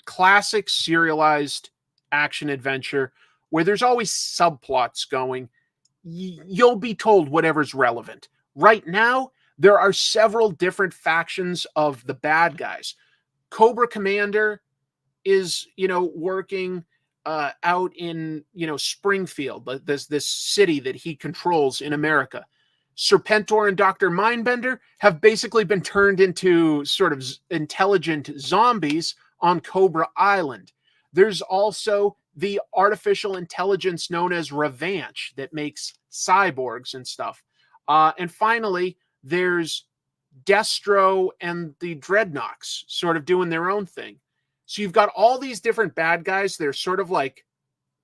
classic serialized action adventure where there's always subplots going. You'll be told whatever's relevant. Right now, there are several different factions of the bad guys. Cobra Commander is, working out in, Springfield, this city that he controls in America. Serpentor and Dr. Mindbender have basically been turned into sort of intelligent zombies on Cobra Island. There's also the artificial intelligence known as Revanche that makes cyborgs and stuff. And finally, there's Destro and the Dreadnoks sort of doing their own thing. So you've got all these different bad guys. They're sort of like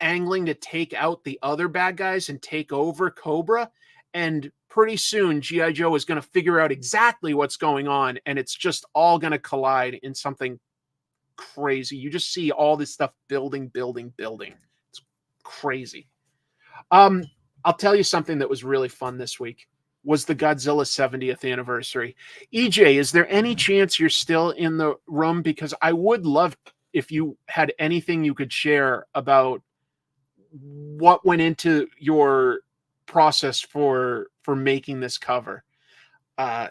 angling to take out the other bad guys and take over Cobra. And pretty soon, G.I. Joe is going to figure out exactly what's going on. And it's just all going to collide in something crazy. You just see all this stuff building. It's crazy. I'll tell you something that was really fun this week was the Godzilla 70th anniversary. EJ, is there any chance you're still in the room? Because I would love if you had anything you could share about what went into your process for making this cover.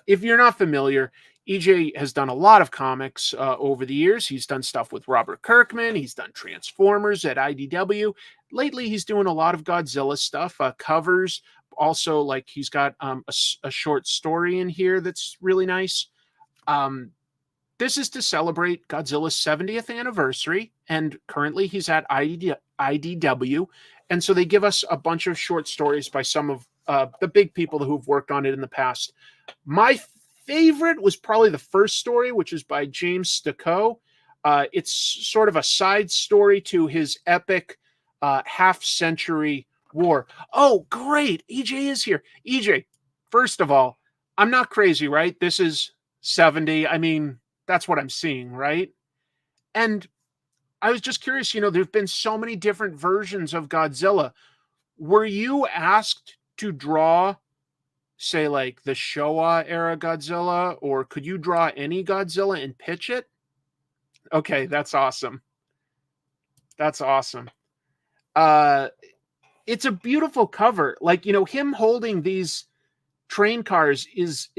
If you're not familiar, EJ has done a lot of comics over the years. He's done stuff with Robert Kirkman. He's done Transformers at IDW. Lately, he's doing a lot of Godzilla stuff, covers. Also, he's got a short story in here that's really nice. Um, this is to celebrate Godzilla's 70th anniversary, and currently he's at IDW. And so they give us a bunch of short stories by some of the big people who've worked on it in the past. My favorite was probably the first story, which is by James Stokoe. It's sort of a side story to his epic half-century war. Oh, great! EJ is here. EJ, first of all, I'm not crazy, right? This is 70. I mean, that's what I'm seeing, right? And I was just curious, there've been so many different versions of Godzilla. Were you asked to draw, say, like the Showa era Godzilla, or could you draw any Godzilla and pitch it? Okay, that's awesome. That's awesome. It's a beautiful cover. Like, him holding these train cars is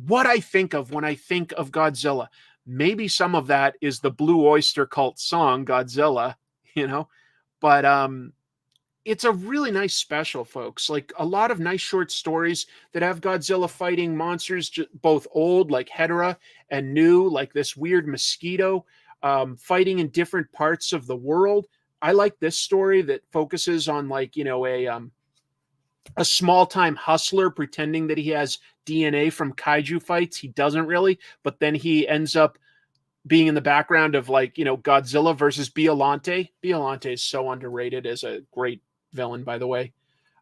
what I think of when I think of Godzilla. Maybe some of that is the Blue Oyster Cult song Godzilla, but it's a really nice special, folks. Like a lot of nice short stories that have Godzilla fighting monsters, both old like Hedorah and new like this weird mosquito, fighting in different parts of the world. I like this story that focuses on like a small-time hustler pretending that he has DNA from kaiju fights. He doesn't really, but then he ends up being in the background of like, Godzilla versus Biollante. Biollante is so underrated as a great villain, by the way.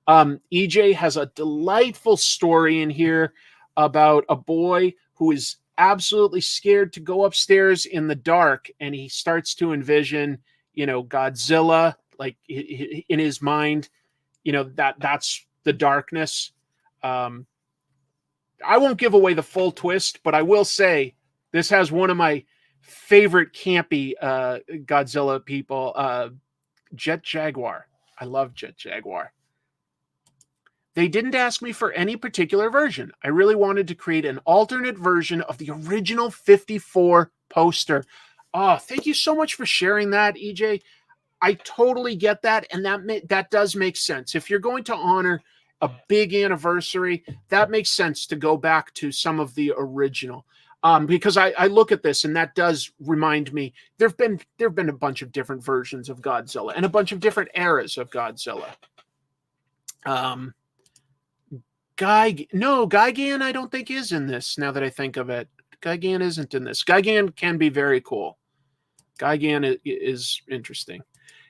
EJ has a delightful story in here about a boy who is absolutely scared to go upstairs in the dark, and he starts to envision, Godzilla, like in his mind, that's the darkness. I won't give away the full twist, but I will say this has one of my favorite campy Godzilla people, Jet Jaguar. I love Jet Jaguar. They didn't ask me for any particular version. I really wanted to create an alternate version of the original 54 poster. Oh, thank you so much for sharing that, EJ. I totally get that, and that does make sense. If you're going to honor a big anniversary, that makes sense to go back to some of the original. Because I look at this and that does remind me there've been a bunch of different versions of Godzilla and a bunch of different eras of Godzilla. Gigan I don't think is in this now that I think of it. Gigan isn't in this. Gigan can be very cool. Gigan is interesting.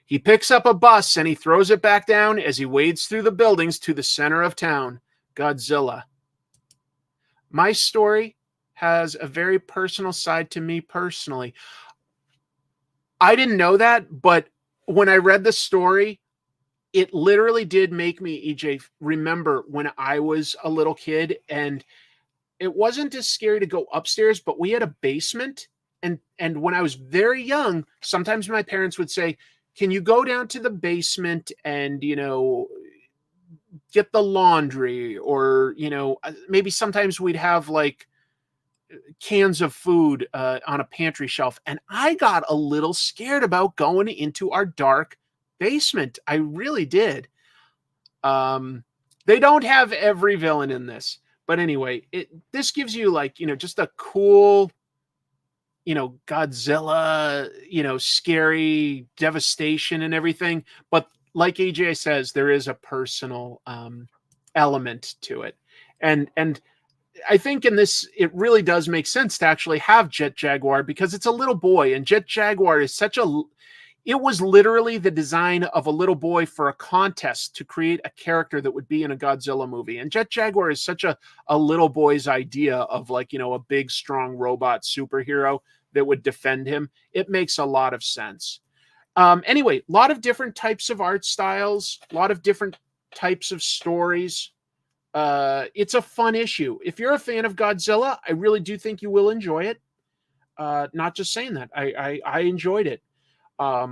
He picks up a bus and he throws it back down as he wades through the buildings to the center of town. Godzilla. My story has a very personal side to me personally. I didn't know that, but when I read the story, it literally did make me, EJ, remember when I was a little kid, and it wasn't as scary to go upstairs, but we had a basement, and when I was very young, sometimes my parents would say, can you go down to the basement and, get the laundry, or, maybe sometimes we'd have like cans of food on a pantry shelf. And I got a little scared about going into our dark basement. I really did. They don't have every villain in this, but anyway, this gives you like, just a cool, Godzilla, scary devastation and everything. But like AJ says, there is a personal element to it. And I think in this, it really does make sense to actually have Jet Jaguar because it's a little boy, and Jet Jaguar is it was literally the design of a little boy for a contest to create a character that would be in a Godzilla movie. And Jet Jaguar is such a little boy's idea of like, a big, strong robot superhero that would defend him. It makes a lot of sense. Anyway, a lot of different types of art styles, a lot of different types of stories. It's a fun issue. If you're a fan of Godzilla, I really do think you will enjoy it. Not just saying that. I enjoyed it. I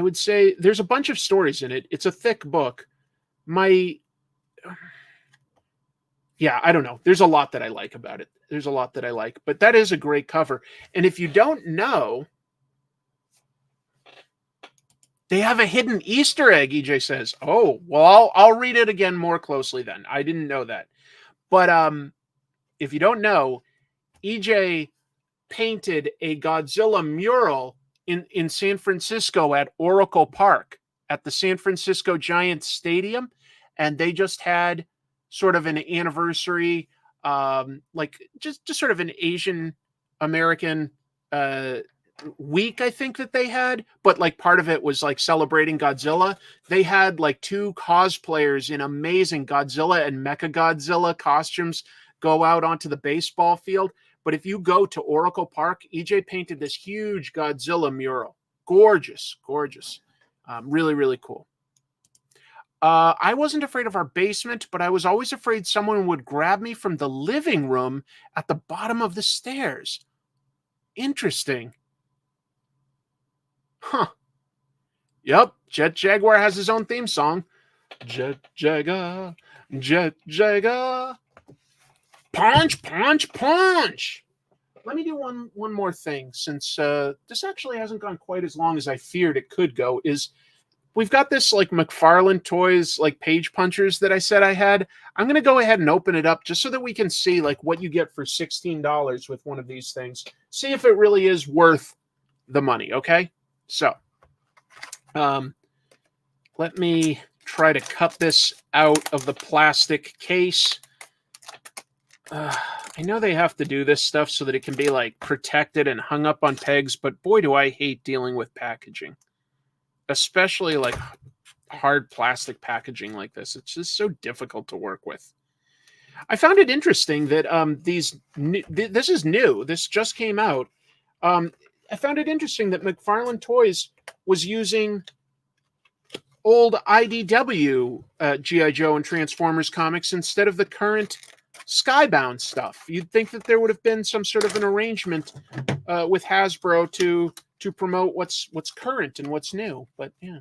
would say there's a bunch of stories in it. It's a thick book. I don't know. There's a lot that I like about it. There's a lot that I like, but that is a great cover. And if you don't know, they have a hidden Easter egg, EJ says. Oh, well, I'll read it again more closely then. I didn't know that. But if you don't know, EJ painted a Godzilla mural in San Francisco at Oracle Park at the San Francisco Giants Stadium, and they just had sort of an anniversary, like just sort of an Asian American week, I think that they had, but like part of it was like celebrating Godzilla. They had like 2 cosplayers in amazing Godzilla and Mechagodzilla costumes go out onto the baseball field. But if you go to Oracle Park, EJ painted this huge Godzilla mural. Gorgeous, gorgeous. Really, really cool. I wasn't afraid of our basement, but I was always afraid someone would grab me from the living room at the bottom of the stairs. Interesting. Huh. Yep, Jet Jaguar has his own theme song. Jet Jaguar, Jet Jaguar. Punch, punch, punch. Let me do one more thing, since this actually hasn't gone quite as long as I feared it could go. Is we've got this like McFarlane Toys like page punchers that I said I had. I'm going to go ahead and open it up just so that we can see like what you get for $16 with one of these things. See if it really is worth the money, okay? So, let me try to cut this out of the plastic case. I know they have to do this stuff so that it can be like protected and hung up on pegs, but boy, do I hate dealing with packaging, especially like hard plastic packaging like this. It's just so difficult to work with. I found it interesting that this is new. This just came out. I found it interesting that McFarlane Toys was using old IDW G.I. Joe and Transformers comics instead of the current Skybound stuff. You'd think that there would have been some sort of an arrangement with Hasbro to promote what's current and what's new, but yeah.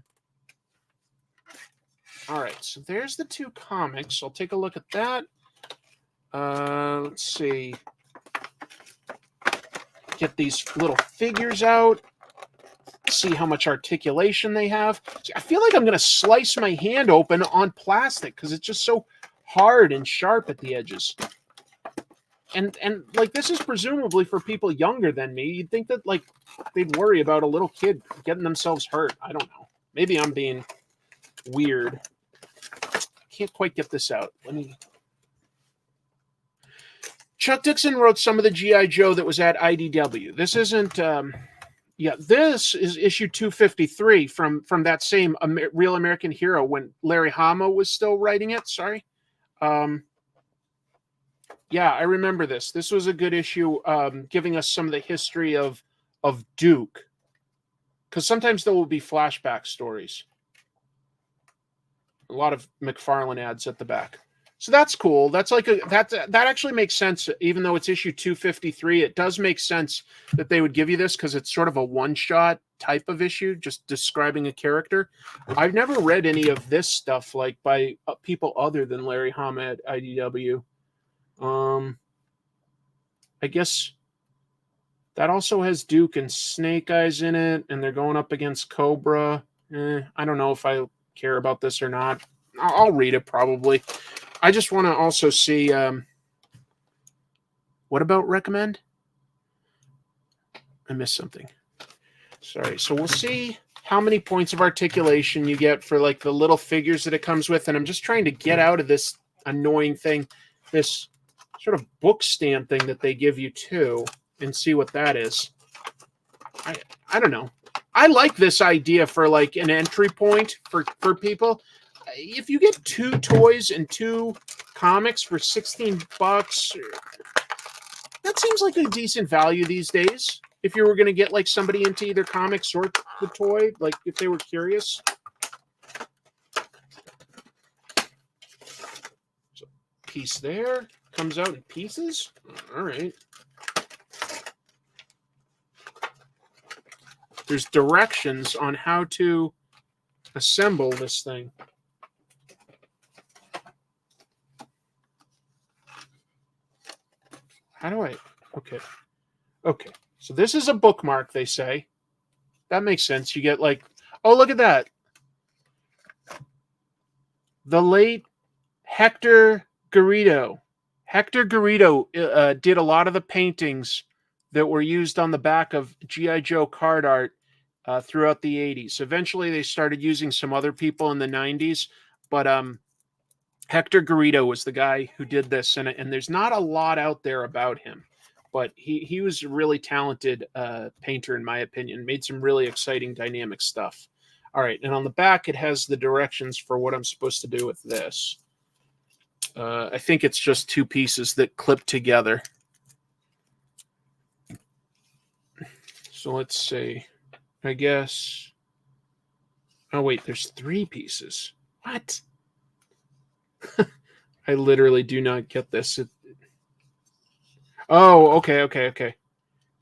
All right, so there's the 2 comics. I'll take a look at that. Let's see. Get these little figures out. See how much articulation they have. See, I feel like I'm going to slice my hand open on plastic because it's just so hard and sharp at the edges. And like this is presumably for people younger than me. You'd think that like they'd worry about a little kid getting themselves hurt. I don't know. Maybe I'm being weird. Can't quite get this out. Let me. Chuck Dixon wrote some of the G.I. Joe that was at IDW. This isn't. This is issue 253 from that same Real American Hero when Larry Hama was still writing it. Sorry. Yeah, I remember this. This was a good issue, giving us some of the history of Duke, because sometimes there will be flashback stories. A lot of McFarlane ads at the back. So that's cool. That's like that actually makes sense. Even though it's issue 253, it does make sense that they would give you this because it's sort of a one-shot type of issue, just describing a character. I've never read any of this stuff like by people other than Larry Hama at IDW. I guess that also has Duke and Snake Eyes in it, and they're going up against Cobra. I don't know if I care about this or not. I'll read it probably. I just want to also see, what about recommend? I missed something. Sorry. So we'll see how many points of articulation you get for like the little figures that it comes with. And I'm just trying to get out of this annoying thing, this sort of book stand thing that they give you too, and see what that is. I don't know. I like this idea for like an entry point for people. If you get 2 toys and 2 comics for $16, that seems like a decent value these days. If you were going to get like somebody into either comics or the toy, like if they were curious. So, piece there comes out in pieces. All right. There's directions on how to assemble this thing. How do I? Okay. So this is a bookmark, they say. That makes sense. You get like, oh, look at that. The late Hector Garrido Hector Garrido did a lot of the paintings that were used on the back of G.I. Joe card art throughout the 80s. Eventually, they started using some other people in the 90s, but Hector Garrido was the guy who did this, and there's not a lot out there about him, but he was a really talented painter, in my opinion. Made some really exciting, dynamic stuff. All right, and on the back, it has the directions for what I'm supposed to do with this. I think it's just two pieces that clip together. So let's see. I guess. Oh, wait, there's three pieces. What? I literally do not get this. Oh, okay.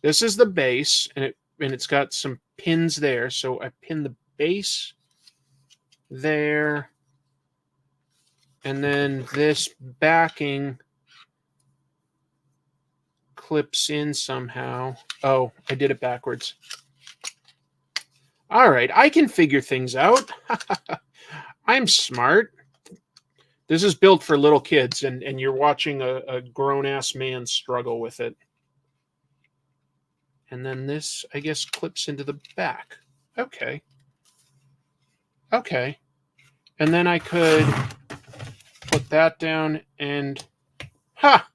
This is the base, and it's got some pins there. So I pin the base there. And then this backing clips in somehow. Oh, I did it backwards. All right, I can figure things out. I'm smart. This is built for little kids, and you're watching a grown-ass man struggle with it. And then this, I guess, clips into the back. Okay. And then I could put that down and... Ha!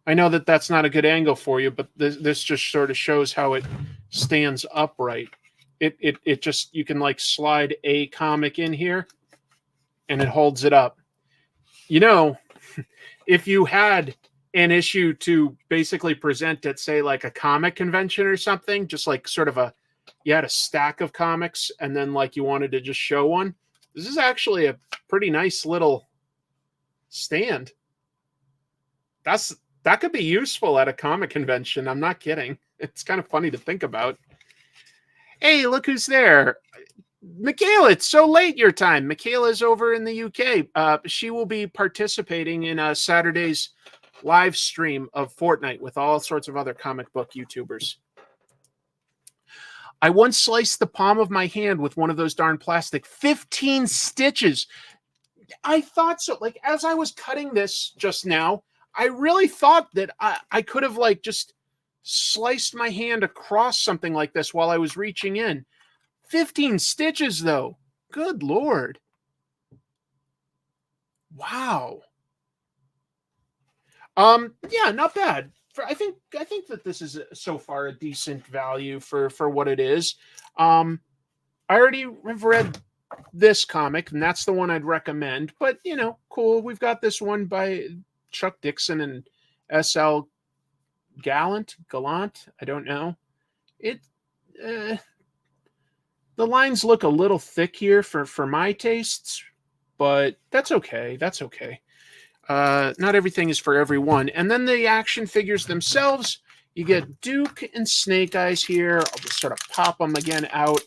I know that that's not a good angle for you, but this just sort of shows how it stands upright. It just, you can like slide a comic in here and it holds it up. You know, if you had an issue to basically present at, say, like a comic convention or something, just like sort of you had a stack of comics and then like you wanted to just show one, this is actually a pretty nice little stand. That could be useful at a comic convention. I'm not kidding. It's kind of funny to think about. Hey, look who's there. Michaela, it's so late your time. Michaela's over in the UK. She will be participating in Saturday's live stream of Fortnite with all sorts of other comic book YouTubers. I once sliced the palm of my hand with one of those darn plastic. 15 stitches. I thought so. Like, as I was cutting this just now, I really thought that I could have like just sliced my hand across something like this while I was reaching in. 15 stitches though. Good Lord. Wow. Yeah, not bad. I think that this is so far a decent value for what it is. I already have read this comic, and that's the one I'd recommend. But you know, cool. We've got this one by Chuck Dixon and S.L. Gallant. I don't know. The lines look a little thick here for my tastes, but that's okay. Not everything is for everyone. And then the action figures themselves, you get Duke and Snake Eyes here. I'll just sort of pop them again out,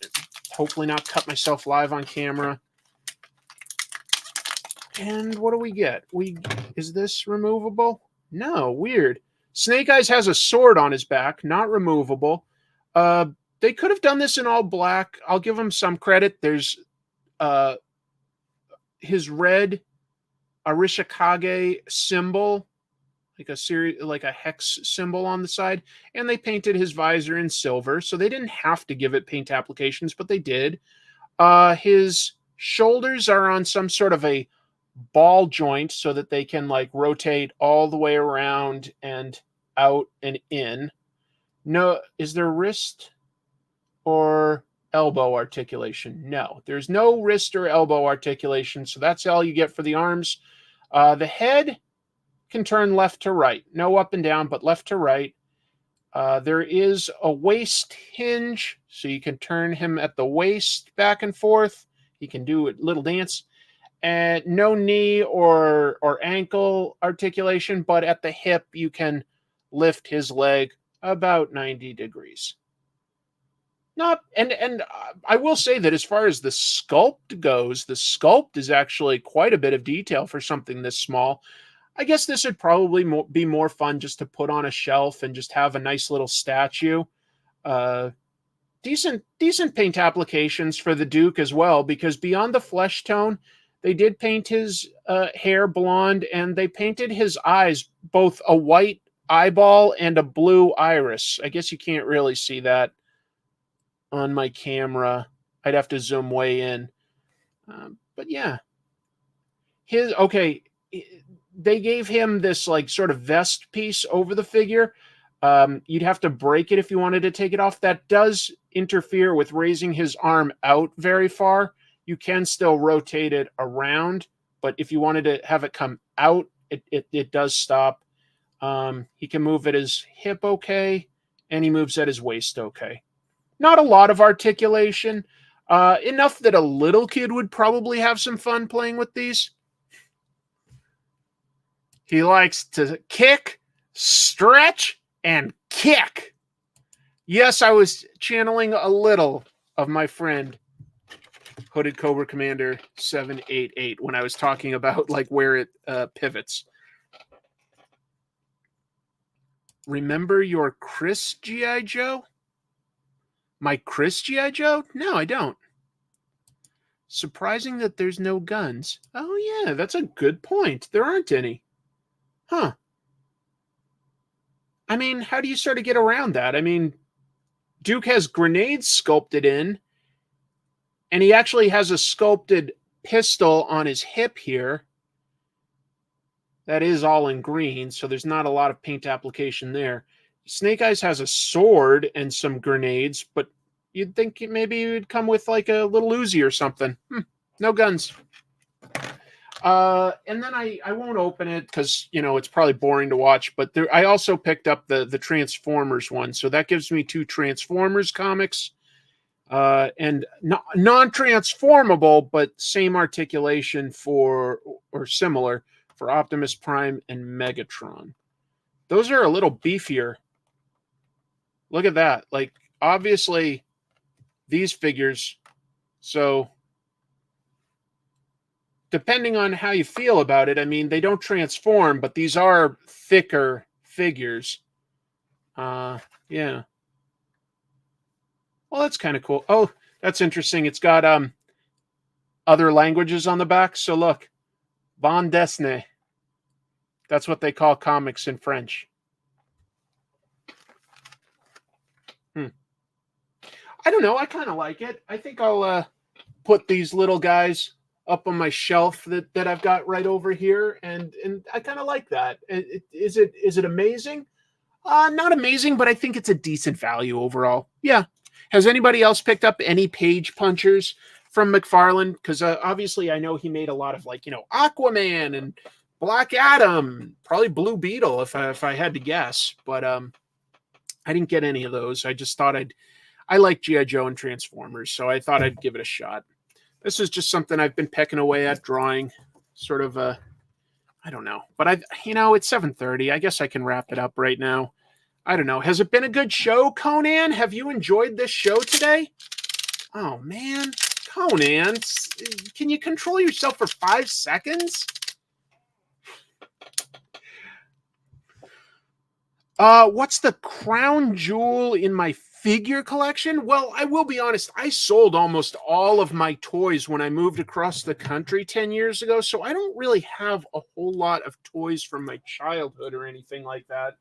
hopefully not cut myself live on camera. And what do we get? Is this removable? No, weird. Snake Eyes has a sword on his back, not removable. They could have done this in all black. I'll give him some credit. There's his red Arishikage symbol, like a hex symbol on the side, and they painted his visor in silver, so they didn't have to give it paint applications, but they did. His shoulders are on some sort of a ball joint so that they can like rotate all the way around and out and in. No, is there wrist or elbow articulation? No, there's no wrist or elbow articulation, so that's all you get for the arms. The head can turn left to right, no up and down, but left to right. There is a waist hinge, so you can turn him at the waist back and forth. He can do a little dance. And no knee or ankle articulation, but at the hip you can lift his leg about 90 degrees. And I will say that as far as the sculpt goes, the sculpt is actually quite a bit of detail for something this small. I guess this would probably be more fun just to put on a shelf and just have a nice little statue. Decent paint applications for the Duke as well, because beyond the flesh tone, They did paint his hair blonde, and they painted his eyes both a white eyeball and a blue iris. I guess you can't really see that on my camera. I'd have to zoom way in. But yeah, they gave him this like sort of vest piece over the figure. You'd have to break it if you wanted to take it off. That does interfere with raising his arm out very far. You can still rotate it around, but if you wanted to have it come out, it does stop. He can move at his hip okay, and he moves at his waist okay. Not a lot of articulation, enough that a little kid would probably have some fun playing with these. He likes to kick, stretch, and kick. Yes, I was channeling a little of my friend Hooded Cobra Commander 788 when I was talking about like where it pivots. Remember your Chris G.I. Joe? My Chris G.I. Joe? No, I don't. Surprising that there's no guns. Oh yeah, that's a good point. There aren't any. Huh. I mean, how do you sort of get around that? I mean, Duke has grenades sculpted in, and he actually has a sculpted pistol on his hip here. That is all in green, so there's not a lot of paint application there. Snake Eyes has a sword and some grenades, but you'd think maybe it would come with like a little Uzi or something. No guns. And then I won't open it because, you know, it's probably boring to watch, but I also picked up the Transformers one. So that gives me 2 Transformers comics, and non-transformable, but same articulation or similar for Optimus Prime and Megatron. Those are a little beefier. Look at that. Like, obviously these figures, so depending on how you feel about it, I mean, they don't transform, but these are thicker figures. Yeah. Well, that's kind of cool. Oh, that's interesting. It's got other languages on the back. So look, bande dessinée. That's what they call comics in French. I don't know. I kind of like it. I think I'll put these little guys up on my shelf that I've got right over here, and I kind of like that. Is it amazing? Not amazing, but I think it's a decent value overall. Yeah. Has anybody else picked up any page punchers from McFarlane? Because obviously I know he made a lot of, like, you know, Aquaman and Black Adam, probably Blue Beetle if I had to guess, but I didn't get any of those. I just thought I like G.I. Joe and Transformers, so I thought I'd give it a shot. This is just something I've been pecking away at, drawing, sort of I don't know. But it's 7:30. I guess I can wrap it up right now. I don't know. Has it been a good show, Conan? Have you enjoyed this show today? Oh, man. Conan, can you control yourself for 5 seconds? What's the crown jewel in my figure collection? Well, I will be honest. I sold almost all of my toys when I moved across the country 10 years ago, so I don't really have a whole lot of toys from my childhood or anything like that.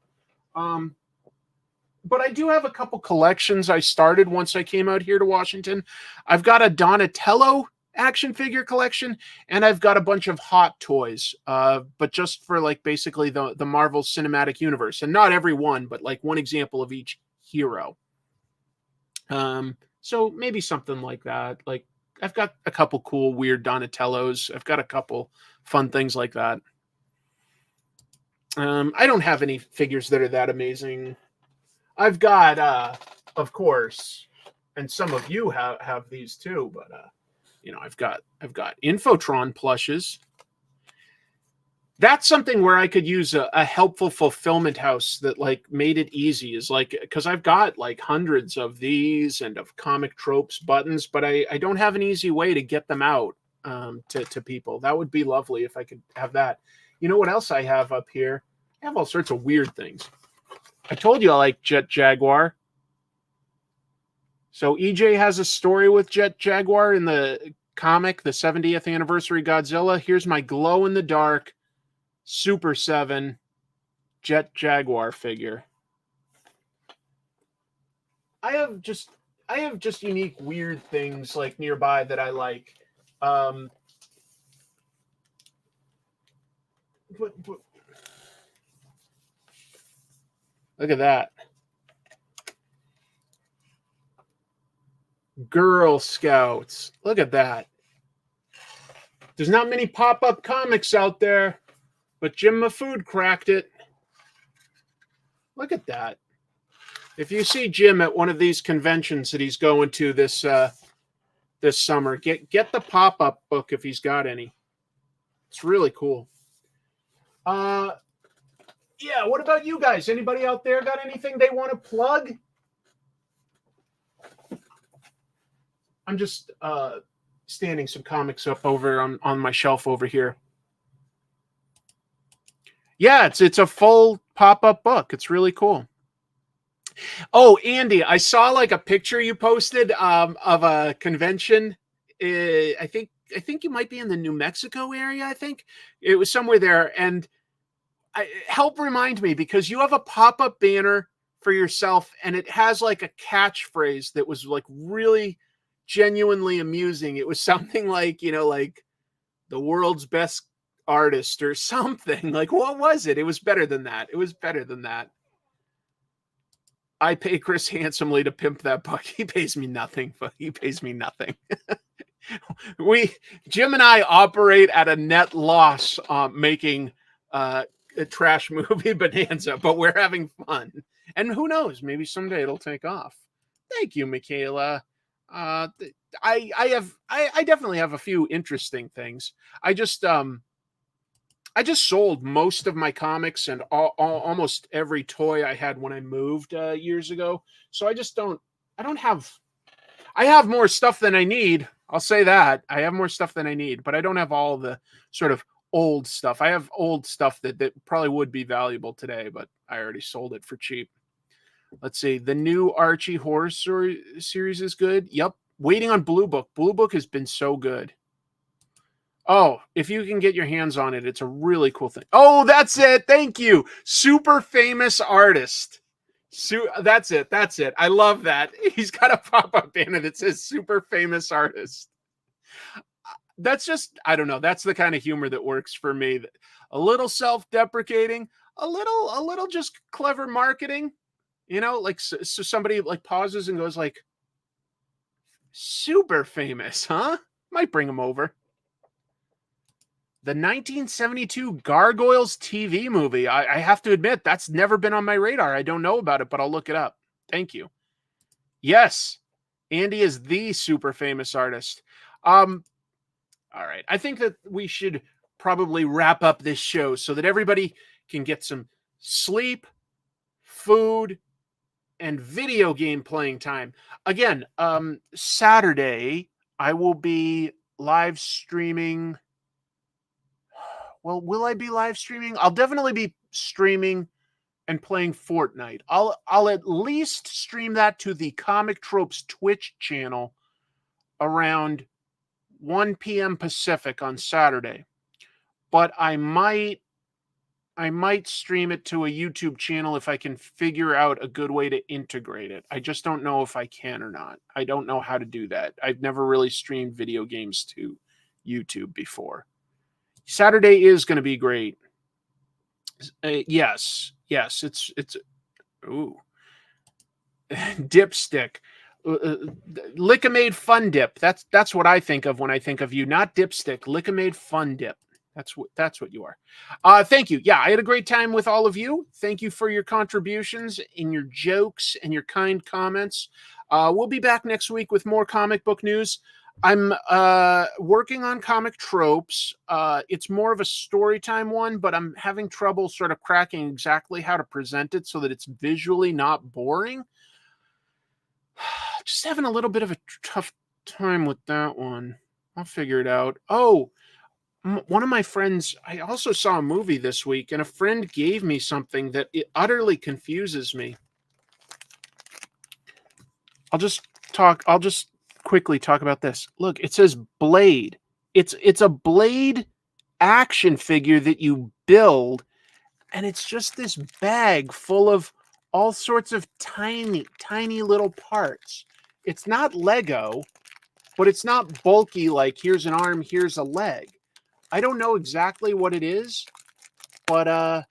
But I do have a couple collections I started once I came out here to Washington. I've got a Donatello action figure collection, and I've got a bunch of Hot Toys, but just for like basically the Marvel Cinematic Universe, and not every one, but like one example of each hero. So maybe something like that. Like, I've got a couple cool, weird Donatellos. I've got a couple fun things like that. I don't have any figures that are that amazing. I've got, of course, and some of you have these too, but I've got Infotron plushes. That's something where I could use a helpful fulfillment house that like made it easy, is like, because I've got like hundreds of these and of Comic Tropes buttons, but I don't have an easy way to get them out to people. That would be lovely if I could have that. You know what else I have up here? I have all sorts of weird things. I told you I like Jet Jaguar. So EJ has a story with Jet Jaguar in the comic, the 70th anniversary Godzilla. Here's my glow-in-the-dark Super 7 Jet Jaguar figure. I have just unique, weird things like nearby that I like. But look at that. Girl Scouts. Look at that. There's not many pop-up comics out there, but Jim Mafood cracked it. Look at that. If you see Jim at one of these conventions that he's going to this summer, get the pop-up book if he's got any. It's really cool. Yeah, what about you guys? Anybody out there got anything they want to plug? I'm just standing some comics up over on my shelf over here. Yeah, it's a full pop-up book. It's really cool. Oh, Andy, I saw like a picture you posted of a convention. I think you might be in the New Mexico area. I think it was somewhere there. And help remind me, because you have a pop-up banner for yourself, and it has like a catchphrase that was like really genuinely amusing. It was something like, like the world's best artist or something. Like, what was it? It was better than that. It was better than that. I pay Chris handsomely to pimp that book. He pays me nothing, but he pays me nothing. Jim and I operate at a net loss making a trash movie bonanza, but we're having fun. And who knows, maybe someday it'll take off. Thank you, Michaela. I definitely have a few interesting things. I just sold most of my comics and almost every toy I had when I moved years ago. So I have more stuff than I need. I'll say that. I have more stuff than I need, but I don't have all the sort of old stuff. I have old stuff that probably would be valuable today, but I already sold it for cheap. Let's see. The new Archie horror story series is good. Yep. Waiting on Blue Book. Blue Book has been so good. Oh, if you can get your hands on it, it's a really cool thing. Oh, that's it. Thank you. Super famous artist. That's it. That's it. I love that. He's got a pop-up banner that says super famous artist. That's just, I don't know. That's the kind of humor that works for me. A little self-deprecating, a little just clever marketing. Like so somebody like pauses and goes like, super famous, huh? Might bring him over. The 1972 Gargoyles TV movie. I have to admit, that's never been on my radar. I don't know about it, but I'll look it up. Thank you. Yes, Andy is the super famous artist. All right. I think that we should probably wrap up this show so that everybody can get some sleep, food, and video game playing time. Again, Saturday, I will be live streaming. Well, will I be live streaming? I'll definitely be streaming and playing Fortnite. I'll at least stream that to the Comic Tropes Twitch channel around 1 p.m. Pacific on Saturday. But I might stream it to a YouTube channel if I can figure out a good way to integrate it. I just don't know if I can or not. I don't know how to do that. I've never really streamed video games to YouTube before. Saturday is going to be great. Yes, it's ooh. Dipstick. Lick-a-Made Fun Dip. That's what I think of when I think of you. Not Dipstick. Lick-a-Made Fun Dip. That's what you are. Thank you. Yeah, I had a great time with all of you. Thank you for your contributions and your jokes and your kind comments. We'll be back next week with more comic book news. I'm working on Comic Tropes. It's more of a story time one, but I'm having trouble sort of cracking exactly how to present it so that it's visually not boring. Just having a little bit of a tough time with that one. I'll figure it out. Oh, one of my friends, I also saw a movie this week, and a friend gave me something that it utterly confuses me. I'll just quickly talk about this. Look, it says Blade. It's a Blade action figure that you build, and it's just this bag full of all sorts of tiny, tiny little parts. It's not Lego, but it's not bulky like here's an arm, here's a leg. I don't know exactly what it is, but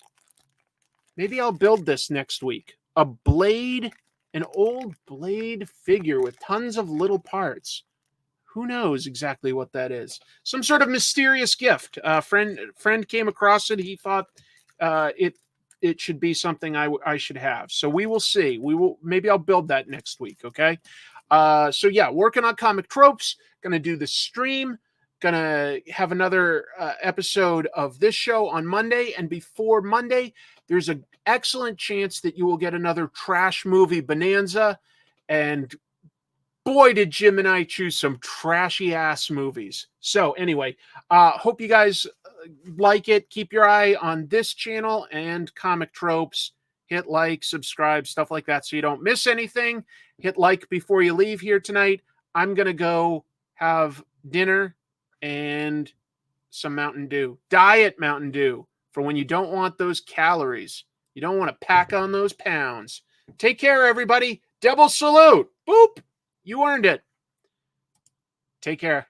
maybe I'll build this next week. A Blade, an old Blade figure with tons of little parts. Who knows exactly what that is? Some sort of mysterious gift. Friend came across it. He thought it should be something I should have. So we will see. Maybe I'll build that next week. Okay. So yeah, working on comic tropes. Gonna do the stream. Gonna have another episode of this show on Monday, and before Monday, there's an excellent chance that you will get another trash movie bonanza. And boy, did Jim and I choose some trashy ass movies. So anyway, hope you guys like it. Keep your eye on this channel and Comic Tropes. Hit like, subscribe, stuff like that so you don't miss anything. Hit like before you leave here tonight. I'm going to go have dinner and some Mountain Dew. Diet Mountain Dew for when you don't want those calories. You don't want to pack on those pounds. Take care, everybody. Double salute. Boop. You earned it. Take care.